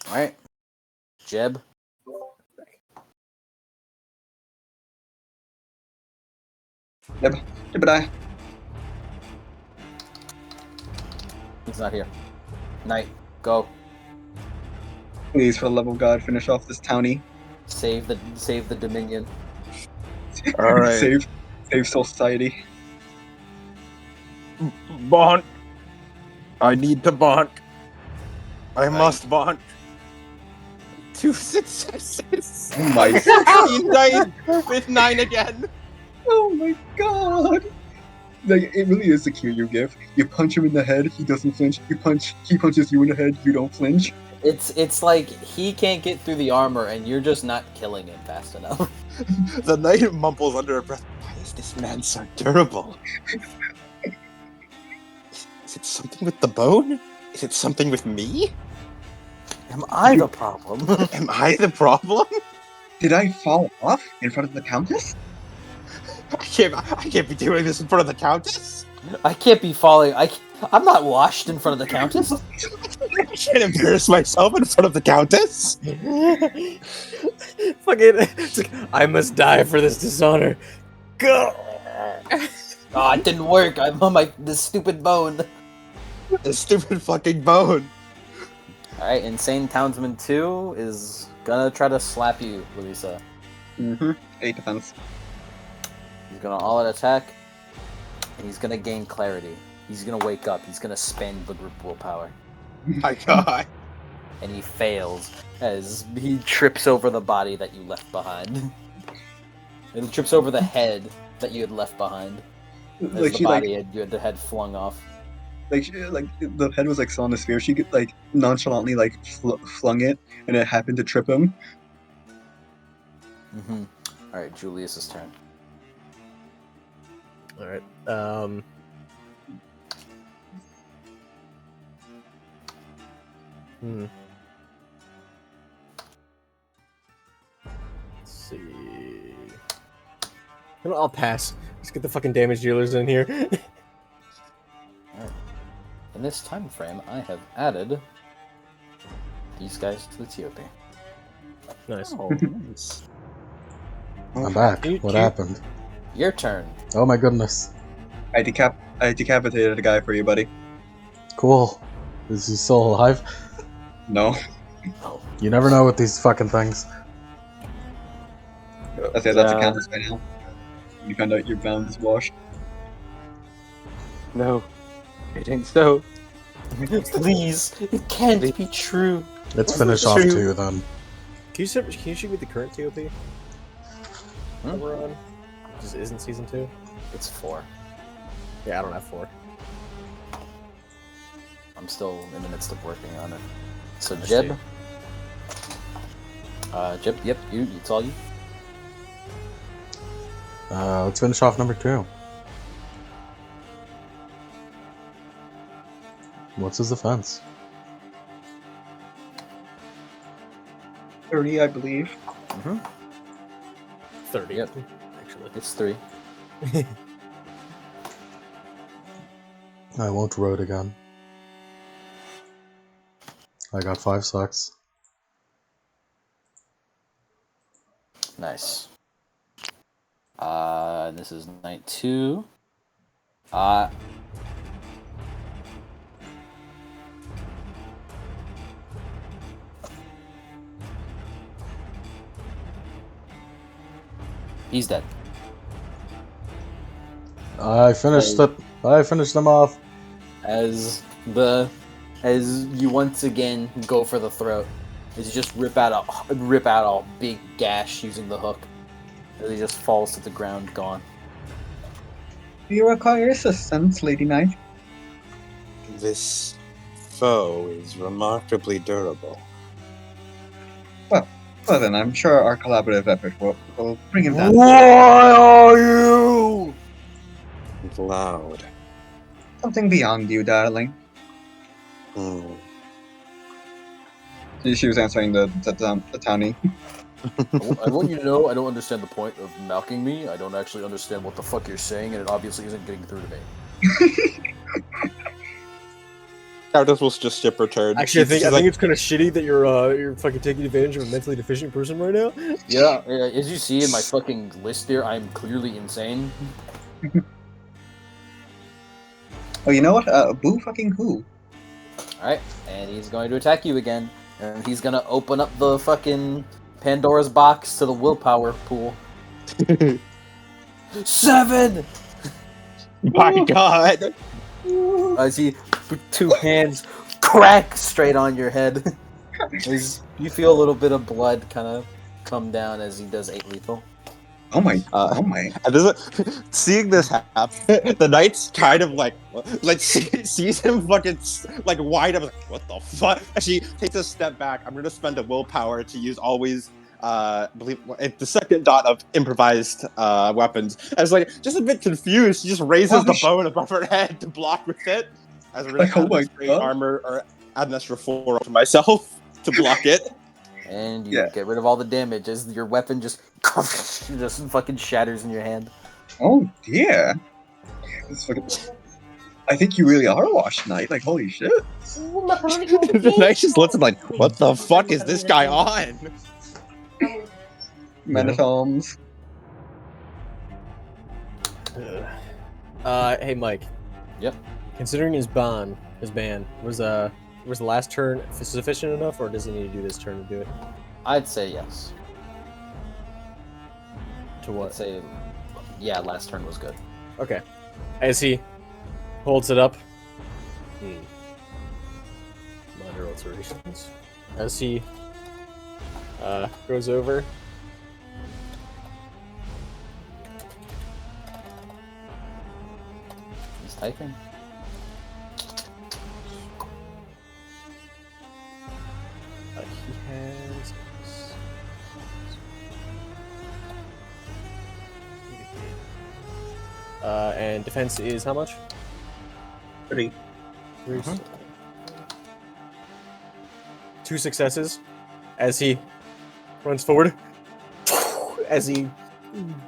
Alright. Jeb. Jebediah. He's not here. Knight, go. Please, for the love of God, finish off this townie. Save the Dominion. Alright. Save society. Bonk. I need to bonk. I must bonk. 2 successes. Oh my He died with 9 again. Oh my god! Like, it really is the Kiryu gif. You punch him in the head, he doesn't flinch. He punches you in the head, you don't flinch. It's like he can't get through the armor and you're just not killing him fast enough. The knight mumbles under her breath, "Why is this man so durable? Is it something with the bone? Is it something with me? Am I the problem? Am I the problem? Did I fall off in front of the Countess? I can't be doing this in front of the Countess. I can't be falling. I'm not washed in front of the Countess. I can't embarrass myself in front of the Countess. Fucking, it's like, I must die for this dishonor. Go. Oh, it didn't work. I'm on this stupid bone. The stupid fucking bone. Alright, Insane Townsman 2 is gonna try to slap you, Louisa. Mm-hmm. 8 defense. He's gonna all-out attack, and he's gonna gain clarity. He's gonna wake up. He's gonna spend the group willpower. My God. And he fails as he trips over the body that you left behind. And he trips over the head that you had left behind. As Like, the she, body you had the head flung off. like, the head was like still on the sphere. She could, like, nonchalantly, like, flung it, and it happened to trip him. Mm-hmm. Alright, Julius's turn. All right. Let's see. You know, I'll pass. Let's get the fucking damage dealers in here. Alright. In this time frame, I have added these guys to the TOP. Nice. Oh, nice. I'm back. You- What you- happened? Your turn. Oh my goodness. I decapitated a guy for you, buddy. Cool. Is he still alive? No. You never know with these fucking things. That's it, that's a Countess by now. You found out your bound is washed. No. It ain't so. Please, it can't be true. Let's finish off 2 then. Can you shoot me the current TOP that we're on? Just isn't season 2? It's 4. Yeah, I don't have 4. I'm still in the midst of working on it. So I Jeb. Jeb, yep, it's all you. Let's finish off number 2. What's his defense? 30, I believe. Mm-hmm. 30. Yep. Actually. It's 3. I won't road again. I got 5 sucks. Nice. This is night 2. He's dead. I finished it. I finished them off. As you once again go for the throat, as you just rip out a big gash using the hook, as he just falls to the ground, gone. Do you require assistance, Lady Knight? This foe is remarkably durable. Well then, I'm sure our collaborative effort will bring him down. Why are you? out loud. Something beyond you, darling. Hmm. She was answering the townie. I want you to know I don't understand the point of mocking me. I don't actually understand what the fuck you're saying, and it obviously isn't getting through to me. Countess will just skip her turn. Actually, I She's think like, it's kind of shitty that you're fucking taking advantage of a mentally deficient person right now. Yeah, as you see in my fucking list there, I'm clearly insane. Oh, you know what? Boo fucking who? Alright, and he's going to attack you again. And he's gonna open up the fucking Pandora's box to the willpower pool. 7! my God. As he, with 2 hands, crack straight on your head. As you feel a little bit of blood kind of come down as he does 8 lethal. Oh my! Uh, oh my! And seeing this happen, the knight's kind of like sees him fucking like wide up, like, what the fuck? And she takes a step back. I'm gonna spend a willpower to use always believe the second dot of improvised weapons. I was like just a bit confused. She just raises the bone above her head to block with it. As we're gonna Like, oh add my an extra God. armor or add an extra 4 for myself to block it. And you Yeah. get rid of all the damage as your weapon just fucking shatters in your hand. Oh dear! It's fucking... I think you really are washed, knight. Like, holy shit! The knight just looks like, what the fuck is this guy on? Menatoms. Hey Mike. Yep. Considering his ban, was the last turn sufficient enough, or does he need to do this turn to do it? I'd say yes. To I'd what? say, yeah, last turn was good. Okay. As he holds it up. Minor alterations. As he goes over. He's typing. He has. And defense is how much? 3. 3. 2 successes as he runs forward. As he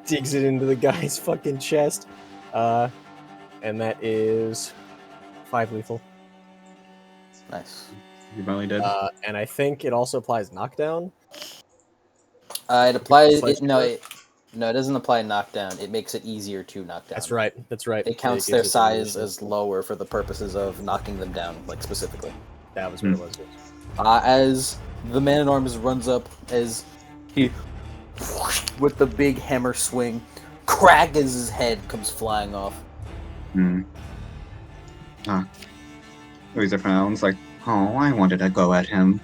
digs it into the guy's fucking chest. And that is 5 lethal. Nice. You finally did. And I think it also applies knockdown. It applies. Slash No, it doesn't apply knockdown. It makes it easier to knock down. That's right. That's right. It counts gives their it size duration. as lower for the purposes of knocking them down, like specifically. That was what it was. As the man-at-arms runs up, as he, with the big hammer swing, crack as his head comes flying off. Louisa frowns like, oh, I wanted to go at him.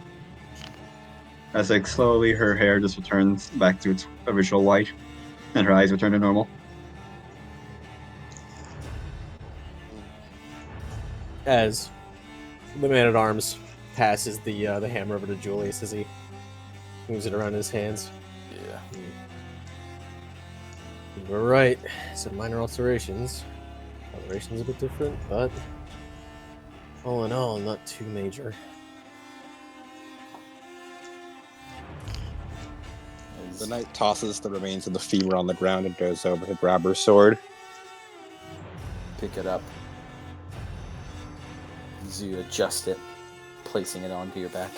As like slowly her hair just returns back to its original white, and her eyes return to normal. As the man-at-arms passes the hammer over to Julius as he moves it around in his hands. Yeah. We're right. So minor alterations. Alterations a bit different, but all in all, not too major. The knight tosses the remains of the femur on the ground and goes over to grab her sword. Pick it up. As you adjust it, placing it onto your back.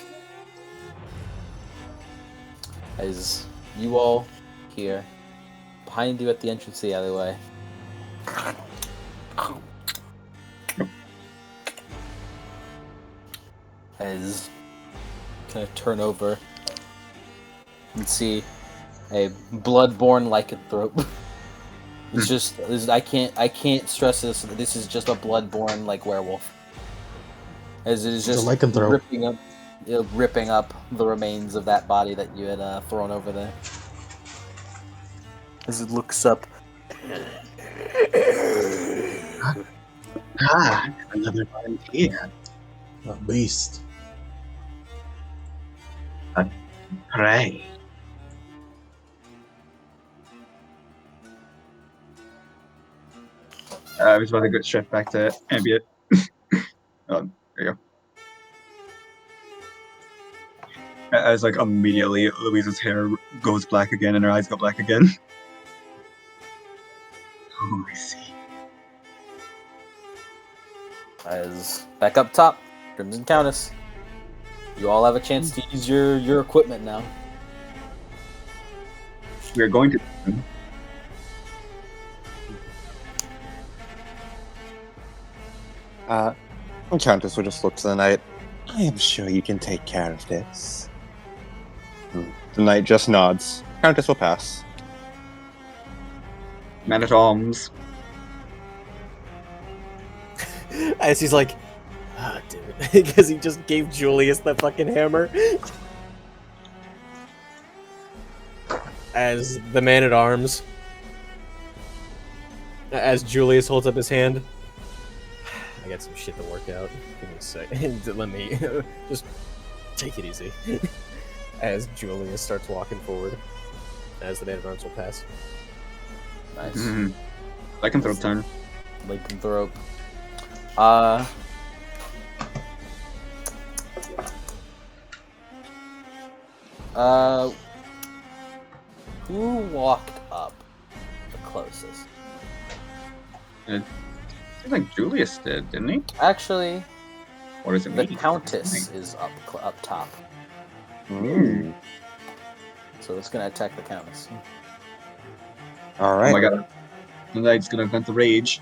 As you all hear, behind you at the entrance to the alleyway, as kind of turn over and see a bloodborne lycanthrope. It's just I can't stress this. This is just a bloodborne like werewolf. As it is It's a just lycanthrope. ripping up the remains of that body that you had thrown over there. As it looks up, Another volunteer. A beast. Pray. I was about to go straight back to ambient. There you go. As like immediately Louisa's hair goes black again and her eyes go black again. Oh, I see. As back up top, Crimson Countess. You all have a chance to use your equipment now. We're going to. Countess will just look to the knight. I am sure you can take care of this. The knight just nods. Countess will pass. Man at arms. As he's like, ah, damn it, because he just gave Julius the fucking hammer. As the man at arms, as Julius holds up his hand, I got some shit to work out. Give me a second. Let me just take it easy. As Julius starts walking forward, as the man at arms will pass. Nice. Mm-hmm. Lycanthrope turn. Lycanthrope. Who walked up the closest? It seems like Julius did, didn't he? Actually, Or is it the me? Countess is up top, Mm. so it's gonna attack the Countess. All Oh right. my god. The knight's gonna vent the rage.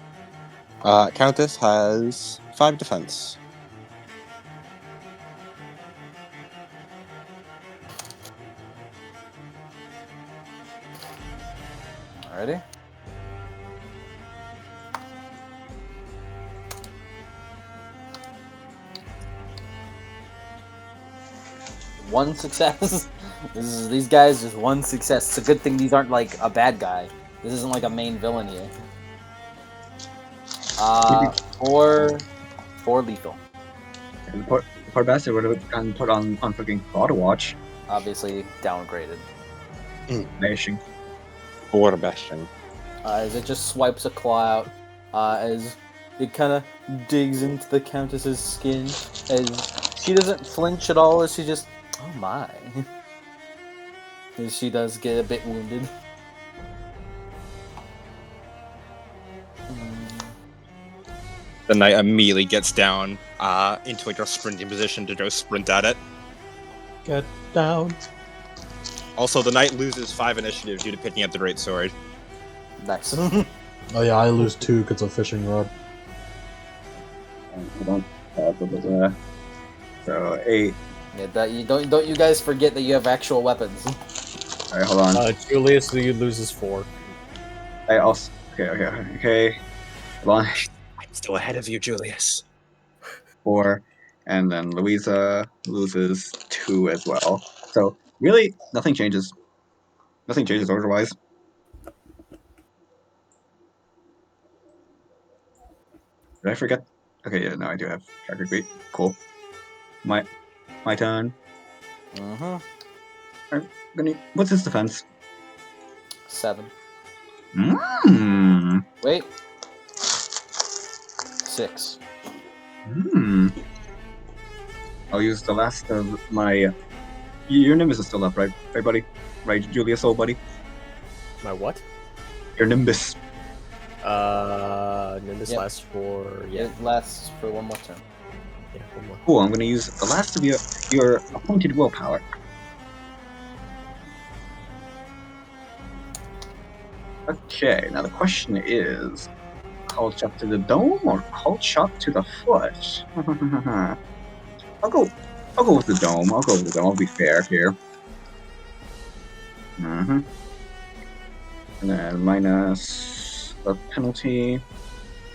Countess has 5 defense. Alrighty. One success. These guys just one success. It's a good thing these aren't like a bad guy. This isn't like a main villain here. Four lethal. And the poor bastard would have gotten put on fucking auto watch. Obviously downgraded. Mashing. Or Bastion. As it just swipes a claw out, as it kind of digs into the Countess's skin, as she doesn't flinch at all, as she just, oh my. As she does get a bit wounded. The knight immediately gets down into like a sprinting position to go sprint at it. Get down. Also, the knight loses 5 initiative due to picking up the great sword. Nice. Oh yeah, I lose 2 because of fishing rod. Hold on. So 8. Yeah, don't you guys forget that you have actual weapons. Alright, hold on. Julius loses 4. I also. Okay. Hold on. I'm still ahead of you, Julius. 4. And then Louisa loses 2 as well. So really, nothing changes. Nothing changes order-wise. Did I forget? Okay, yeah, no, I do have Tracker Great. Cool. My turn. What's his defense? 7. Hmm. Wait. 6. I'll use the last of my. Your Nimbus is still up, right? Right, buddy? Right, Julius, old buddy? My what? Your Nimbus. Nimbus Yep. lasts for It lasts for one more turn. yeah, 1 more. Cool, I'm gonna use the last of your appointed willpower. Okay, now the question is, called shot to the dome or called shot to the foot? I'll go with the dome. I'll be fair here. And then minus a penalty.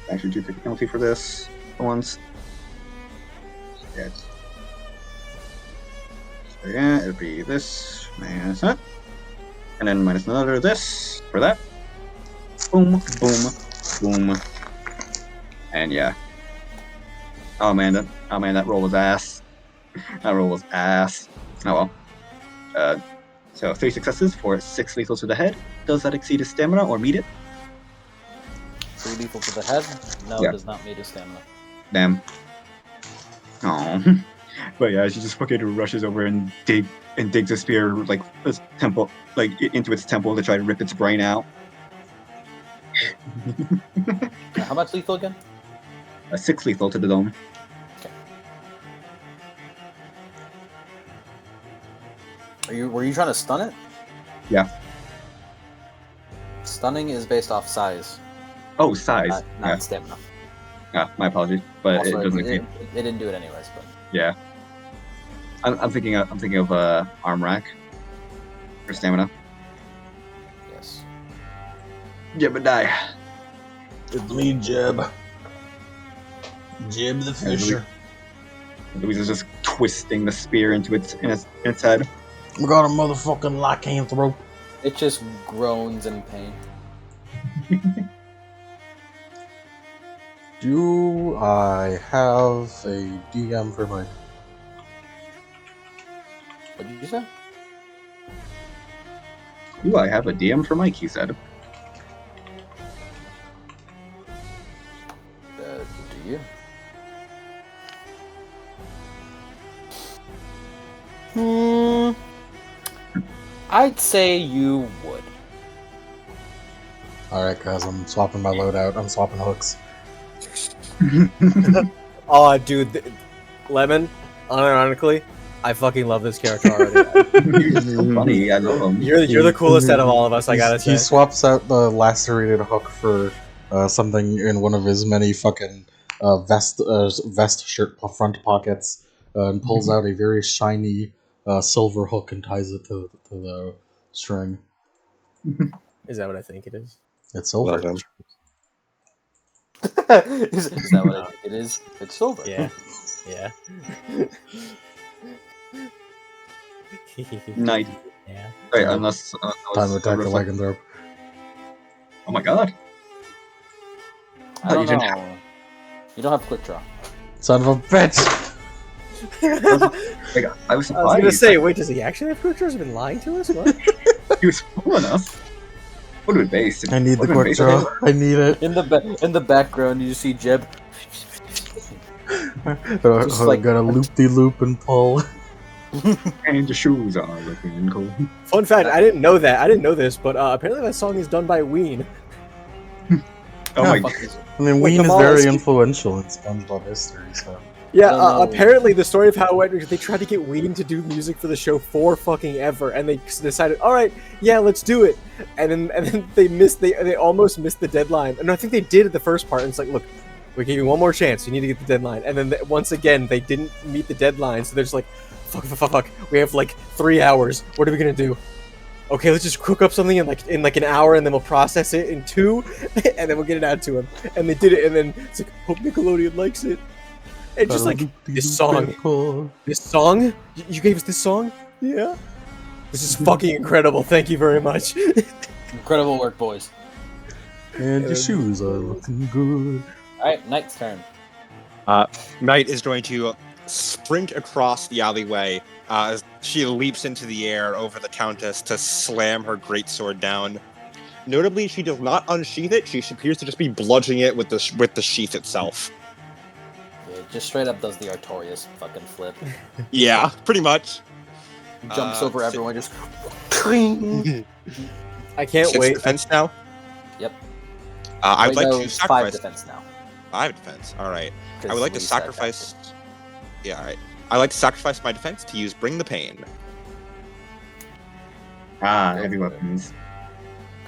I actually do take a penalty for this for once. Yeah, it'd be this minus that. And then minus another this for that. Boom, boom, boom. And yeah. Oh man, that roll was ass. That roll was ass. Oh well. So 3 successes for 6 lethal to the head. Does that exceed his stamina or meet it? So lethal to the head. No, Yeah. does not meet his stamina. Damn. Oh. But yeah, she just fucking rushes over and digs a spear like its temple, like into its temple to try to rip its brain out. How much lethal again? A 6 lethal to the dome. Were you trying to stun it? Yeah. Stunning is based off size, Oh, size. not stamina. My apologies, but Also, it doesn't. it didn't do it anyways. But Yeah. I'm thinking of arm rack for stamina. yes. Jebediah. It's me, Jeb. Jeb the Fisher. Louise is just twisting the spear into its head. We got a motherfucking lycanthrope. It just groans in pain. Do I have a DM for my... What did you say? Ooh, I have a DM for Mike, he said. Do you? I'd say you would. Alright, guys, I'm swapping my loadout. I'm swapping hooks. Oh, dude, Lemon. Unironically, I fucking love this character already. You're so funny. I love him. You're the coolest out of all of us. I gotta say. He swaps out the lacerated hook for something in one of his many fucking vest shirt front pockets, and pulls out a very shiny silver hook and ties it to the string. Is that what I think it is? It's silver. Well done. Is that what I think it is? It's silver. Yeah. Yeah. Nice. Yeah. Right, unless Time to attack the lycanthrope. Oh my god. I don't you didn't know. You don't have quick draw. Son of a bitch! Like, I was I was surprised. gonna say, wait, does he actually have quick draws? Has he been lying to us? What? He was fooling us. What would it base? I need the quick draw. I need it. In the background, you see Jeb. Just I like- gotta loop-de-loop and pull. And your shoes are looking cool. Fun fact, I didn't know that. I didn't know this, but apparently that song is done by Ween. Oh my Fuck god. is it? I mean, Wait, Ween is Kamal very is- influential in SpongeBob history, so... Yeah, No. apparently the story of how it went was they tried to get Ween to do music for the show for fucking ever, and they decided, all right, yeah, let's do it. And then they almost missed the deadline. And I think they did at the first part. And it's like, look, we gave you one more chance. You need to get the deadline. And then once again, they didn't meet the deadline, so they're just like, fuck. We have like 3 hours. What are we gonna do? Okay, let's just cook up something in like an hour, and then we'll process it in 2, and then we'll get it out to him. And they did it, and then it's like, hope Nickelodeon likes it. And just like this song. This song? You gave us this song? Yeah. This is fucking incredible. Thank you very much. Incredible work, boys. And your shoes are looking good. Alright, Knight's turn. Knight is going to sprint across the alleyway as she leaps into the air over the Countess to slam her greatsword down. Notably, she does not unsheath it. She appears to just be bludgeoning it with the sheath itself. Yeah, just straight up does the Artorias fucking flip. Yeah, pretty much. Jumps over si- everyone, just. I can't 6 wait. defense now. Yep. I'd Wait, like no, to it's sacrifice 5 defense now. 5 defense. All right. 'cause I would like to Lisa attacked sacrifice. it. Yeah, all right. I like to sacrifice my defense to use Bring the Pain. Heavy weapons.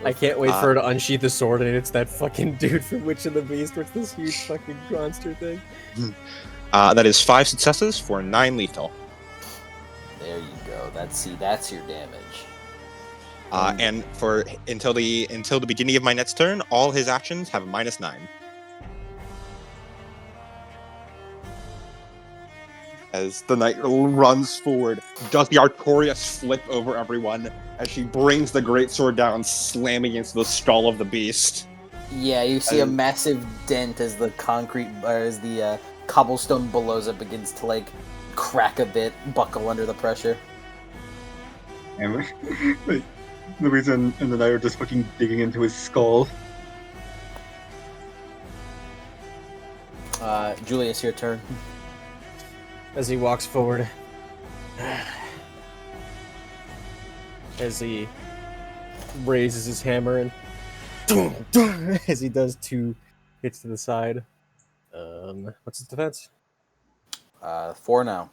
I can't wait for her to unsheath the sword, and it's that fucking dude from Witch and the Beast, where it's this huge fucking monster thing. That is 5 successes for 9 lethal. There you go. That's your damage. And for until the beginning of my next turn, all his actions have a -9. As the knight runs forward, does the Artorias flip over everyone as she brings the greatsword down, slamming into the skull of the beast. Yeah, you see a massive dent as the cobblestone below it begins to like crack a bit, buckle under the pressure. And like, the reason and the knight are just fucking digging into his skull. Julius, your turn. As he walks forward, as he raises his hammer and as he does 2 hits to the side. What's his defense? 4 now.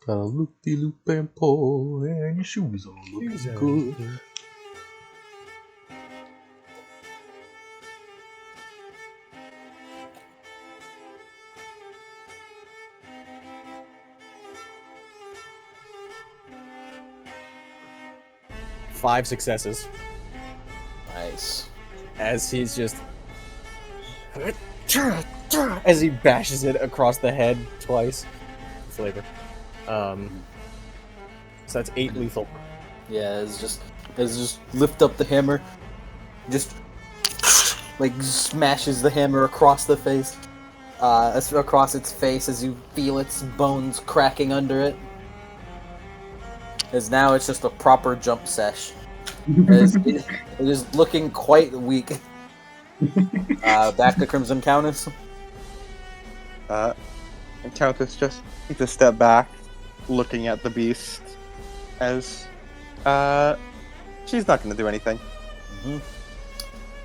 Got a loop-de-loop and pull, and your shoes all looking good. Five successes. Nice. As he's just as he bashes it across the head twice. Flavor. So that's 8 lethal. Yeah, it's just lift up the hammer, just like smashes the hammer across the face, across its face as you feel its bones cracking under it. As now it's just a proper jump sesh. As it is looking quite weak. Back to Crimson Countess. Countess just takes a step back, looking at the beast, as she's not gonna do anything. Mm-hmm.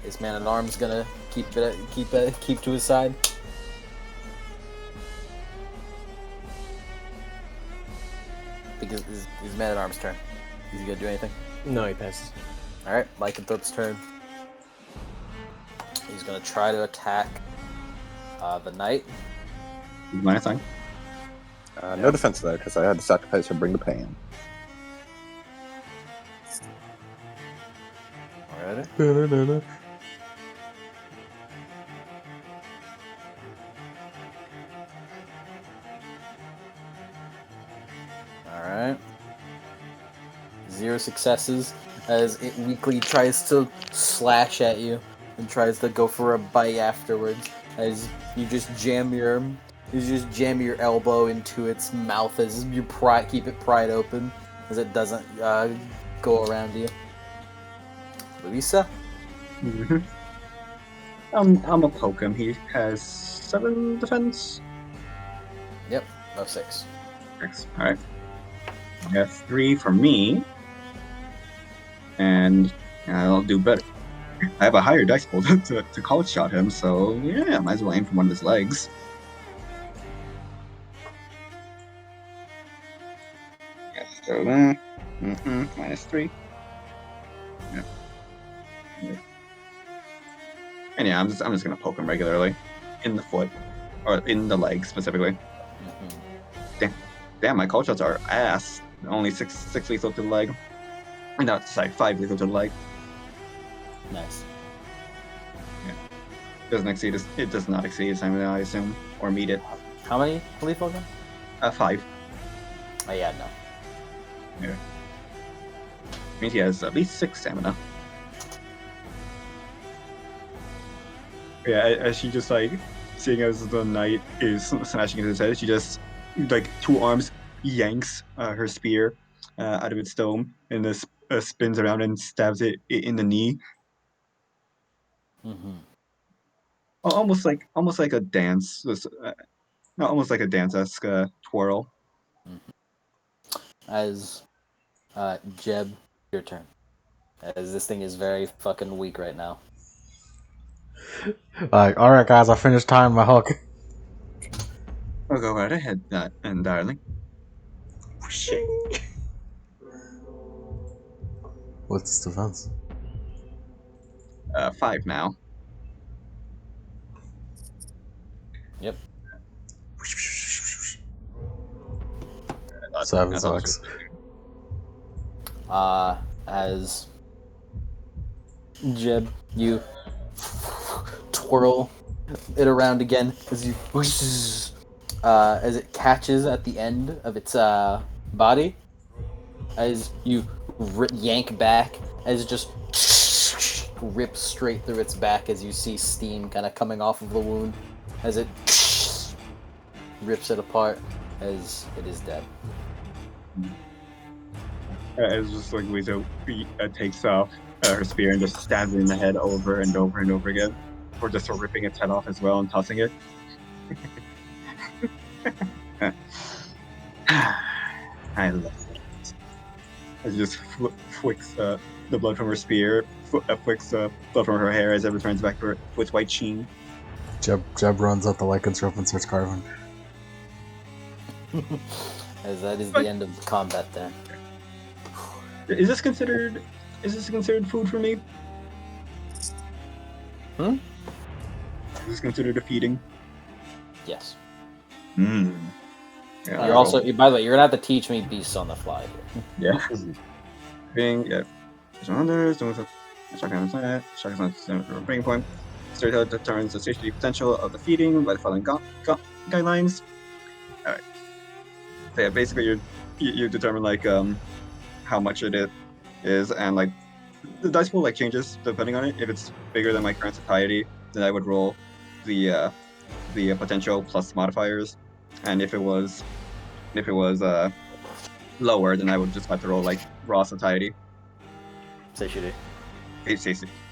Is Man-at-Arms gonna keep to his side? Because it's Man-at-Arms' turn. Is he gonna do anything? No, he passes. Alright, Lycanthrope's turn. He's gonna try to attack the knight. My thing. No defense though, because I had to sacrifice her bring the pain. Alright. Da-da-da-da. Alright. 0 successes as it weakly tries to slash at you and tries to go for a bite afterwards. As you just jam your elbow into its mouth as you keep it pried open as it doesn't go around you. Luisa? Mm-hmm. I'm gonna poke him. He has 7 defense. Yep, no 6. Alright. I have 3 for me. And I'll do better. I have a higher dice pool to cold shot him, so yeah, might as well aim for one of his legs. Yes, so that. -3. Yeah. And yeah, I'm just gonna poke him regularly. In the foot. Or in the leg specifically. Mm-hmm. Damn, my cold shots are ass. Only 6 lethal to the leg. No, sorry, 5 lethal to the leg. Nice. It does not exceed his stamina, I assume. Or meet it. How many lethal again? 5. Oh yeah, no. Yeah. Means he has at least 6 stamina. Yeah, as she just like, seeing as the knight is smashing into his head, she just, like, 2 arms yanks her spear out of its dome and this spins around and stabs it in the knee. Mm-hmm. Almost like a dance. Almost like a dance-esque twirl. As Jeb, your turn. As this thing is very fucking weak right now. Alright guys, I finished tying my hook. I'll go right ahead, and darling. What's the defense? 5 now. Yep. 7 sucks. As Jeb, you twirl it around again as you as it catches at the end of its body. As you yank back, as it just rips straight through its back as you see steam kind of coming off of the wound as it rips it apart as it is dead. It's just like Weezo takes off her spear and just stabs it in the head over and over and over again, or just ripping its head off as well and tossing it. I love it. It just flicks the blood from her spear, flicks blood from her hair as it returns back to its white sheen. Jeb runs out the lycanthrope and starts carving. As that is the end of the combat then. Is this considered food for me? Hmm? Is this considered a feeding? Yes. Hmm. Yeah, You're also, by the way, you're gonna have to teach me beasts on the fly here. yeah. Being others, shotgun breaking point. Storyteller determines the safety potential of the feeding by the following guidelines. All right. So yeah, basically you determine like how much it is, and like the dice pool like changes depending on it. If it's bigger than my current satiety, then I would roll the potential plus modifiers, and if it was lower, then I would just have to roll like raw satiety. Satiety.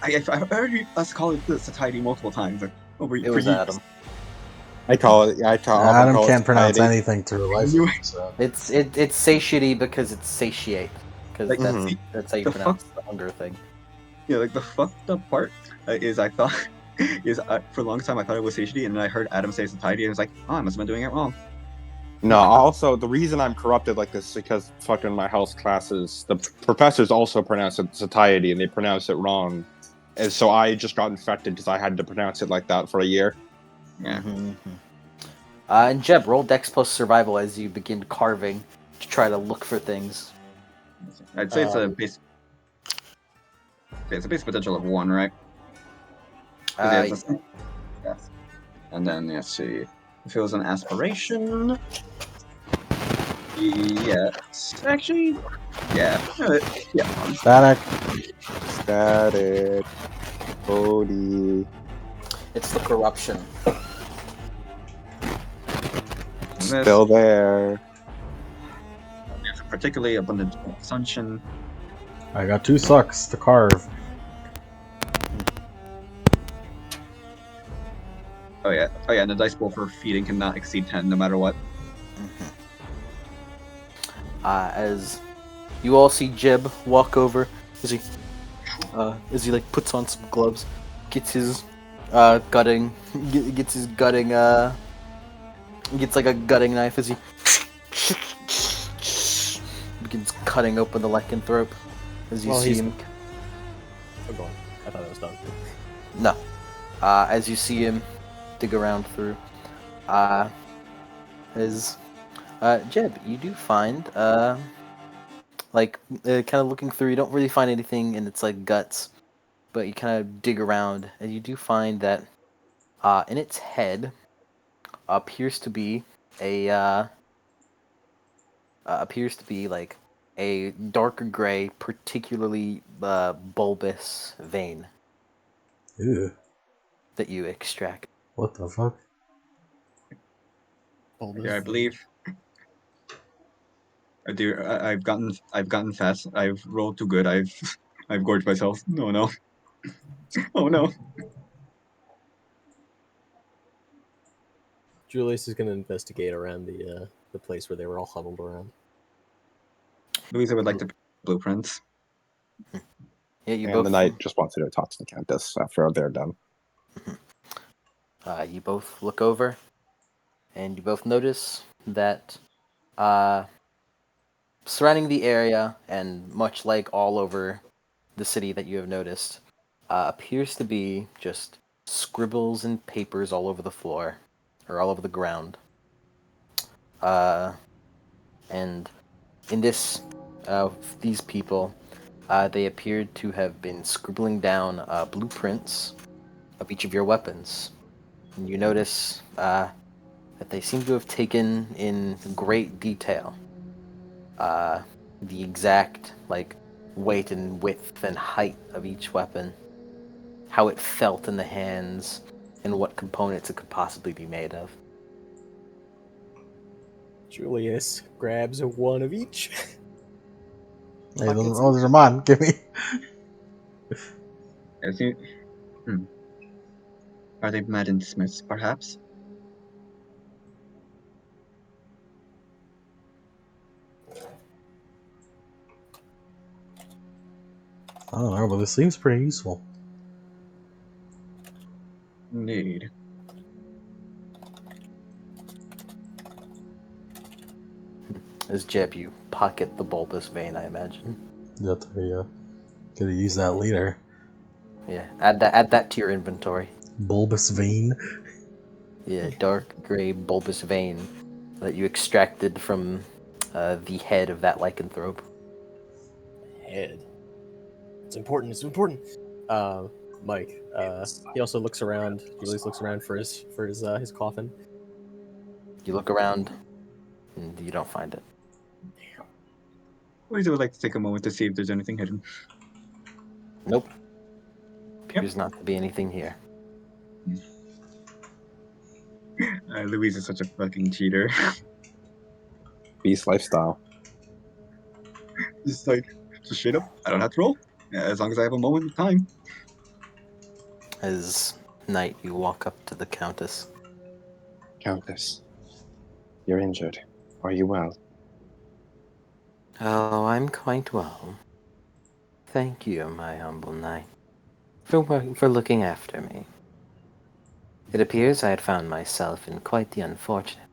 I heard us call it the satiety multiple times over It was years. Adam. I call it. I tell Adam call it can't pronounce satiety. anything to life. You- So. It's satiety because it's satiate. Because Like, that's how you the pronounce the hunger thing. Yeah, like the fucked up part is I thought for a long time I thought it was satiety, and then I heard Adam say satiety, and I was like, oh, I must have been doing it wrong. No, also the reason I'm corrupted like this is because fucking my health classes, the professors also pronounce it satiety and they pronounce it wrong, and so I just got infected because I had to pronounce it like that for a year. Yeah. And Jeb, roll Dex plus survival as you begin carving to try to look for things. I'd say it's a base. It's a base potential of 1, right? 'Cause yes. And then let's see. If it was an aspiration. Yes. Actually, yeah. Yeah. Static. Cody. It's the corruption. Still there. There's a particularly abundant consumption. I got 2 sucks to carve. Oh yeah, and the dice pool for feeding cannot exceed 10 no matter what. As you all see Jeb walk over as he like puts on some gloves, gets his gutting gets like a gutting knife as he begins cutting open the lycanthrope as you see him. Oh, go on. I thought it was done. No. As you see him dig around through, Jeb, you do find, kind of looking through, you don't really find anything in its, like, guts, but you kind of dig around, and you do find that, in its head, appears to be like, a darker gray, particularly, bulbous vein Ew. that you extract. What the fuck? Yeah, I believe. I've gotten fat. I've rolled too good. I've gorged myself. No. Oh no. Julius is going to investigate around the place where they were all huddled around. Louisa would like to blueprints. Yeah, you And both. the knight just wants to go talk to the countess after they're done. You both look over, and you both notice that surrounding the area, and much like all over the city that you have noticed, appears to be just scribbles and papers all over the floor, or all over the ground. And in these people, they appeared to have been scribbling down blueprints of each of your weapons. And you notice that they seem to have taken in great detail the exact weight and width and height of each weapon, how it felt in the hands, and what components it could possibly be made of. Julius grabs one of each. Hey, buckets. those are mine. Give me. As you, are they Madden Smiths, perhaps? I don't know, but this seems pretty useful. Indeed. As Jeb, you pocket the bulbous vein, I imagine. That could use that later. Yeah, add that to your inventory. Bulbous vein. Yeah, dark gray bulbous vein that you extracted from the head of that lycanthrope. Head. It's important. It's important. Mike. He also looks around. Julius looks around for his coffin. You look around, and you don't find it. We would like to take a moment to see if there's anything hidden. Nope. Appears not to be anything here. Louise is such a fucking cheater. Beast lifestyle. Just straight up, I don't have to roll. As long as I have a moment of time. As night, you walk up to the Countess. Countess, you're injured. Are you well? Oh, I'm quite well. Thank you, my humble knight, for looking after me. It appears I had found myself in quite the unfortunate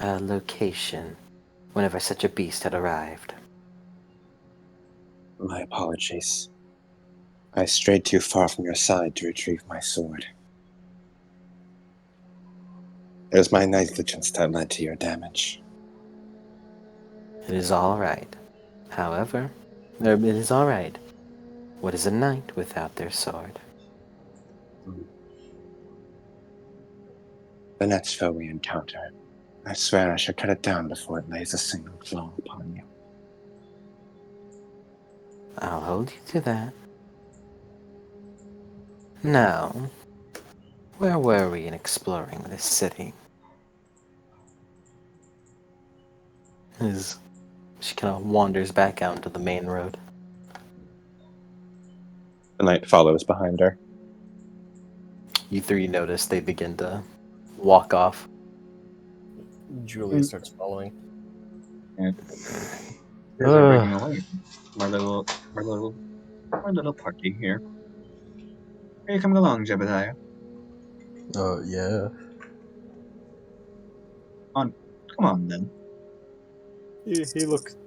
location whenever such a beast had arrived. My apologies. I strayed too far from your side to retrieve my sword. It was my negligence that led to your damage. It is all right. However, it is all right. What is a knight without their sword? The next foe we encounter, I swear I shall cut it down before it lays a single claw upon you. I'll hold you to that. Now, where were we in exploring this city? She kind of wanders back out into the main road. The knight follows behind her. You three notice they begin to walk off. Julius starts following. And here's our breaking away. My little party here. Are you coming along, Jebediah? Yeah. Come on then. He looks.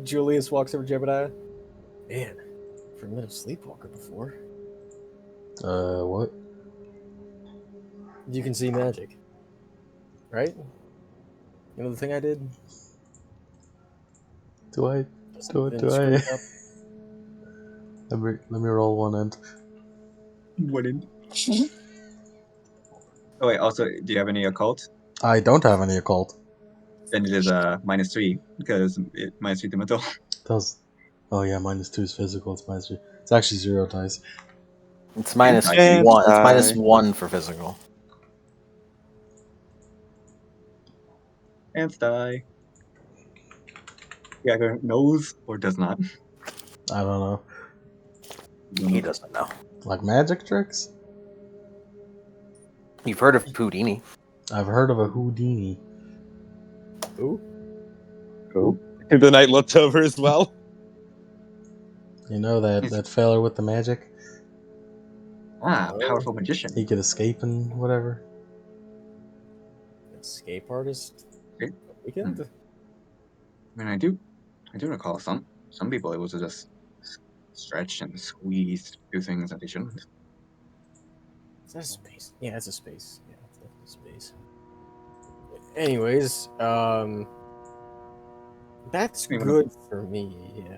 Julius walks over to Jebediah. Man, primitive sleepwalker before. What? You can see magic, right? You know the thing I did. Do I? Didn't screw it up. Let me roll one end. Wouldn't. Oh wait, also, do you have any occult? I don't have any occult. Then it is -3, because -3 to mental. Does. Oh yeah, -2 is physical. It's -3. It's actually 0 dice. It's minus And one. It's minus die. 1 for physical. And die. He either knows or does not. I don't know. He doesn't know. Like magic tricks? You've heard of Houdini. I've heard of a Houdini. Ooh. Who? The knight looks over as well. You know that feller with the magic? Powerful magician. He could escape and whatever. Escape artist. Okay. Weekend. I mean, I do recall some people able to just stretch and squeeze, do things that they shouldn't. Is that a space? Yeah, it's a space. Yeah, it's definitely a space. Anyways, that's good for me. Yeah,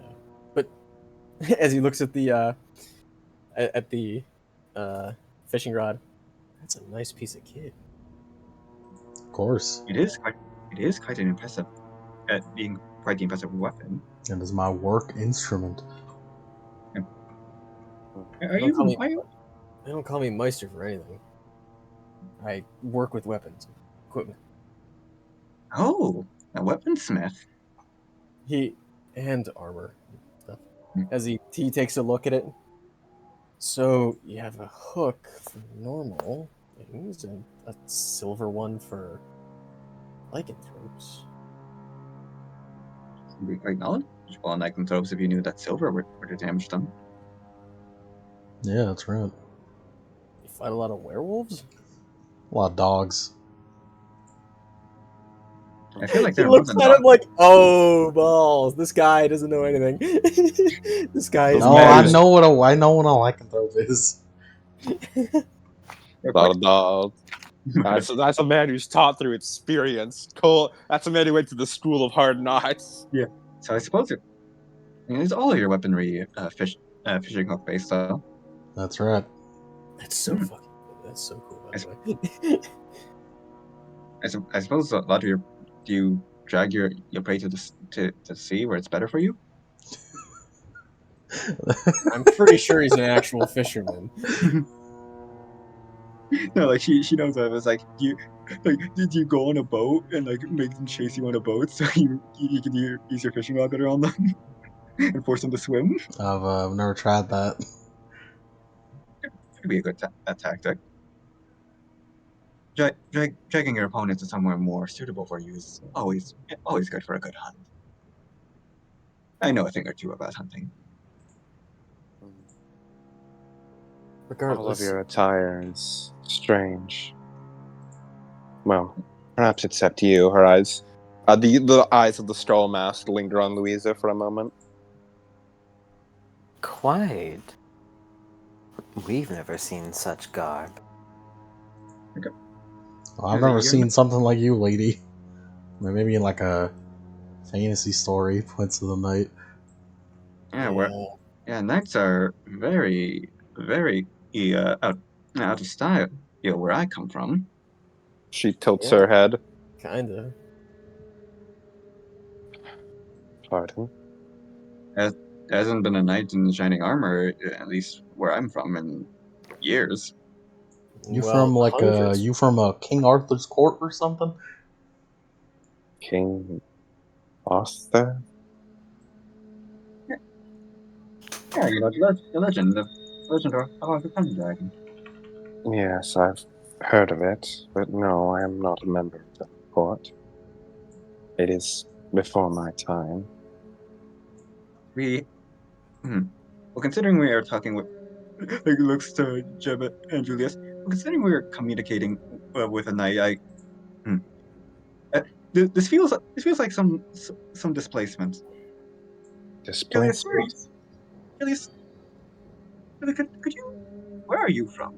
but as he looks at the fishing rod, that's a nice piece of kit. Of course. It is quite an impressive, being quite the impressive weapon. It is my work instrument. Are you? They don't call me Meister for anything. I work with weapons, equipment. Oh, a weaponsmith. He and armor and stuff. Hmm. As he takes a look at it. So you have a hook for normal things and a silver one for lycanthropes. We acknowledge all lycanthropes if you knew that silver would have damaged them. Yeah, that's right. You fight a lot of werewolves? A lot of dogs. I feel like He there are more looks than at him dogs. like, oh balls, this guy doesn't know anything. This guy is No, mad. I know what a lycanthrope is. They're A quite- lot of dogs. That's a man who's taught through experience. Cole, that's a man who went to the school of hard knocks. So I suppose it's all of your weaponry fishing hook based, though. That's right. That's so Hmm. fucking cool. That's so cool, by I the way. I suppose a lot of your do you drag your prey to the sea where it's better for you? I'm pretty sure he's an actual fisherman. No, like she knows that. It was like did you go on a boat and like make them chase you on a boat so you can use your fishing rod better on them and force them to swim? I've never tried that. Could be a good tactic. Dragging your opponent to somewhere more suitable for you is always good for a good hunt. I know a thing or two about hunting. All of Regardless, your attire is strange. Well, perhaps except you. Her eyes, the eyes of the straw mask linger on Louisa for a moment. Quite. We've never seen such garb. Well, I've Yeah, never you're seen something like you, lady. Maybe in like a fantasy story, Prince of the Night. Yeah, knights are very out of style. Where I come from. She tilts Yeah. her head. kinda. Pardon. There hasn't been a knight in shining armor, at least where I'm from, in years. You Well, from like hundreds. you from King Arthur's court or something? King Arthur? Yeah, the legend of the Thunder Dragon. Yes, I've heard of it, but no, I am not a member of the court. It is before my time. We, well, considering we are talking with, like, looks to Jeb and Julius. Well, considering we are communicating with a knight, uh, this feels like some displacement. Julius, Displacement? Julius, could you? Where are you from?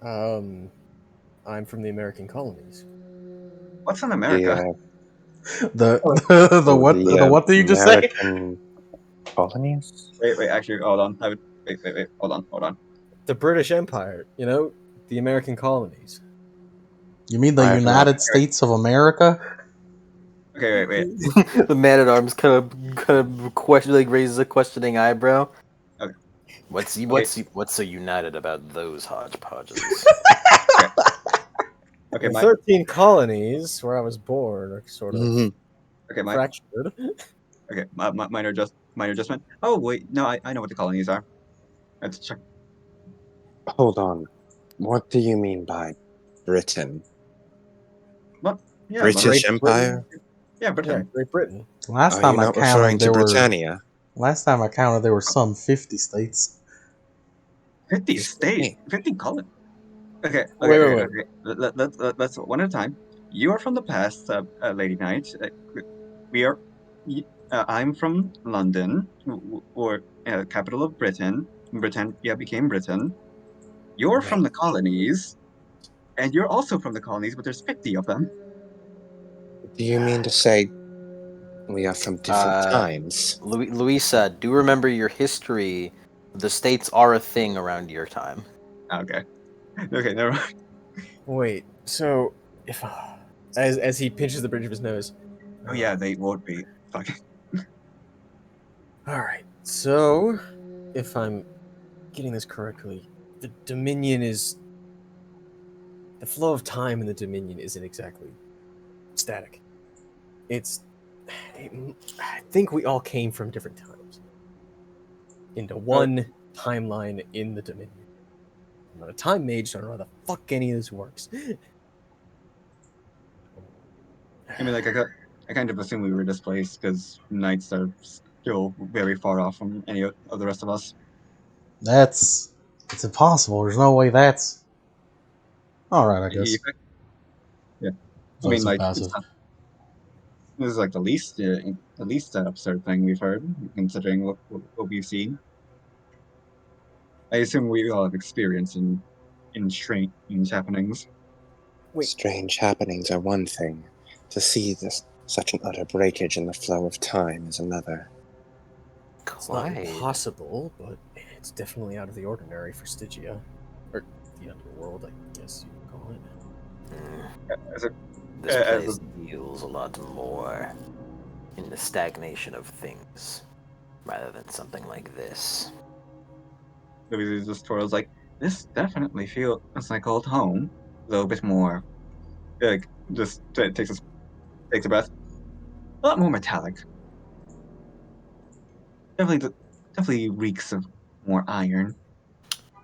I'm from the American colonies. What's in America? The Oh, the what did you just say? American colonies? wait, actually, hold on. Wait, hold on. The British Empire, the American colonies. You mean the I have not- United States of America? Okay, wait. The man at arms kind of raises a questioning eyebrow. Okay. What's so united about those hodgepodges? Okay, The my 13 colonies where I was born are sort of Mhm. okay, my fractured. okay, minor adjustment. Oh wait, no, I know what the colonies are. Let's check. Hold on. What do you mean by Britain? What? Yeah, British Great Empire? Yeah, Yeah, Britain. Great Britain. Last Are time you I not counted, referring to there were Britannia? some 50 states. 50 states, Hey. 50 colonies. Okay, Wait. Let's one at a time. You are from the past, Lady Knight. We are. I'm from London, or capital of Britain. Britannia became Britain. You're from the colonies, and you're also from the colonies, but there's 50 of them. Do you mean to say we are from different times? Luisa, do remember your history. The states are a thing around your time. Okay. Okay, never mind. Wait, so if as he pinches the bridge of his nose. Oh yeah, they would be. Fuck. All right. So, if I'm getting this correctly, the Dominion is the flow of time in the Dominion isn't exactly static. It's I think we all came from different times into one timeline in the Dominion. I'm not a time mage, so I don't know how the fuck any of this works. I mean, like I kind of assume we were displaced because knights are still very far off from any of the rest of us. It's impossible. There's no way that's alright, I Yeah, guess. I So mean, so like it's passive. not, this is like the least absurd thing we've heard, considering what we've seen. I assume we all have experience in strange happenings. Wait, Strange happenings are one thing. To see this such an utter breakage in the flow of time is another. it's not Quite. impossible, but it's definitely out of the ordinary for Stygia. Or the underworld, I guess you would call it. As a, This as a, place feels a lot more in the stagnation of things rather than something like this. maybe this tour was like, this definitely feels like old home, though a bit more like just takes a breath, a lot more metallic. Definitely reeks of more iron.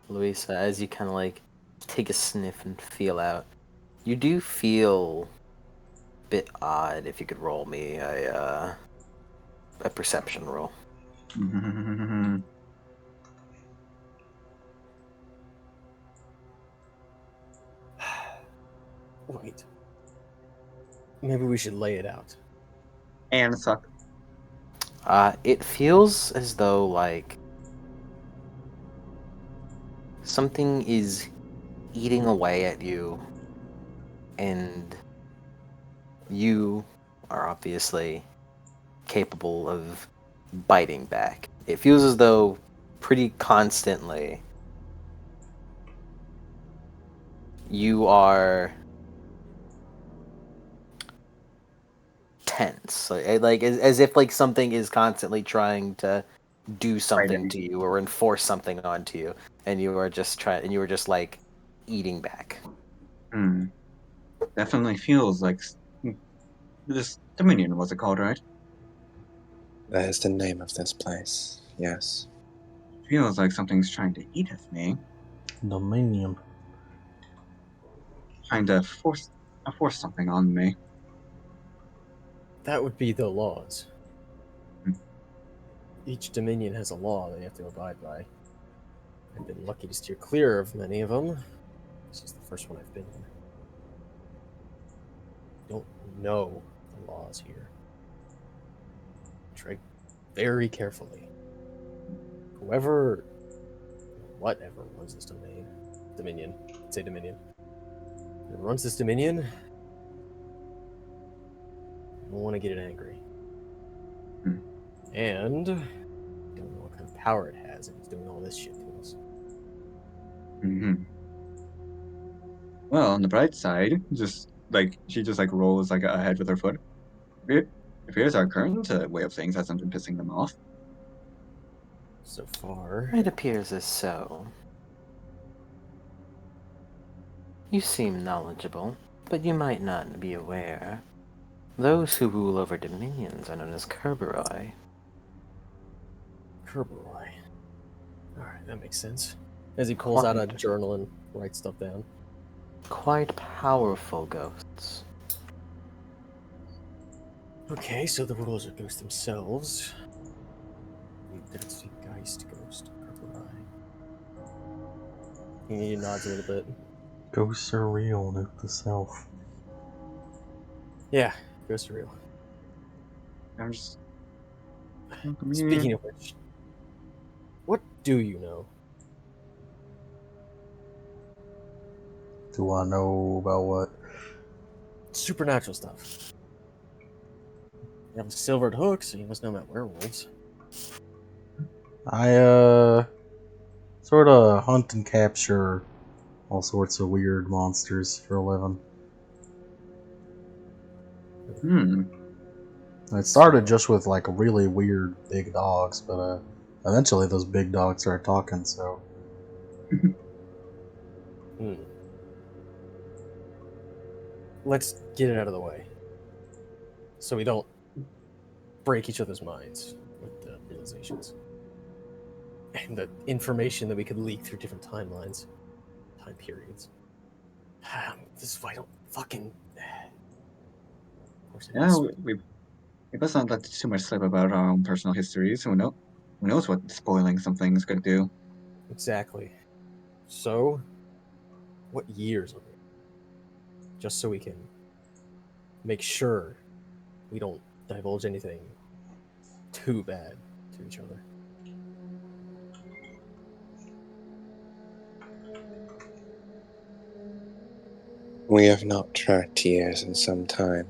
Luisa, as you kind of like take a sniff and feel out, you do feel a bit odd. If you could roll me a perception roll. Wait. Maybe we should lay it out. And suck. It feels as though like something is eating away at you, and you are obviously capable of biting back. It feels as though pretty constantly you are tense, like as if like something is constantly trying to do something Fighting. to you or enforce something onto you, and you are just like eating back. Hmm. Definitely feels like this Dominion was it called, right? That is the name of this place, yes. Feels like something's trying to eat at me, Dominion. trying to force something on me. That would be the laws. Hmm. Each dominion has a law they have to abide by. I've been lucky to steer clear of many of them. This is the first one I've been in. I don't know the laws here. Tread very carefully. Whatever runs this Dominion. I'd say Dominion. Whoever runs this Dominion, I don't want to get it angry. Hmm. And I don't know what kind of power it has if it's doing all this shit to us. Hmm. Well, on the bright side, she just like rolls like ahead with her foot. It appears our current way of things hasn't been pissing them off. So far, It appears as so. You seem knowledgeable, but you might not be aware. Those who rule over dominions are known as Kerberoi. Kerberoy. Alright, that makes sense. As he pulls out a journal and writes stuff down. Quite powerful ghosts. Okay, so the rulers are ghosts themselves. That's the Geist ghost. Kerberoy. He nods a little bit. Ghosts are real, note to self. Yeah, ghosts are real. I'm just Speaking of which, what do you know? Do I know about what? Supernatural stuff. You have a silvered hook, so you must know about werewolves. I sort of hunt and capture all sorts of weird monsters for a living. Hmm. It started just with like really weird big dogs, but eventually those big dogs started talking, so Hmm. Let's get it out of the way. So we don't break each other's minds with the realizations. And the information that we could leak through different timelines, time periods. This is why I don't fucking... Of course it Yeah, is. we must not let too much slip about our own personal histories. Who knows what spoiling something's could do. Exactly. So, what years are we? Just so we can make sure we don't divulge anything too bad to each other. We have not tracked years in some time.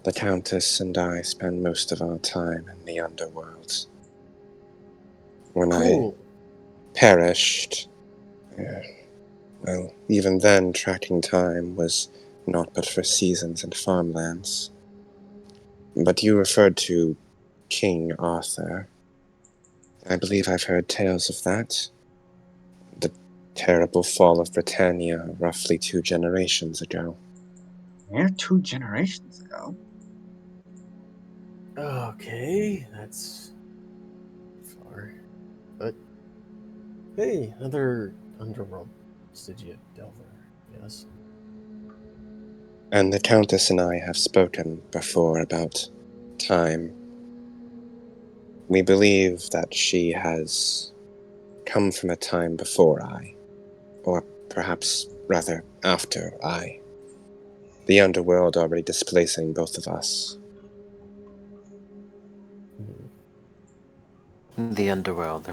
The Countess and I spend most of our time in the underworld. When Cool. I perished, well, even then tracking time was not but for seasons and farmlands. But you referred to King Arthur. I believe I've heard tales of that. The terrible fall of Britannia roughly 2 generations ago. Yeah, 2 generations ago. Okay, that's far. But hey, another underworld Stygia Delver, yes. And the Countess and I have spoken before about time. We believe that she has come from a time before I, or perhaps rather after I. The underworld already displacing both of us. The underworld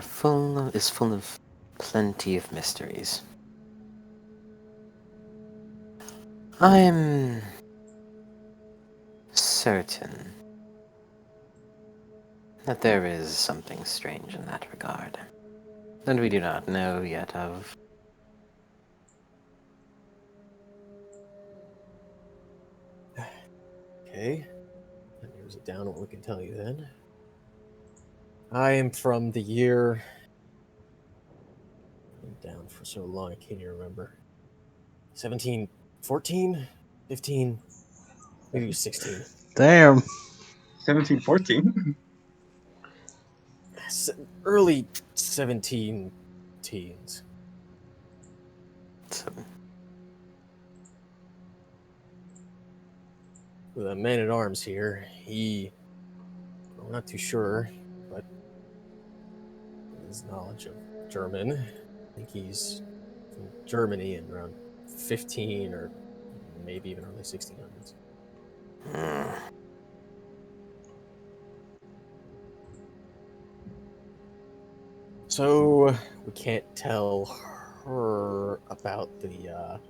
is full of plenty of mysteries. I'm certain that there is something strange in that regard, that we do not know yet of. Okay, that narrows it down what we can tell you then. I am from the year... I'm down for so long I can't even remember. 1714? 15? Maybe 16. Damn. 1714. Early 17 teens. So, With a man at arms here, we're not too sure, but his knowledge of German, I think he's from Germany in around 15 or maybe even early 1600s. So we can't tell her about the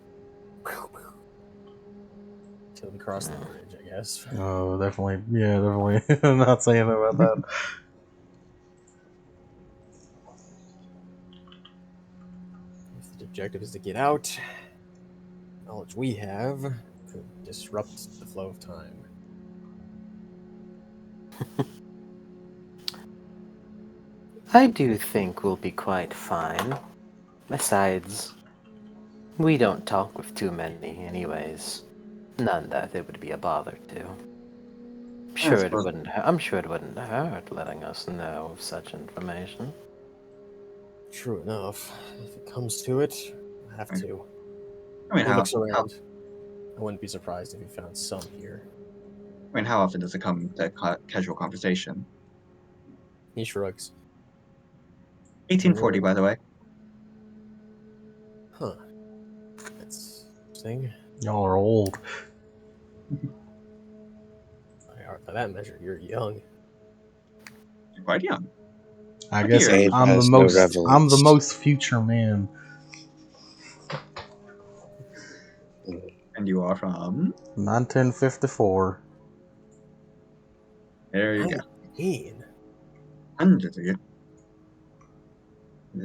till we cross the bridge, I guess. Oh, definitely. Yeah, definitely. I'm not saying about that. If the objective is to get out, knowledge we have could disrupt the flow of time. I do think we'll be quite fine. Besides, we don't talk with too many anyways. None that it would be a bother to. I'm sure it wouldn't hurt letting us know of such information. True enough. If it comes to it, I have to. I mean, He how looks around. I wouldn't be surprised if he found some here. how often does it come to casual conversation? He shrugs. 1840, by the way. Huh. That's interesting. Y'all are old. By that measure, you're young. You're quite young. I What guess year? Age I'm the has no most. I'm the relevance. most future man. And you are from? 1954. There you go. 19. Hundreds of years.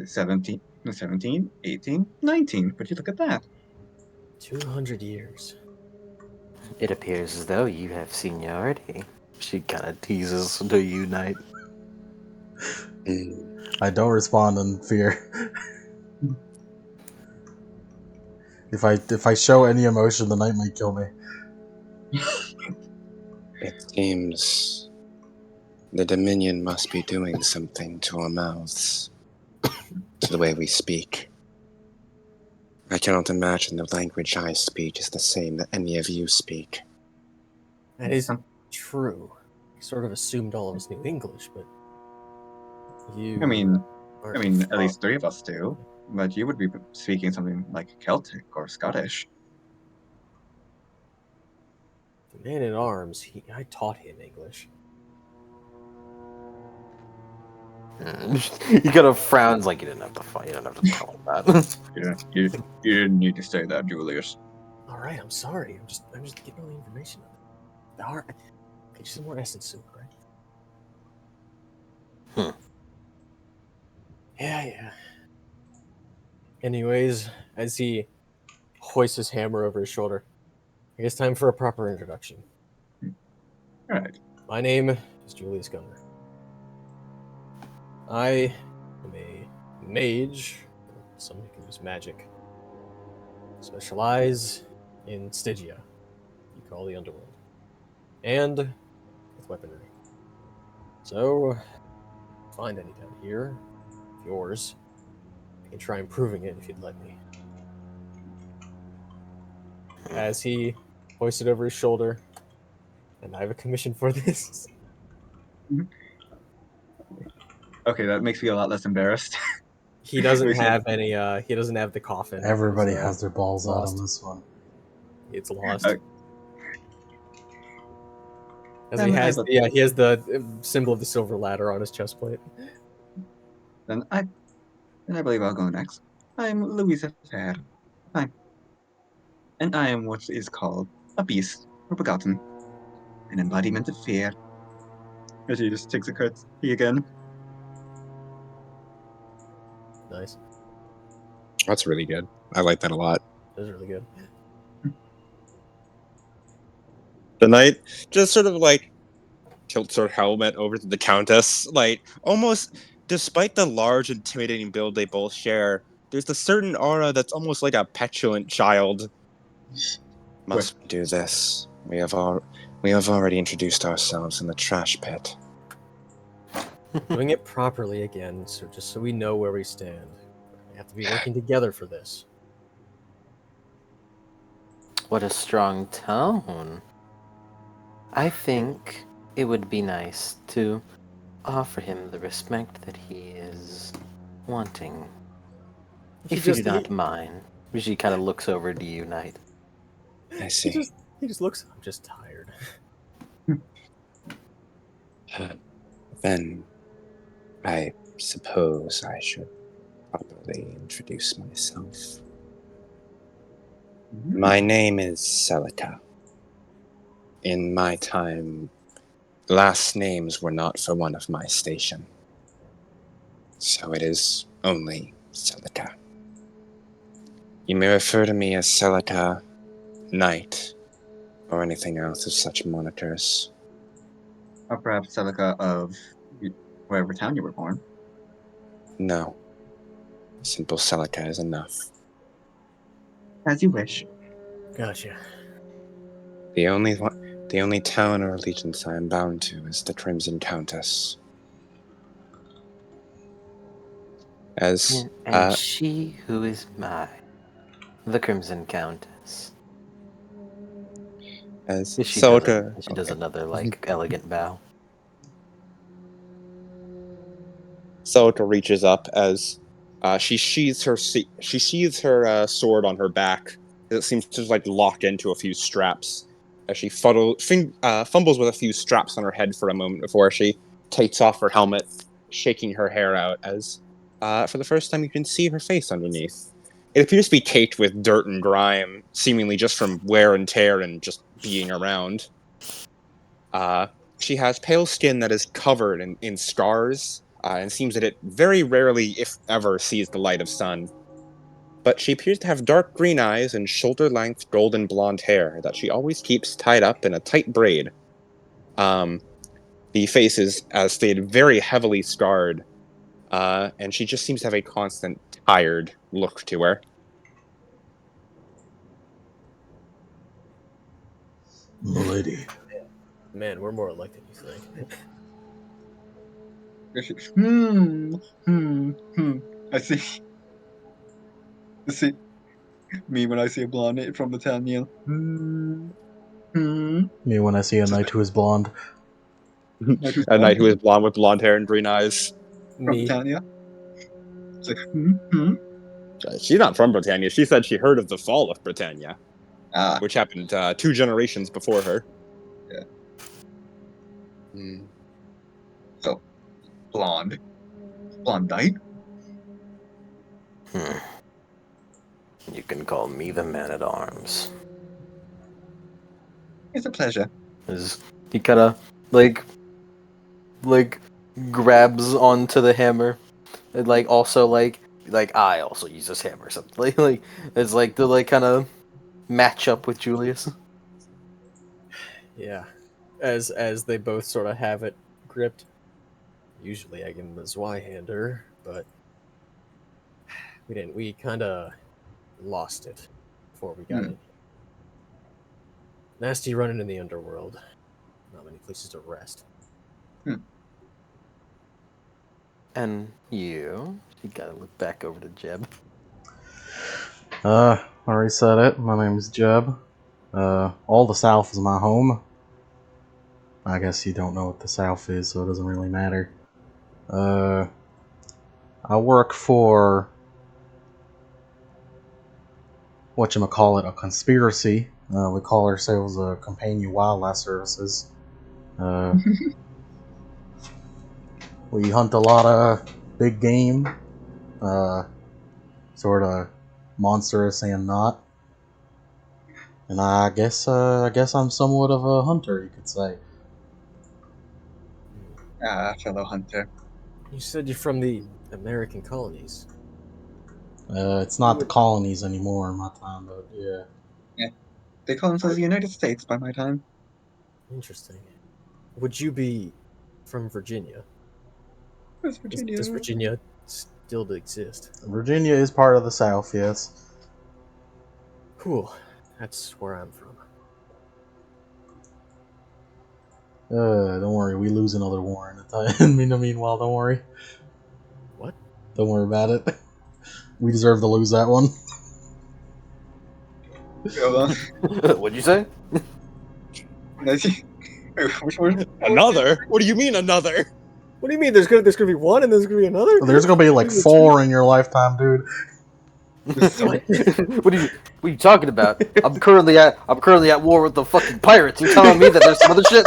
17, 18, 19. But you look at that. 200 years. It appears as though you have seniority. She kind of teases to you, Knight. I don't respond in fear. If I show any emotion, the knight might kill me. It seems The Dominion must be doing something to our mouths, to the way we speak. I cannot imagine the language I speak is the same that any of you speak. That is true. I sort of assumed all of us knew English, but you I mean, aren't at least 3 of us do. But you would be speaking something like Celtic or Scottish. the man in arms. I taught him English. He kind of frowns like you didn't have to fight. You don't have to tell him that. You didn't need to say that, Julius. All right, I'm sorry. I'm just getting all the information. The heart. Okay, just some more essence soup, right? Yeah. Anyways, as he hoists his hammer over his shoulder, I guess time for a proper introduction. All right. My name is Julius Gunner. I am a mage. Someone who can use magic. Specialize in Stygia, you call the underworld, and with weaponry. So, find any down here, yours. I can try improving it if you'd let me. As he hoists it over his shoulder, and I have a commission for this. Okay, that makes me a lot less embarrassed. He doesn't Makes me- have any. He doesn't have the coffin. Everybody It's, has their balls out lost. on this one. It's lost. Uh, As he has, he has the symbol of the silver ladder on his chest plate. Then I believe I'll go next. I'm Louisa Fair. And I am what is called a beast or begotten, an embodiment of fear. As he just takes a curtsy again. Nice. That's really good. I like that a lot. That was really good. The knight just sort of like tilts her helmet over to the countess, like almost despite the large, intimidating build they both share, there's a certain aura that's almost like a petulant child. Must we do this? We have already introduced ourselves in the trash pit. Doing it properly again, so just so we know where we stand. We have to be working together for this. What a strong tone. I think it would be nice to offer him the respect that he is wanting. If you do not mind. She kind of looks over to you, Knight. I see. He just looks. I'm just tired. Then I suppose I should properly introduce myself. My name is Celica. In my time, last names were not for one of my station. So it is only Celica. You may refer to me as Celica, Knight, or anything else of such monitors. Or perhaps Celica of wherever town you were born. No. Simple Celica is enough. As you wish. Gotcha. The only town or allegiance I am bound to is the Crimson Countess. And she who is mine, the Crimson Countess. She does another elegant bow. Celica reaches up as she sheathes her sword on her back. It seems to lock into a few straps as she fumbles with a few straps on her head for a moment before she takes off her helmet, shaking her hair out as for the first time you can see her face underneath. It appears to be caked with dirt and grime, seemingly just from wear and tear and just being around. She has pale skin that is covered in scars, and seems that it very rarely, if ever, sees the light of sun. But she appears to have dark green eyes and shoulder-length golden blonde hair that she always keeps tied up in a tight braid. The face is, as stated, very heavily scarred, and she just seems to have a constant, tired look to her. Milady. Man, we're more alike than you think. Hmm, hmm. I see. I see me when I see a blonde from Britannia. Hmm. Me when I see a Just knight who is blonde. like who's A knight blonde who is blonde with blonde hair and green eyes. from Me. Britannia. It's like She's not from Britannia. She said she heard of the fall of Britannia, Ah, which happened 2 generations before her. yeah. Hmm. So blonde knight. You can call me the man at arms. It's a pleasure. He kind of like grabs onto the hammer, and also I also use this hammer or something. Like it's like to kind of match up with Julius. Yeah. As they both sort of have it gripped. Usually I give him the Zweihander, but we didn't. We kind of lost it before we got Hmm. in. Nasty running in the underworld. Not many places to rest. And you gotta look back over to Jeb. Already said it. My name is Jeb. All the South is my home. I guess you don't know what the South is, so it doesn't really matter. I work for whatchamacallit, a conspiracy. We call ourselves Companion Wildlife Services. We hunt a lot of big game, sort of monstrous and not. And I guess I'm somewhat of a hunter, you could say. Fellow hunter. You said you're from the American colonies. It's not the colonies anymore in my time, but yeah. Yeah, they call themselves the United States by my time. Interesting. Would you be from Virginia? West Virginia. Does Virginia still exist? Virginia is part of the South, yes. Cool. That's where I'm from. Don't worry, we lose another war in the time. Meanwhile, don't worry. What? Don't worry about it. We deserve to lose that one. What'd you say? Which one? Another? What do you mean another? What do you mean? There's gonna be one and there's gonna be another? There's gonna be like 4 in your lifetime, dude. What are you talking about? I'm currently at war with the fucking pirates. You're telling me that there's some other shit?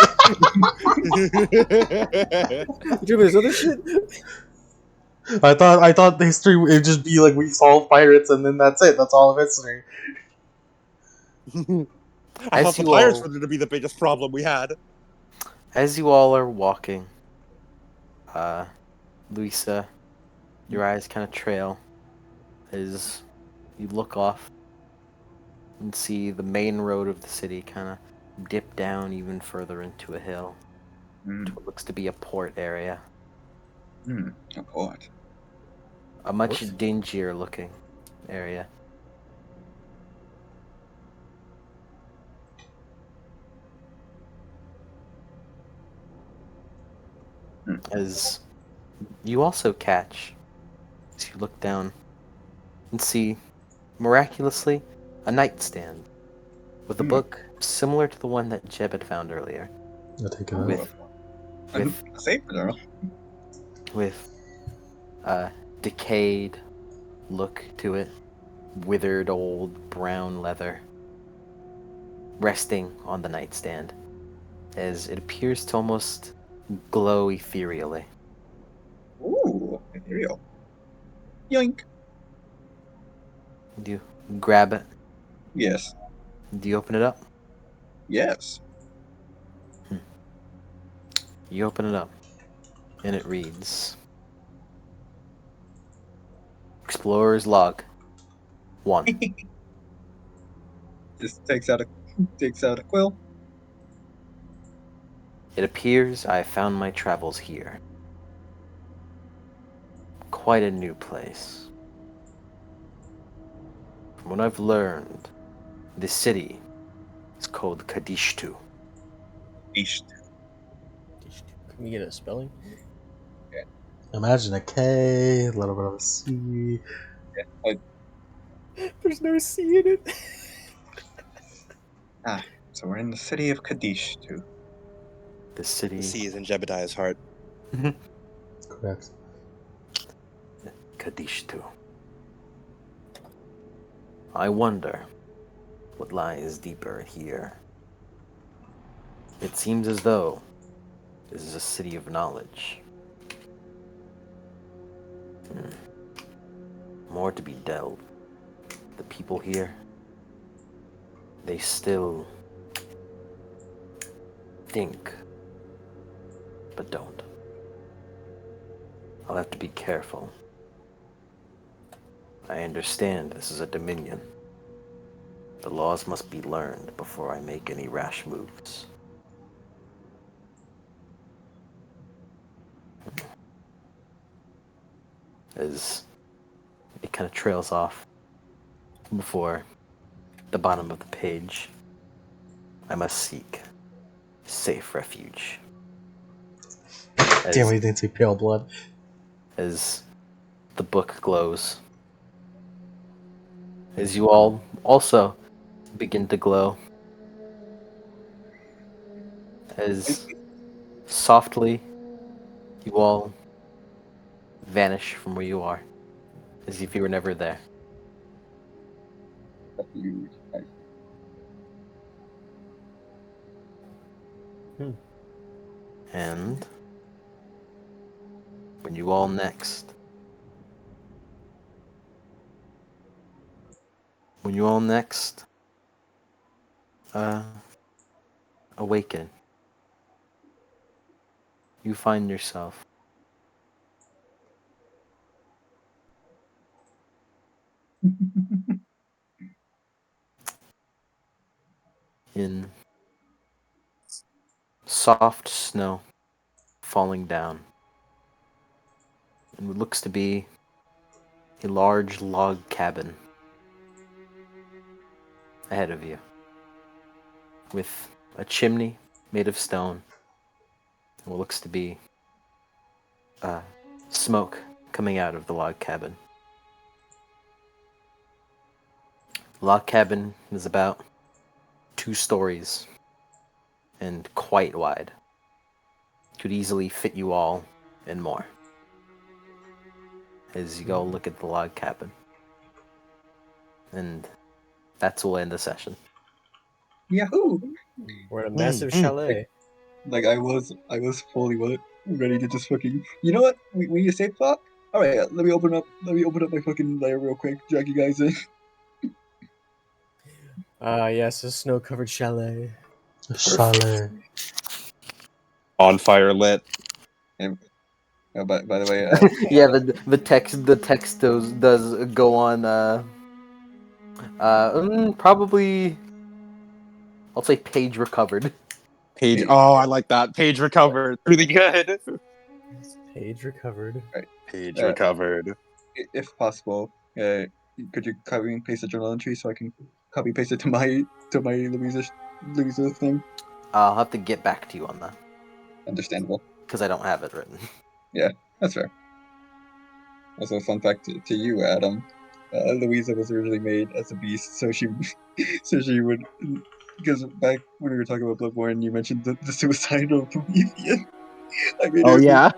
You doing this other shit? I thought the history would just be like we solve pirates and then that's it. That's all of history. I As thought the you pirates all- were going to be the biggest problem we had. As you all are walking, Luisa, your eyes kind of trail as you look off and see the main road of the city kind of dip down even further into a hill. To what looks to be a port area. A port. A much Port? dingier looking area. As you also catch, as you look down and see, miraculously, a nightstand with a book similar to the one that Jeb had found earlier. I'll take it Oh, out. With a safe girl. with a decayed look to it, withered old brown leather, resting on the nightstand, as it appears to almost glow ethereally. Ooh, ethereal. Yoink. Do you grab it? Yes. Do you open it up? Yes. You open it up, and it reads: Explorer's Log 1. Just takes out a quill. It appears I found my travels here. Quite a new place. From what I've learned, this city is called Kadishtu. East. Can we get a spelling? Imagine a K, a little bit of a C. There's no C in it. So we're in the city of Kadish, too. The city. The C is in Jebediah's heart. Correct. Cognition. I wonder what lies deeper here. It seems as though this is a city of knowledge. More to be delved. The people here, they still think, but don't. I'll have to be careful. I understand this is a dominion. The laws must be learned before I make any rash moves. As it kind of trails off before the bottom of the page, I must seek safe refuge. Damn, we didn't see pale blood. As the book glows, as you all also begin to glow, as softly you all vanish from where you are, as if you were never there. And when you all next awaken, you find yourself in soft snow falling down, and what looks to be a large log cabin ahead of you, with a chimney made of stone, and what looks to be smoke coming out of the log cabin. The log cabin is about 2 stories and quite wide. Could easily fit you all and more. As you go look at the log cabin. And that's will end the session. Yahoo! We're in a massive chalet. Like I was fully ready to just fucking. You know what? We need a safe spot. All right, let me open up my fucking lair real quick. Drag you guys in. Yes, a snow-covered chalet. Chalet. On fire lit. And, by the way, Yeah, the text does go on probably I'll say page recovered. Page. Oh, I like that. Page recovered. Really good. Page recovered. Page recovered. if possible, could you copy and paste the journal entry so I can copy paste it to my Louisa thing? I'll have to get back to you on that Understandable. because I don't have it written. Yeah, that's fair. Also, fun fact to you, Adam. Louisa was originally made as a beast, so she would, because back when we were talking about Bloodborne, you mentioned the suicide of Prometheus. I made Oh her yeah.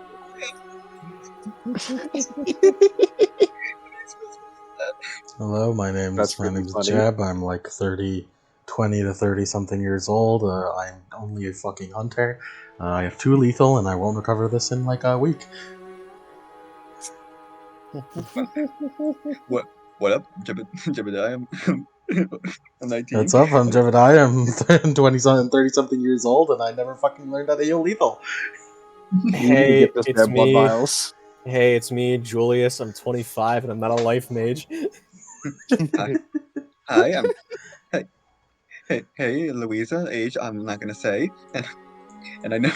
Hello, my That's really name's funny. Jeb. I'm like 20 to 30 something years old. I'm only a fucking hunter. I have 2 lethal, and I won't recover this in like a week. What up, Jebediah? I'm 19. What's up? I'm Jebediah. I'm 20 something, 30 something years old, and I never fucking learned how to heal lethal. Hey, Get this it's their blood me. vials. Hey, it's me, Julius. I'm 25 and I'm not a life mage. Hi, I'm. Hey, Louisa. Age I'm not gonna say, and I know,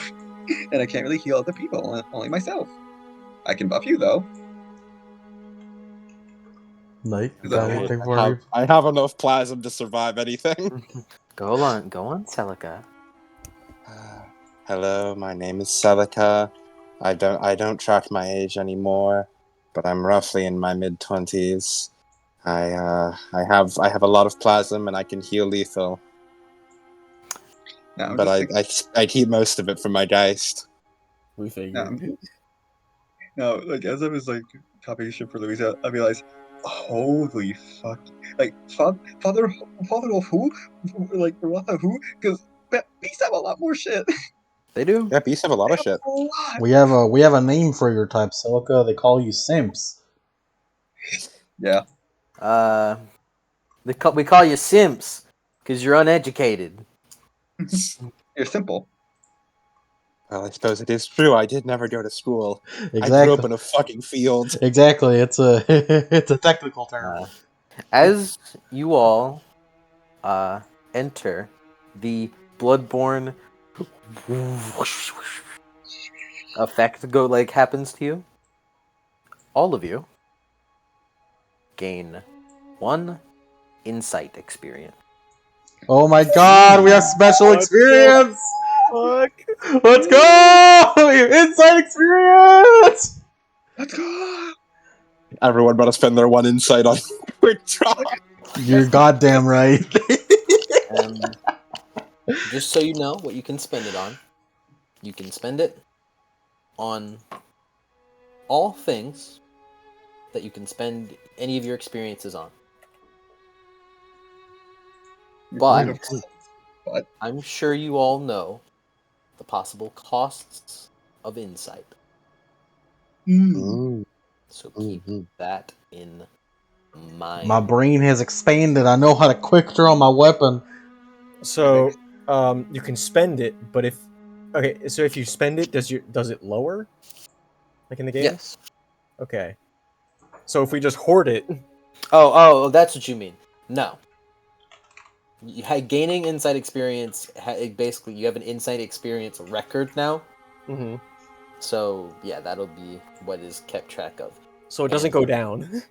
and I can't really heal other people, only myself. I can buff you though. Like, Is got that anything for me? I have enough plasm to survive anything. Go on, Celica. Hello, my name is Celica. I don't track my age anymore, but I'm roughly in my mid-20s. I have a lot of plasm and I can heal lethal, No, I'm but just I keep most of it from my Geist. We no, figured. no, like as I was like copying shit for Louisa, I realized, holy fuck, like father of who, like Rafa who, because beasts have a lot more shit. They do. Yeah, beasts have a lot They of have shit. a lot. We have a name for your type, Silica. They call you simps. Yeah, We call you simps because you're uneducated. you're simple. Well, I suppose it is true. I did never go to school. I grew up Exactly. in a fucking field. Exactly. It's a it's a technical term. As you all enter the Bloodborne effect happens to you, all of you gain 1 insight experience. Oh my God, we have special What the experience. Fuck. Let's go! Inside experience. Let's go. Everyone better spend their 1 insight on quick draw. You're goddamn right. And just so you know what you can spend it on, you can spend it on all things that you can spend any of your experiences on. But I'm sure you all know the possible costs of insight. So keep that in mind. My brain has expanded. I know how to quick draw my weapon. So, you can spend it, but if you spend it, does it lower? Like in the game? Yes. Okay. So if we just hoard it, Oh, that's what you mean. No. Gaining insight experience, basically, you have an insight experience record now. mm-hmm. So, yeah, that'll be what is kept track of. So it doesn't And- go down.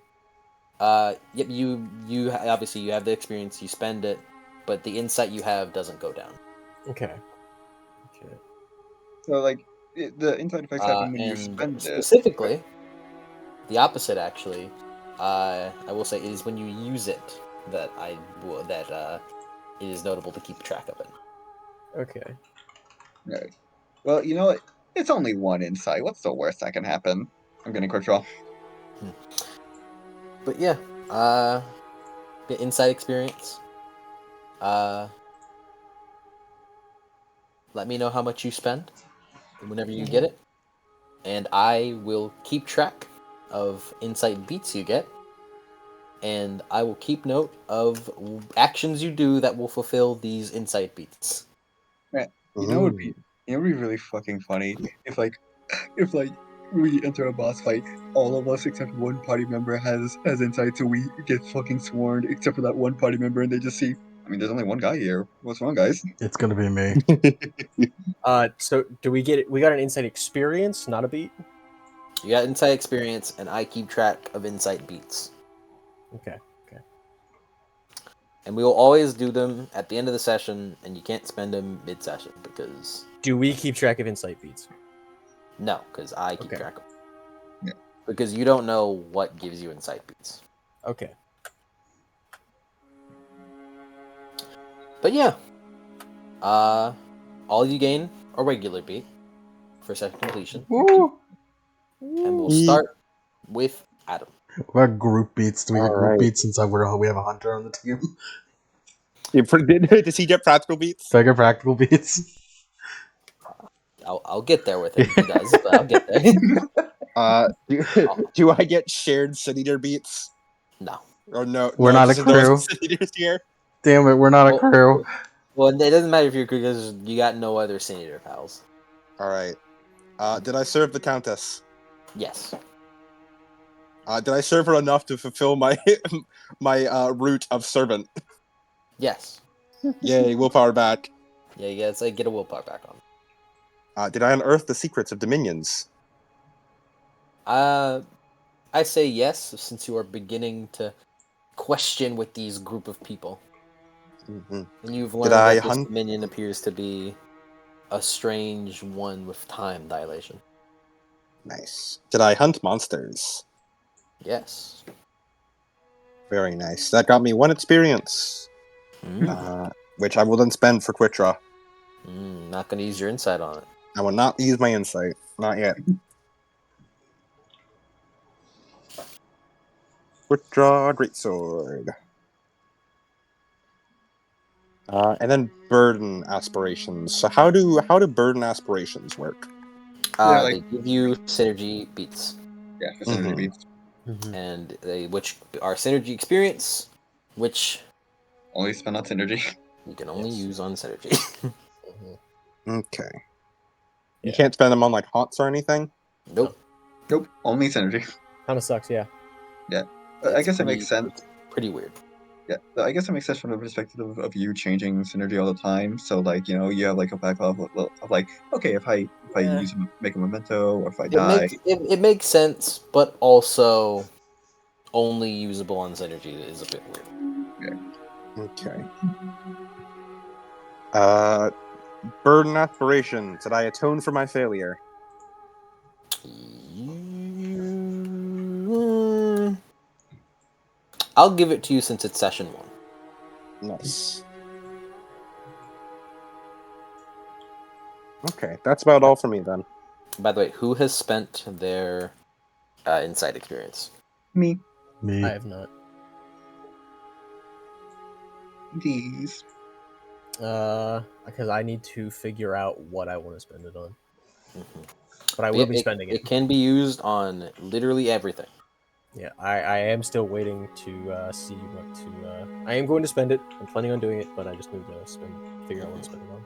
Yep, you obviously you have the experience, you spend it, but the insight you have doesn't go down. Okay. So like the inside effects happen when you And spend it. specifically, the opposite actually, I will say, is when you use it that it is notable to keep track of it. Okay. Right. Well, you know what? It's only 1 insight. What's the worst that can happen? I'm getting quick draw. But yeah, the insight experience. Let me know how much you spend whenever you get it, and I will keep track of insight beats you get, and I will keep note of actions you do that will fulfill these insight beats. You know what would be really fucking funny if like we enter a boss fight, all of us except one party member has insight, so we get fucking sworn except for that one party member, and they just see. I mean, there's only one guy here. What's wrong, guys? It's gonna be me. So do we get it? We got an insight experience, not a beat. You got insight experience, and I keep track of insight beats. Okay. And we will always do them at the end of the session, and you can't spend them mid-session because Do we keep track of insight beats? no, because I keep Okay. track of them. Yeah. Because you don't know what gives you insight beats. Okay. But yeah, all you gain a regular beat for session completion, Woo! and we'll start with Adam. What group beats? Do we get group Alright. beats since we have a hunter on the team? Does he get practical beats? Figure practical beats. I'll get there with him if he does, but I'll get there. Do I get shared Sin Eater beats? No. Or no? We're no, not a just those crew. Sin Eaters here. Damn it, we're not a crew. Well, it doesn't matter if you're because you got no other Sin Eater pals. Alright. Did I serve the Countess? Yes. Did I serve her enough to fulfill my route of servant? Yes. Yay, willpower back. Yeah, you gotta get a willpower back on. Did I unearth the secrets of dominions? I say yes, since you are beginning to question with these group of people. Mm-hmm. And you've Did learned I that this hunt- dominion appears to be a strange one with time dilation. Nice. Did I hunt monsters? Yes. Very nice. That got me 1 experience, which I will then spend for quick draw. Not gonna use your insight on it. I will not use my insight. Not yet. Quick draw, greatsword. And then burden aspirations. So how do burden aspirations work? Yeah, like- They give you synergy beats, Yeah, for synergy Mhm. beats. and which are synergy experience, which Only spend on synergy. you can only Yes. use on synergy. Okay. You Yeah. can't spend them on like haunts or anything? Nope. Nope, only synergy. Kind of sucks, yeah. I guess it makes sense. It's pretty weird. Yeah, I guess it makes sense from the perspective of you changing synergy all the time. So like, you know, you have like a backlog of like, okay, if I Yeah. use make a memento, or if I It die, makes it makes sense, but also only usable on synergy is a bit weird. Okay. Burden aspirations. Did I atone for my failure? I'll give it to you since it's session 1. Nice. Okay, that's about all for me then. By the way, who has spent their insight experience? me, Me. I have not. these. Because I need to figure out what I want to spend it on. Mhm. But I will be spending it. It can be used on literally everything. Yeah, I am still waiting to see what to. I am going to spend it. I'm planning on doing it, but I just need to figure out what to spend it on.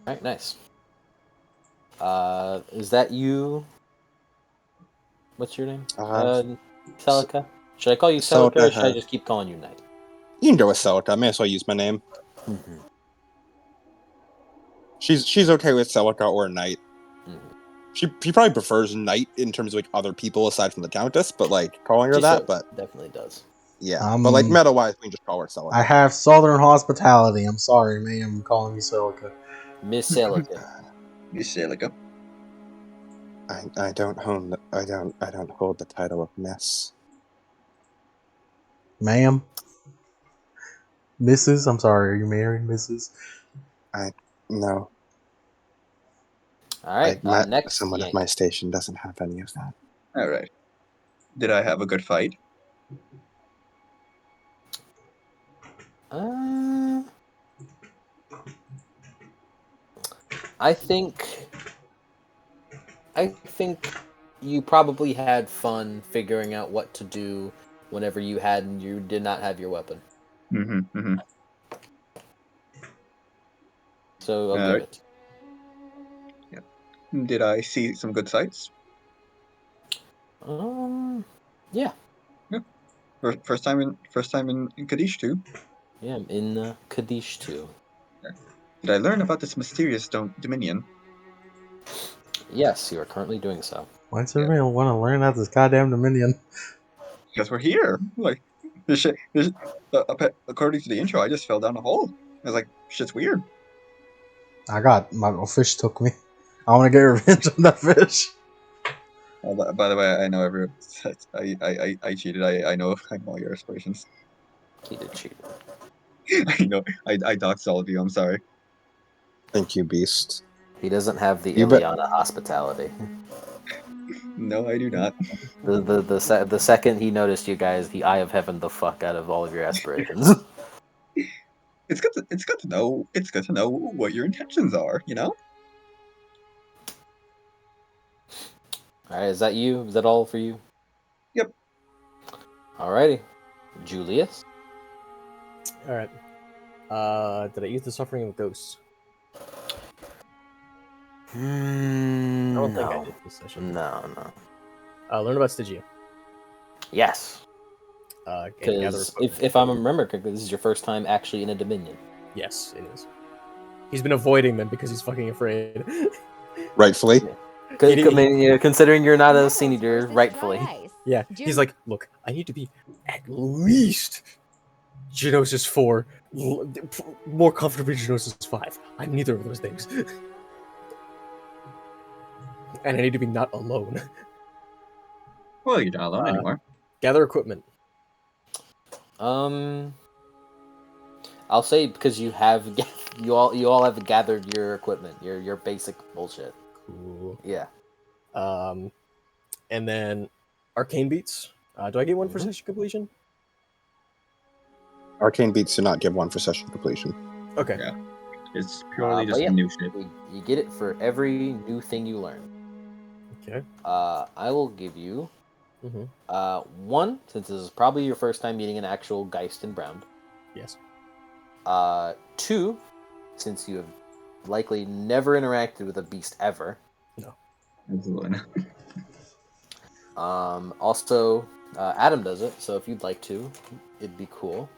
All right, nice. Is that you? What's your name? Celica. Should I call you Celica, Celica or should I has- just keep calling you Knight? You can go with Celica. I may as well use my name. She's okay with Celica or Knight. She probably prefers Knight in terms of like other people aside from the Countess, but like calling her that, but definitely does. yeah. But like meta wise, we can just call her Celica. I have Southern hospitality. I'm sorry, ma'am. Calling me Celica. Miss Celica. You say like a I don't hold the title of Miss. Ma'am. Mrs. I'm sorry. Are you married, Mrs.? No. All right. Next, someone Yank. of my station doesn't have any of that. all right. Did I have a good fight? I think you probably had fun figuring out what to do whenever you did not have your weapon. Mm-hmm. So I'll give Alright. it. Did I see some good sights? Yeah. First time in Kadish too. Yeah, I'm in Kadish too. Did I learn about this mysterious dominion? Yes, you are currently doing so. Why does everybody want to learn about this goddamn Dominion? Because we're here. Like, according to the intro, I just fell down a hole. I was like, shit's weird. My fish took me. I want to get revenge on that fish. By the way, I know I cheated. I know all your aspirations. He did cheat. I know. I doxed all of you. I'm sorry. Thank you, Beast. He doesn't have the You bet- Ileana hospitality. No, I do not. The second he noticed you guys, the Eye of Heaven the fuck out of all of your aspirations. It's good to know. It's good to know what your intentions are. You know. All right, is that you? Is that all for you? Yep. Alrighty, Julius. All right. Did I use the suffering of ghosts? I don't think I did this session. No. Learn about Stygia. Yes. And gather Because if I remember correctly, this is your first time actually in a Dominion. Yes, it is. He's been avoiding them because he's fucking afraid. Rightfully. Considering you're not a senior, rightfully. Yeah, he's like, look, I need to be at least Genosis 4, more comfortably Genosis 5. I'm neither of those things. And I need to be not alone. Well, you're not alone anymore. Gather equipment. I'll say because you have you all have gathered your equipment, your basic bullshit. Cool. Yeah. And then arcane beats. Do I get one for Mhm. session completion? Arcane beats do not give one for session completion. Okay. Yeah. It's purely But just yeah. new shit. You get it for every new thing you learn. Okay. I will give you Mm-hmm. one, since this is probably your first time meeting an actual Geist in Brown. Yes. Two, since you have likely never interacted with a beast ever. Absolutely not. Also, Adam does it, so if you'd like to, it'd be cool.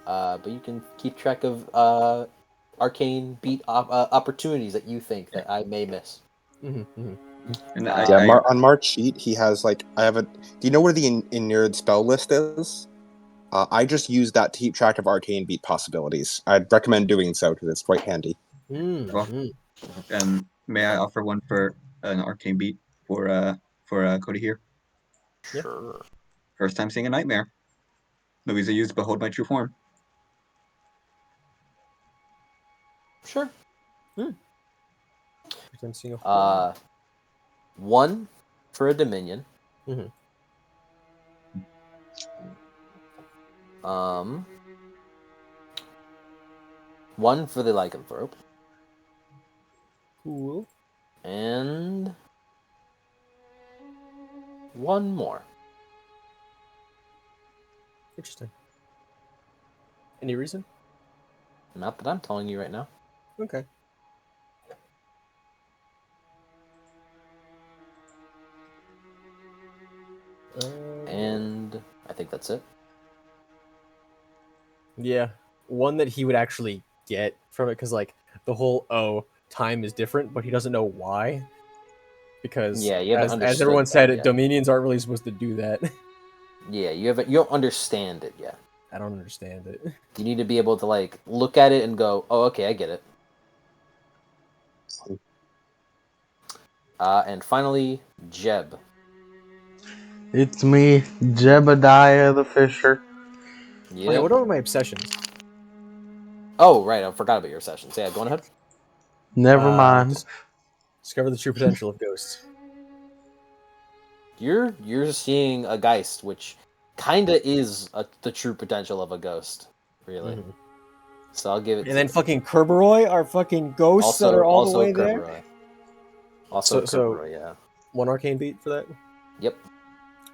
But you can keep track of arcane beat opportunities that you think that I may miss. Mm-hmm. Mm-hmm. And Yeah, I on Mark's sheet, he has like I have a. Do you know where the inured spell list is? I just use that to keep track of arcane beat possibilities. I'd recommend doing so because it's quite handy. Well, Mm-hmm. may I offer one for an arcane beat for Cody here? Yeah. Sure. First time seeing a nightmare. Louisa used Behold My True Form. Sure. Presenting a One for a Dominion. Mhm. One for the Lycanthrope. Cool. And one more. Interesting. Any reason? Not that I'm telling you right now. Okay. And I think that's it. Yeah, one that he would actually get from it, because like the whole time is different, but he doesn't know why. Because Yeah, you haven't as understood everyone that said, yet. Dominions aren't really supposed to do that. Yeah, you don't understand it yet. I don't understand it. You need to be able to like look at it and go, "Oh, okay, I get it." And finally, Jeb. It's me, Jebediah the Fisher. Yeah. Wait, what are my obsessions? Oh, right, I forgot about your sessions. Yeah, go on ahead. Never mind. Discover the true potential of ghosts. You're seeing a Geist, which kinda is the true potential of a ghost, really. Mhm. So I'll give it. And then fucking Kerberoy are fucking ghosts that are all the way there. Kerberoy. Also So Kerberoy, yeah. one arcane beat for that, Yep.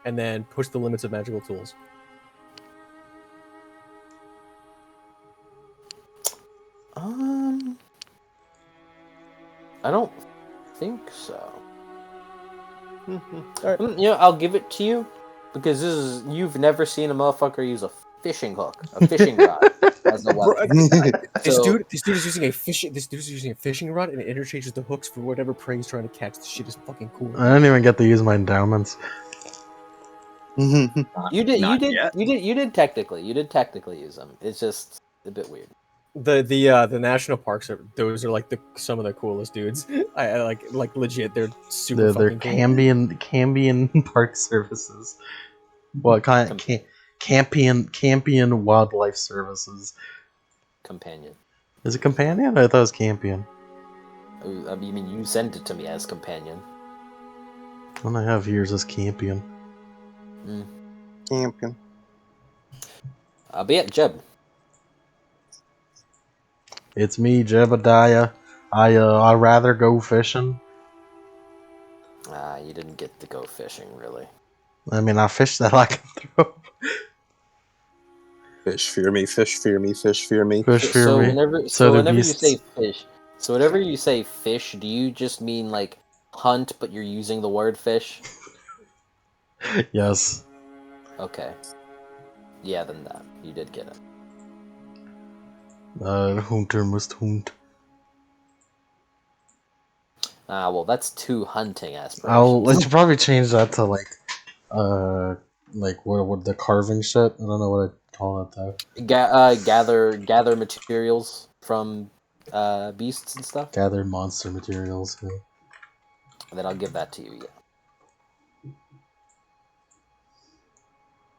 and then push the limits of magical tools. I don't think so. All right. I'll give it to you because you've never seen a motherfucker use a fishing hook, a fishing rod as a Bro, weapon. this So- dude is using a fishing. This dude is using a fishing rod and it interchanges the hooks for whatever prey he's trying to catch. This shit is fucking cool. I didn't even get to use my endowments. You did Not yet. you did technically use them. It's just a bit weird. The national parks those are like some of the coolest dudes. I like legit. They're super They're fucking cool. Cambion Park Services. What kind? Campion Wildlife Services. Companion. Is it companion? I thought it was Campion. I mean, you sent it to me as companion. What I have here is this Campion. Champion. But yeah, Jeb. It's me, Jebediah. I'd rather go fishing. You didn't get to go fishing, really. I mean, I fish that I can throw. Fish fear me, fish fear me, fish fear me. Fish fear So me. whenever you say fish, do you just mean like hunt, but you're using the word fish? Yes. Okay. Yeah, then that you did get it. Hunter must hunt. Well, that's two hunting aspirations. I should probably change that to like what the carving shit. I don't know what I call it though. Gather materials from beasts and stuff. Gather monster materials. Yeah. And then I'll give that to you. Yeah.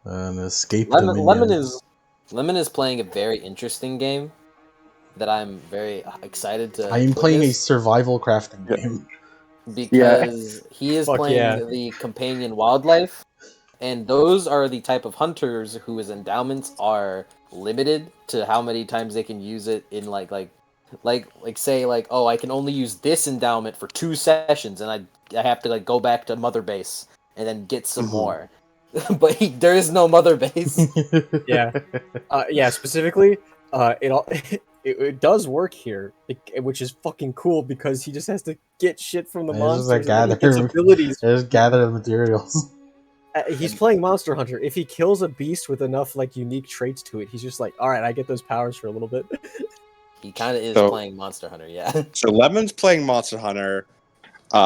An escape Lemon dominion. Lemon is playing a very interesting game that I'm very excited to I am playing a witness, survival crafting game. because he is Fuck playing yeah. the companion wildlife, and those are the type of hunters whose endowments are limited to how many times they can use it in like say like, oh, I can only use this endowment for 2 sessions, and I have to like go back to mother base and then get some Mhm. more. But there is no mother base. Yeah. Yeah, specifically, it all it does work here, which is fucking cool because he just has to get shit from the It's just like monsters and then he gets abilities. just gather the materials. He's playing Monster Hunter. If he kills a beast with enough like unique traits to it, he's just like, all right, I get those powers for a little bit. He kind of is So- playing Monster Hunter, yeah. So Lemon's playing Monster Hunter.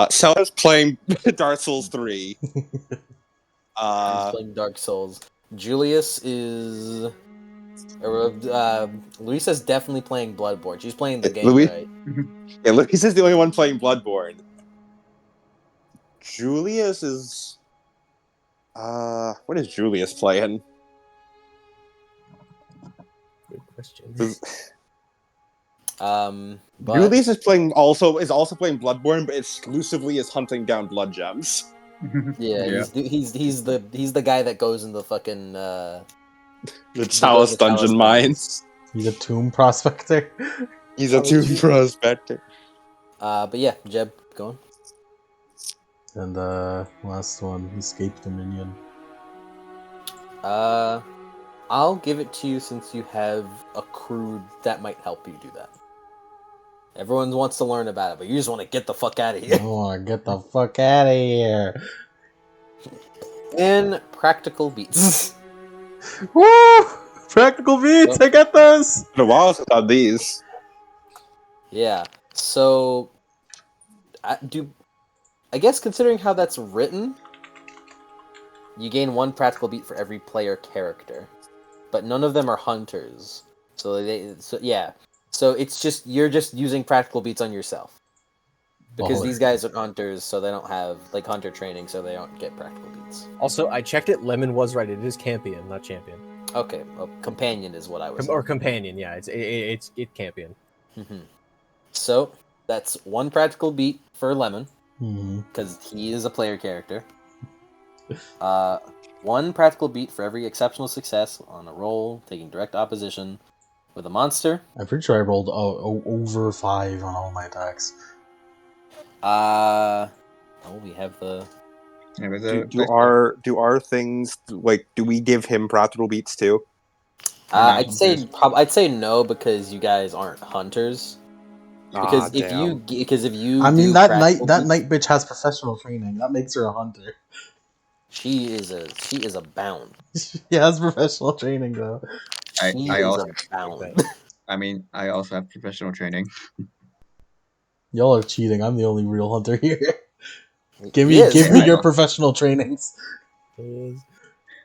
Selma's playing Dark Souls 3. He's playing Dark Souls. Julius is... Luisa's definitely playing Bloodborne. She's playing the game, right? Yeah, Lucas is the only one playing Bloodborne. Julius is... what is Julius playing? Good question. But Julius is also playing Bloodborne, but exclusively is hunting down blood gems. yeah, he's the guy that goes in the fucking The Chalice Chalice Dungeon Mines. Mines. He's a tomb prospector. He's a tomb prospector. but yeah, Jeb, go on. And last one, escape dominion. I'll give it to you since you have a crew that might help you do that. Everyone wants to learn about it, but you just want to get the fuck out of I here. wanna get the fuck out of here. And practical beats. Woo! Practical beats, I got those! In a while since I've done these. Yeah. So, I guess considering how that's written, you gain 1 practical beat for every player character, but none of them are hunters. So it's just you're just using practical beats on yourself, because Baller. these guys are hunters, so they don't have like hunter training, so they don't get practical beats. Also, I checked it. Lemon was right. It is Campion, not Champion. Okay, well, companion is what I was. Or Companion, yeah. It's Campion. Mm-hmm. So that's 1 practical beat for Lemon, Mhm. because he is a player character. 1 practical beat for every exceptional success on a roll, taking direct opposition with a monster. I'm pretty sure I rolled over 5 on all my attacks. We have the. Do our things, like, do we give him practical beats too? I'd say no, because you guys aren't hunters. Because if you I mean, do that practical night bitch has professional training. That makes her a hunter. she is a bound. She has professional training though. I also bound. I also have professional training. Y'all are cheating. I'm the only real hunter here. Give He is. me your professional trainings.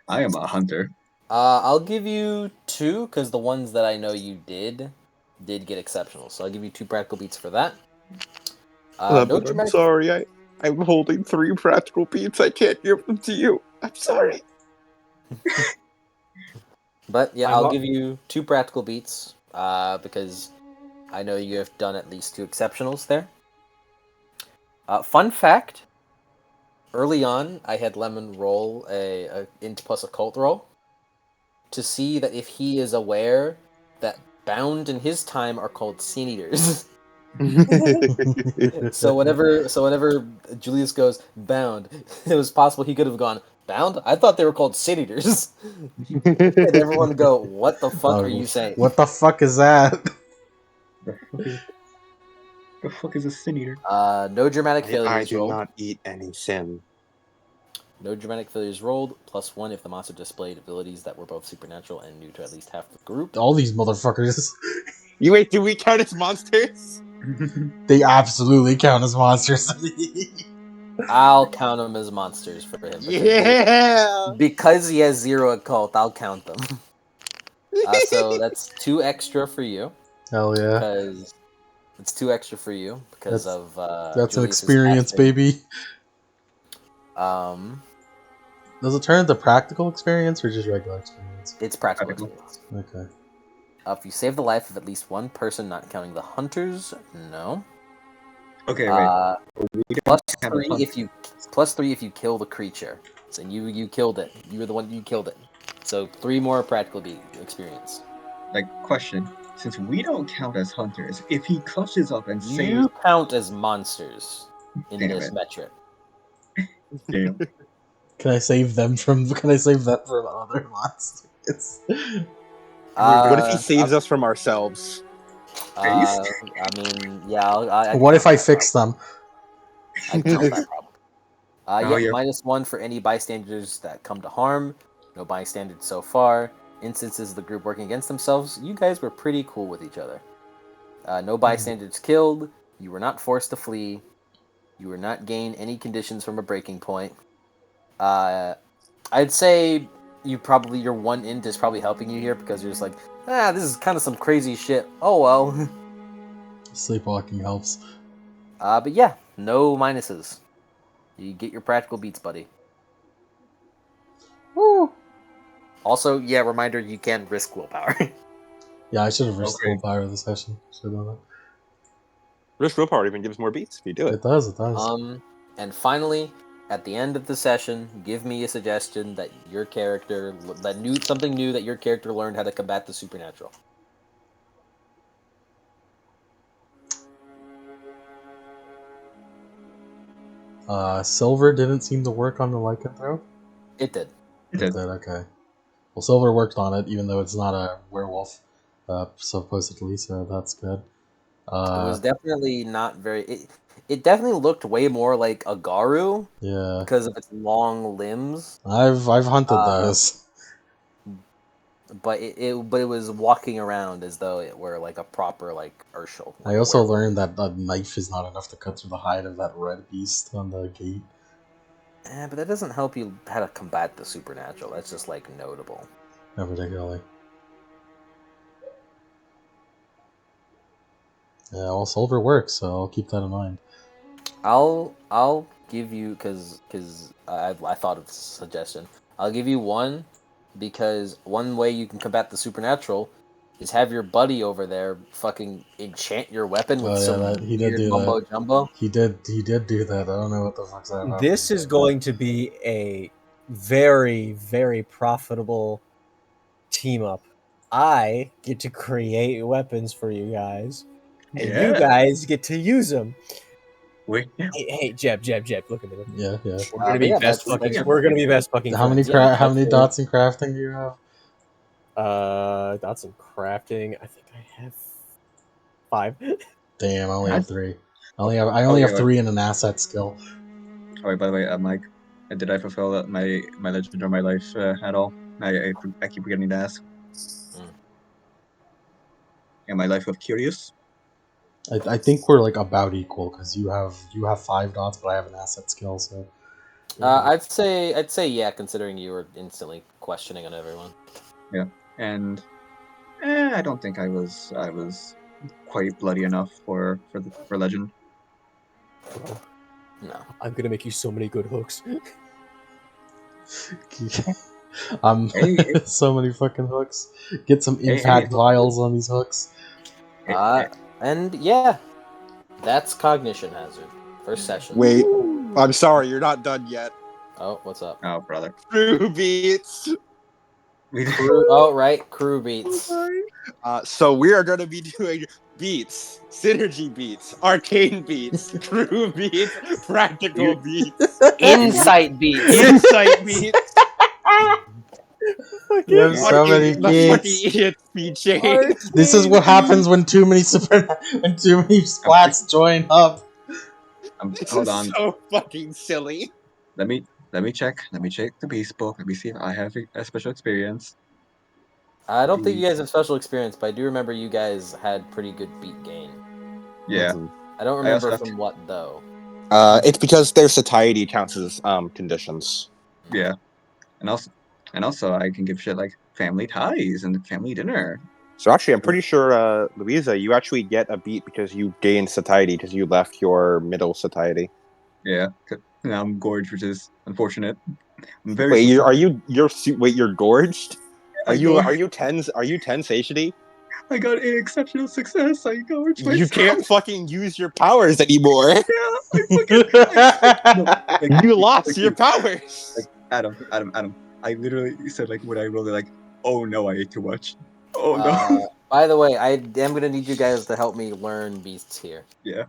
I am a hunter. I'll give you 2, because the ones that I know you did get exceptional. So I'll give you 2 practical beats for that. No I'm dramatic. sorry, I'm holding 3 practical beats. I can't give them to you. I'm sorry. But yeah, I'll give you 2 practical beats, because I know you have done at least 2 exceptionals there. Fun fact: early on, I had Lemon roll a int plus occult roll to see that if he is aware that bound in his time are called sin eaters. So whenever Julius goes bound, it was possible he could have gone bound. I thought they were called sin eaters. And everyone would go, "What the fuck are you saying?" What the fuck is that? The fuck is a sin eater? No dramatic I failures do rolled. not eat any sin. No dramatic failures rolled. +1 if the monster displayed abilities that were both supernatural and new to at least half the group. All these motherfuckers. Do we count as monsters? They absolutely count as monsters. I'll count them as monsters for him. Because he has 0 occult, I'll count them. So that's 2 extra for you. Hell yeah. Because It's 2 extra for you because That's- of That's an Julius's experience, casting. baby. Does it turn into practical experience or just regular experience? It's practical Practical. experience. Okay. If you save the life of at least one person, not counting the hunters, no. Okay, wait. We Plus don't have a 3 hunt. if you kill the creature. So you killed it. You were the one you killed it. So 3 more practical experience. Like, question. Since we don't count as hunters, if he clutches up and saves... You count as monsters in Damn this it. metric. Damn. Can I save them from other monsters? What if he Uh, saves us from ourselves? I mean, yeah. I What if count I that fix them? I count that problem. Oh, Yeah, yeah. -1 for any bystanders that come to harm. No bystanders so far. Instances of the group working against themselves. You guys were pretty cool with each other. No bystanders killed. You were not forced to flee. You were not gain any conditions from a breaking point. I'd say your one int is probably helping you here because you're just like, this is kind of some crazy shit. Oh well. Sleepwalking helps. But yeah, no minuses. You get your practical beats, buddy. Woo! Also, yeah, reminder, you can risk willpower. Yeah, I should have risked Okay. willpower this session. Should have done that. Risk willpower even gives more beats if you do it. It does. It does. And finally, at the end of the session, give me a suggestion that your character something new that your character learned how to combat the supernatural. Silver didn't seem to work on the lycanthrope. It did. It did. Okay. Well, Silver worked on it, even though it's not a werewolf, supposedly. So that's good. It was definitely not very. It definitely looked way more like a Garu Yeah. because of its long limbs. I've hunted those. But it was walking around as though it were like a proper like Urshel. I also learned that a knife is not enough to cut through the hide of that red beast on the gate. But that doesn't help you how to combat the supernatural. That's just like notable. Not particularly. Yeah, well, Silver works, so I'll keep that in mind. I'll give you because I thought of this suggestion. I'll give you 1 because one way you can combat the supernatural is have your buddy over there fucking enchant your weapon with he did do mumbo that. jumbo. He did do that. I don't know what the fuck's that. This is going to be a very, very profitable team up. I get to create weapons for you guys, and you guys get to use them. Wait. Hey, Jeb, look at me. Yeah. We're gonna be best fucking. We're gonna be best fucking. How many friends. how many dots in crafting do you have? Dots in crafting. I think I have 5. Damn, I only have 3. I only have 3 in an asset skill. Oh, wait, by the way, Mike, did I fulfill my legend or my life at all? I keep forgetting to ask. And my life of curious. I think we're like about equal because you have 5 dots, but I have an asset skill. So I'd say yeah, considering you were instantly questioning on everyone. Yeah, and I don't think I was quite bloody enough for legend. No. I'm gonna make you so many good hooks. So many fucking hooks. Get some impact vials on these hooks. And yeah, that's Cognition Hazard. First session. Wait, I'm sorry, you're not done yet. Oh, what's up? Oh, brother. Crew beats. Crew beats. So we are going to be doing beats, synergy beats, arcane beats, crew beats, practical beats, Insight beats. insight beats. You have so many beats. EXP chain. This is what happens when too many splats join up. Hold on. So fucking silly. Let me check. Let me check the beast book. Let me see if I have a special experience. I don't think you guys have special experience, but I do remember you guys had pretty good beat gain. Yeah. I don't remember from what though. It's because their satiety counts as conditions. Yeah. And also I can give shit like family ties and family dinner. So actually, I'm pretty sure, Louisa, you actually get a beat because you gained satiety because you left your middle satiety. Yeah, now I'm gorged, which is unfortunate. I'm very Wait, susceptible. you're gorged? I go. Are you 10 satiety? I got an exceptional success. I gorged You myself. can't fucking use your powers anymore. Yeah, I fucking. No, You lost like, your powers. like Adam. I literally said like when I rolled it, like, oh no, I ate too much. Oh no. By the way, I am gonna need you guys to help me learn beasts here. Yeah.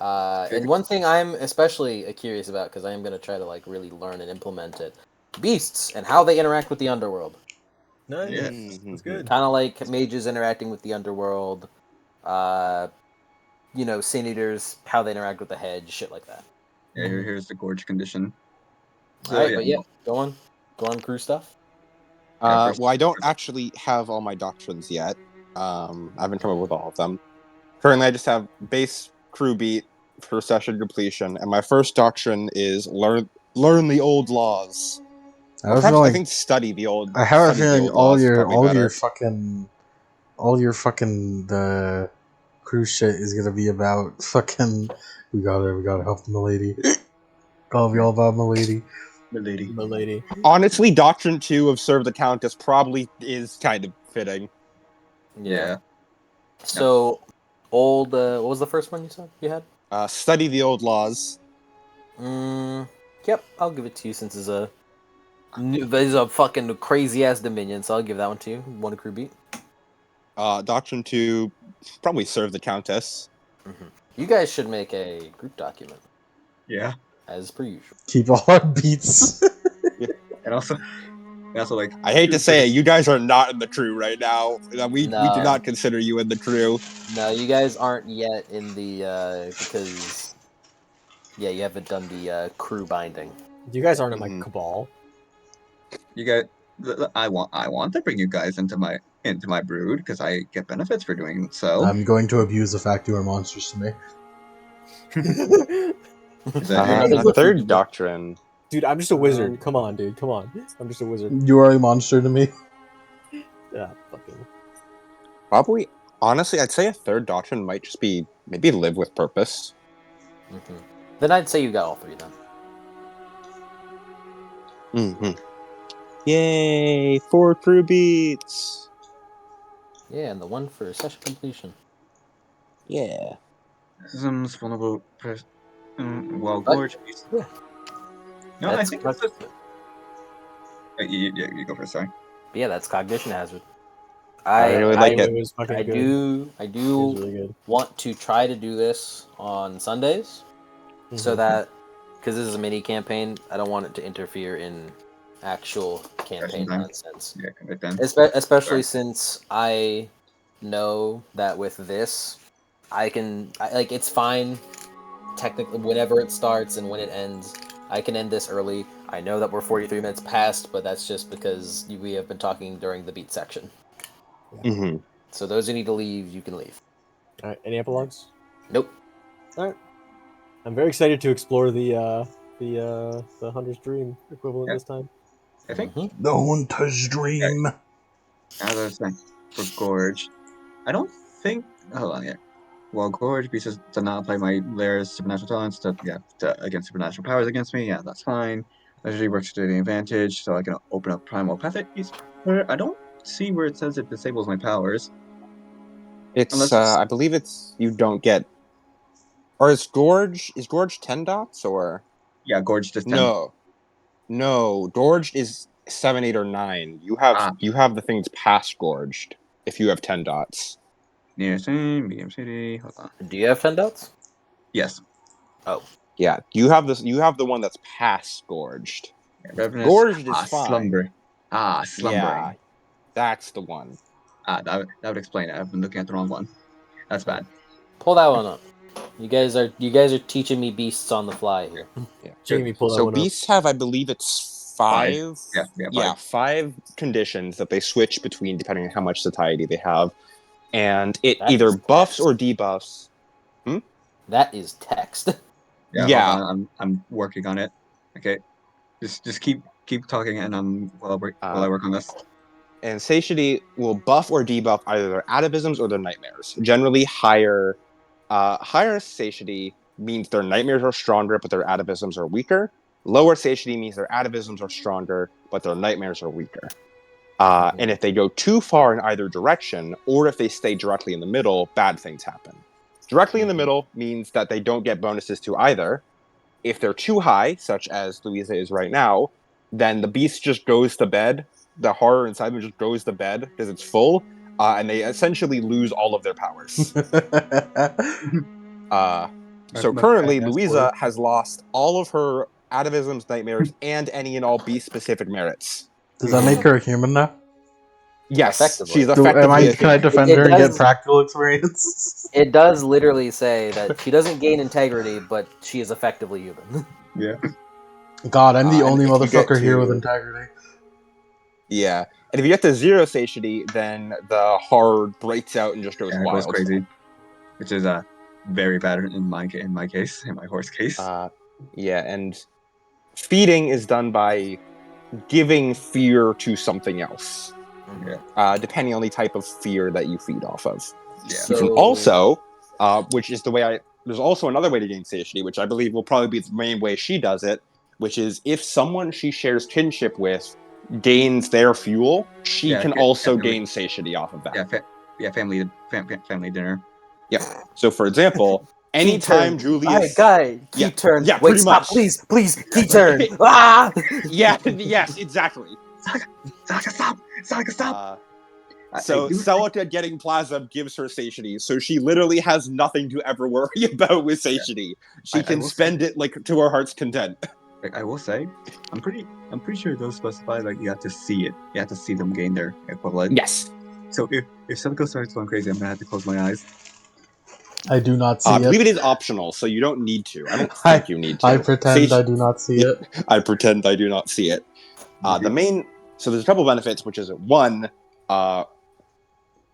And one thing I'm especially curious about, because I am gonna try to like really learn and implement it, beasts and how they interact with the underworld. Nice. Yeah. That's good. Kind of like mages interacting with the underworld. Sin eaters, how they interact with the hedge, shit like that. Yeah. Here's the gorge condition. So, All right, yeah, but yeah, go on crew stuff. first- Well, I don't actually have all my doctrines yet. I haven't come up with all of them. Currently, I just have base crew beat for session completion, and my first doctrine is learn the old laws. I Or was perhaps I going. think study the old. I have a study the feeling old laws is probably all better. your fucking the cruise shit is gonna be about fucking. We gotta help the milady. Gotta be all about milady. Milady. Honestly, Doctrine 2 of Serve the Countess probably is kind of fitting. Yeah. So, what was the first one you said you had? Study the old laws. Yep, I'll give it to you since it's a fucking crazy ass Dominion, so I'll give that one to you. One crew beat. Doctrine 2, probably Serve the Countess. You guys should make a group document, Yeah. as per usual. Keep all our beats. And also like. I hate to say it, you guys are not in the crew right now. We do No. not consider you in the crew. No, you guys aren't yet in the because you haven't done the crew binding. You guys aren't in my cabal. You guys, I want to bring you guys into my brood because I get benefits for doing so. I'm going to abuse the fact you are monsters to me. Is that Uh, Third doctrine. Dude, I'm just a wizard. Come on, dude. Come on. I'm just a wizard. You are a monster to me. Yeah, fucking. Probably, honestly, I'd say a third doctrine might just be maybe live with purpose. Then I'd say you got all three then. Yay! 4 crew beats. Yeah, and the one for session completion. Yeah. Systems vulnerable. Well, gorge. Yeah. No, That's I think it's just. You go first. Sorry. Yeah, that's cognition hazard. I really like it. It was fucking I good. do It was really good. want to try to do this on Sundays, so that because this is a mini campaign, I don't want it to interfere in actual campaign nonsense. Yeah, right then. Especially since I know that with this, it's fine. Technically, whenever it starts and when it ends, I can end this early. I know that we're 43 minutes past, but that's just because we have been talking during the beat section. So those who need to leave, you can leave. All right. Any epilogues? Nope. All right. I'm very excited to explore the Hunter's Dream equivalent this time. I think. The Hunter's Dream. As I was saying, for gorge, I don't think. Hold on, yeah. Well, gorge pieces does not apply my layers supernatural talents to against supernatural powers against me. Yeah, that's fine. That usually works to the advantage, so I can open up primal path. I don't see where it says it disables my powers. It's I believe it's you don't get. Or is Gorge 10 dots or? Yeah, gorge just 10. No, Gorged is 7, 8, or 9. You have the things past Gorged if you have 10 dots. Near same, medium city. Hold on. Do you have 10 dots? Yes. Oh. Yeah, you have this. You have the one that's past Gorged. Yeah, Gorged is fine. Slumber. Slumbering. Yeah, that's the one. That would explain it. I've been looking at the wrong one. That's bad. Pull that one up. You guys are teaching me beasts on the fly here. Yeah. Jamie, pull that So one beasts have, I believe, it's 5. Yeah, 5 conditions that they switch between depending on how much satiety they have, and it That either is buffs text. or debuffs. That is text. Yeah. Hold on, I'm working on it. Okay. Just keep talking, and while I work on this. And satiety will buff or debuff either their atavisms or their nightmares. Generally, higher satiety means their nightmares are stronger, but their atavisms are weaker. Lower satiety means their atavisms are stronger, but their nightmares are weaker. And if they go too far in either direction, or if they stay directly in the middle, bad things happen. Directly in the middle means that they don't get bonuses to either. If they're too high, such as Louisa is right now, then the beast just goes to bed. The horror inside them just goes to bed because it's full, and they essentially lose all of their powers. So currently, Louisa has lost all of her atavisms, nightmares, and any and all beast-specific merits. Does that make her a human now? Yes, Effectively. she's effectively a Can I human. defend It her and get does- practical experience? It does literally say that she doesn't gain integrity, but she is effectively human. Yeah. God, I'm the And only if you get motherfucker here with to- integrity. Yeah, and if you get to 0 satiety, then the horror breaks out and just goes Yeah, it wild. goes crazy. Which is very bad in my case, in my horse case. Yeah, and feeding is done by giving fear to something else, depending on the type of fear that you feed off of. Yeah. You can also, which is the way there's also another way to gain satiety, which I believe will probably be the main way she does it, which is if someone she shares kinship with gains their fuel, she can also gain satiety off of that. Family dinner. Yeah. So, for example, anytime Julius... Key turn. Yeah, Wait, pretty stop, much. please, key turn. Ah! Yes, exactly. Stop! So Celica getting plasma gives her satiety, so she literally has nothing to ever worry about with satiety. She can spend it like to her heart's content. Like I will say, I'm pretty sure it does specify like you have to see it. You have to see them gain their equivalent. Yes. So if Celica starts going crazy, I'm gonna have to close my eyes. I do not see I it. believe it is optional, so you don't need to. I don't think you need to. I pretend I do not see it. I pretend I do not see it. So there's a couple benefits, which is one,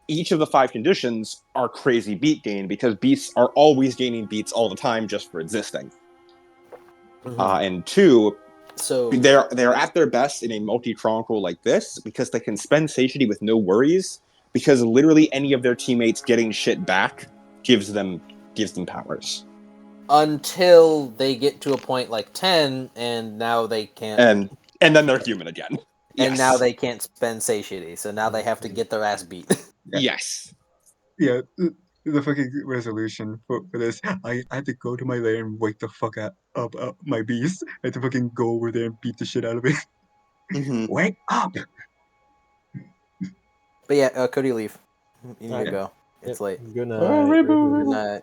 each of the 5 conditions are crazy beat gain because beasts are always gaining beats all the time just for existing. And 2, So they're at their best in a multi-chronicle like this because they can spend satiety with no worries, because literally any of their teammates getting shit back gives them powers. until they get to a point like 10, and now they can't. And then they're human again. And now they can't spend satiety, so now they have to get their ass beat. Yes. Yeah, the fucking resolution for this. I had to go to my lair and wake the fuck up my beast. I had to fucking go over there and beat the shit out of it. Wake up! But yeah, Cody, leave. You need to Okay. go. It's late. Good night. Oh, reboot. Good night.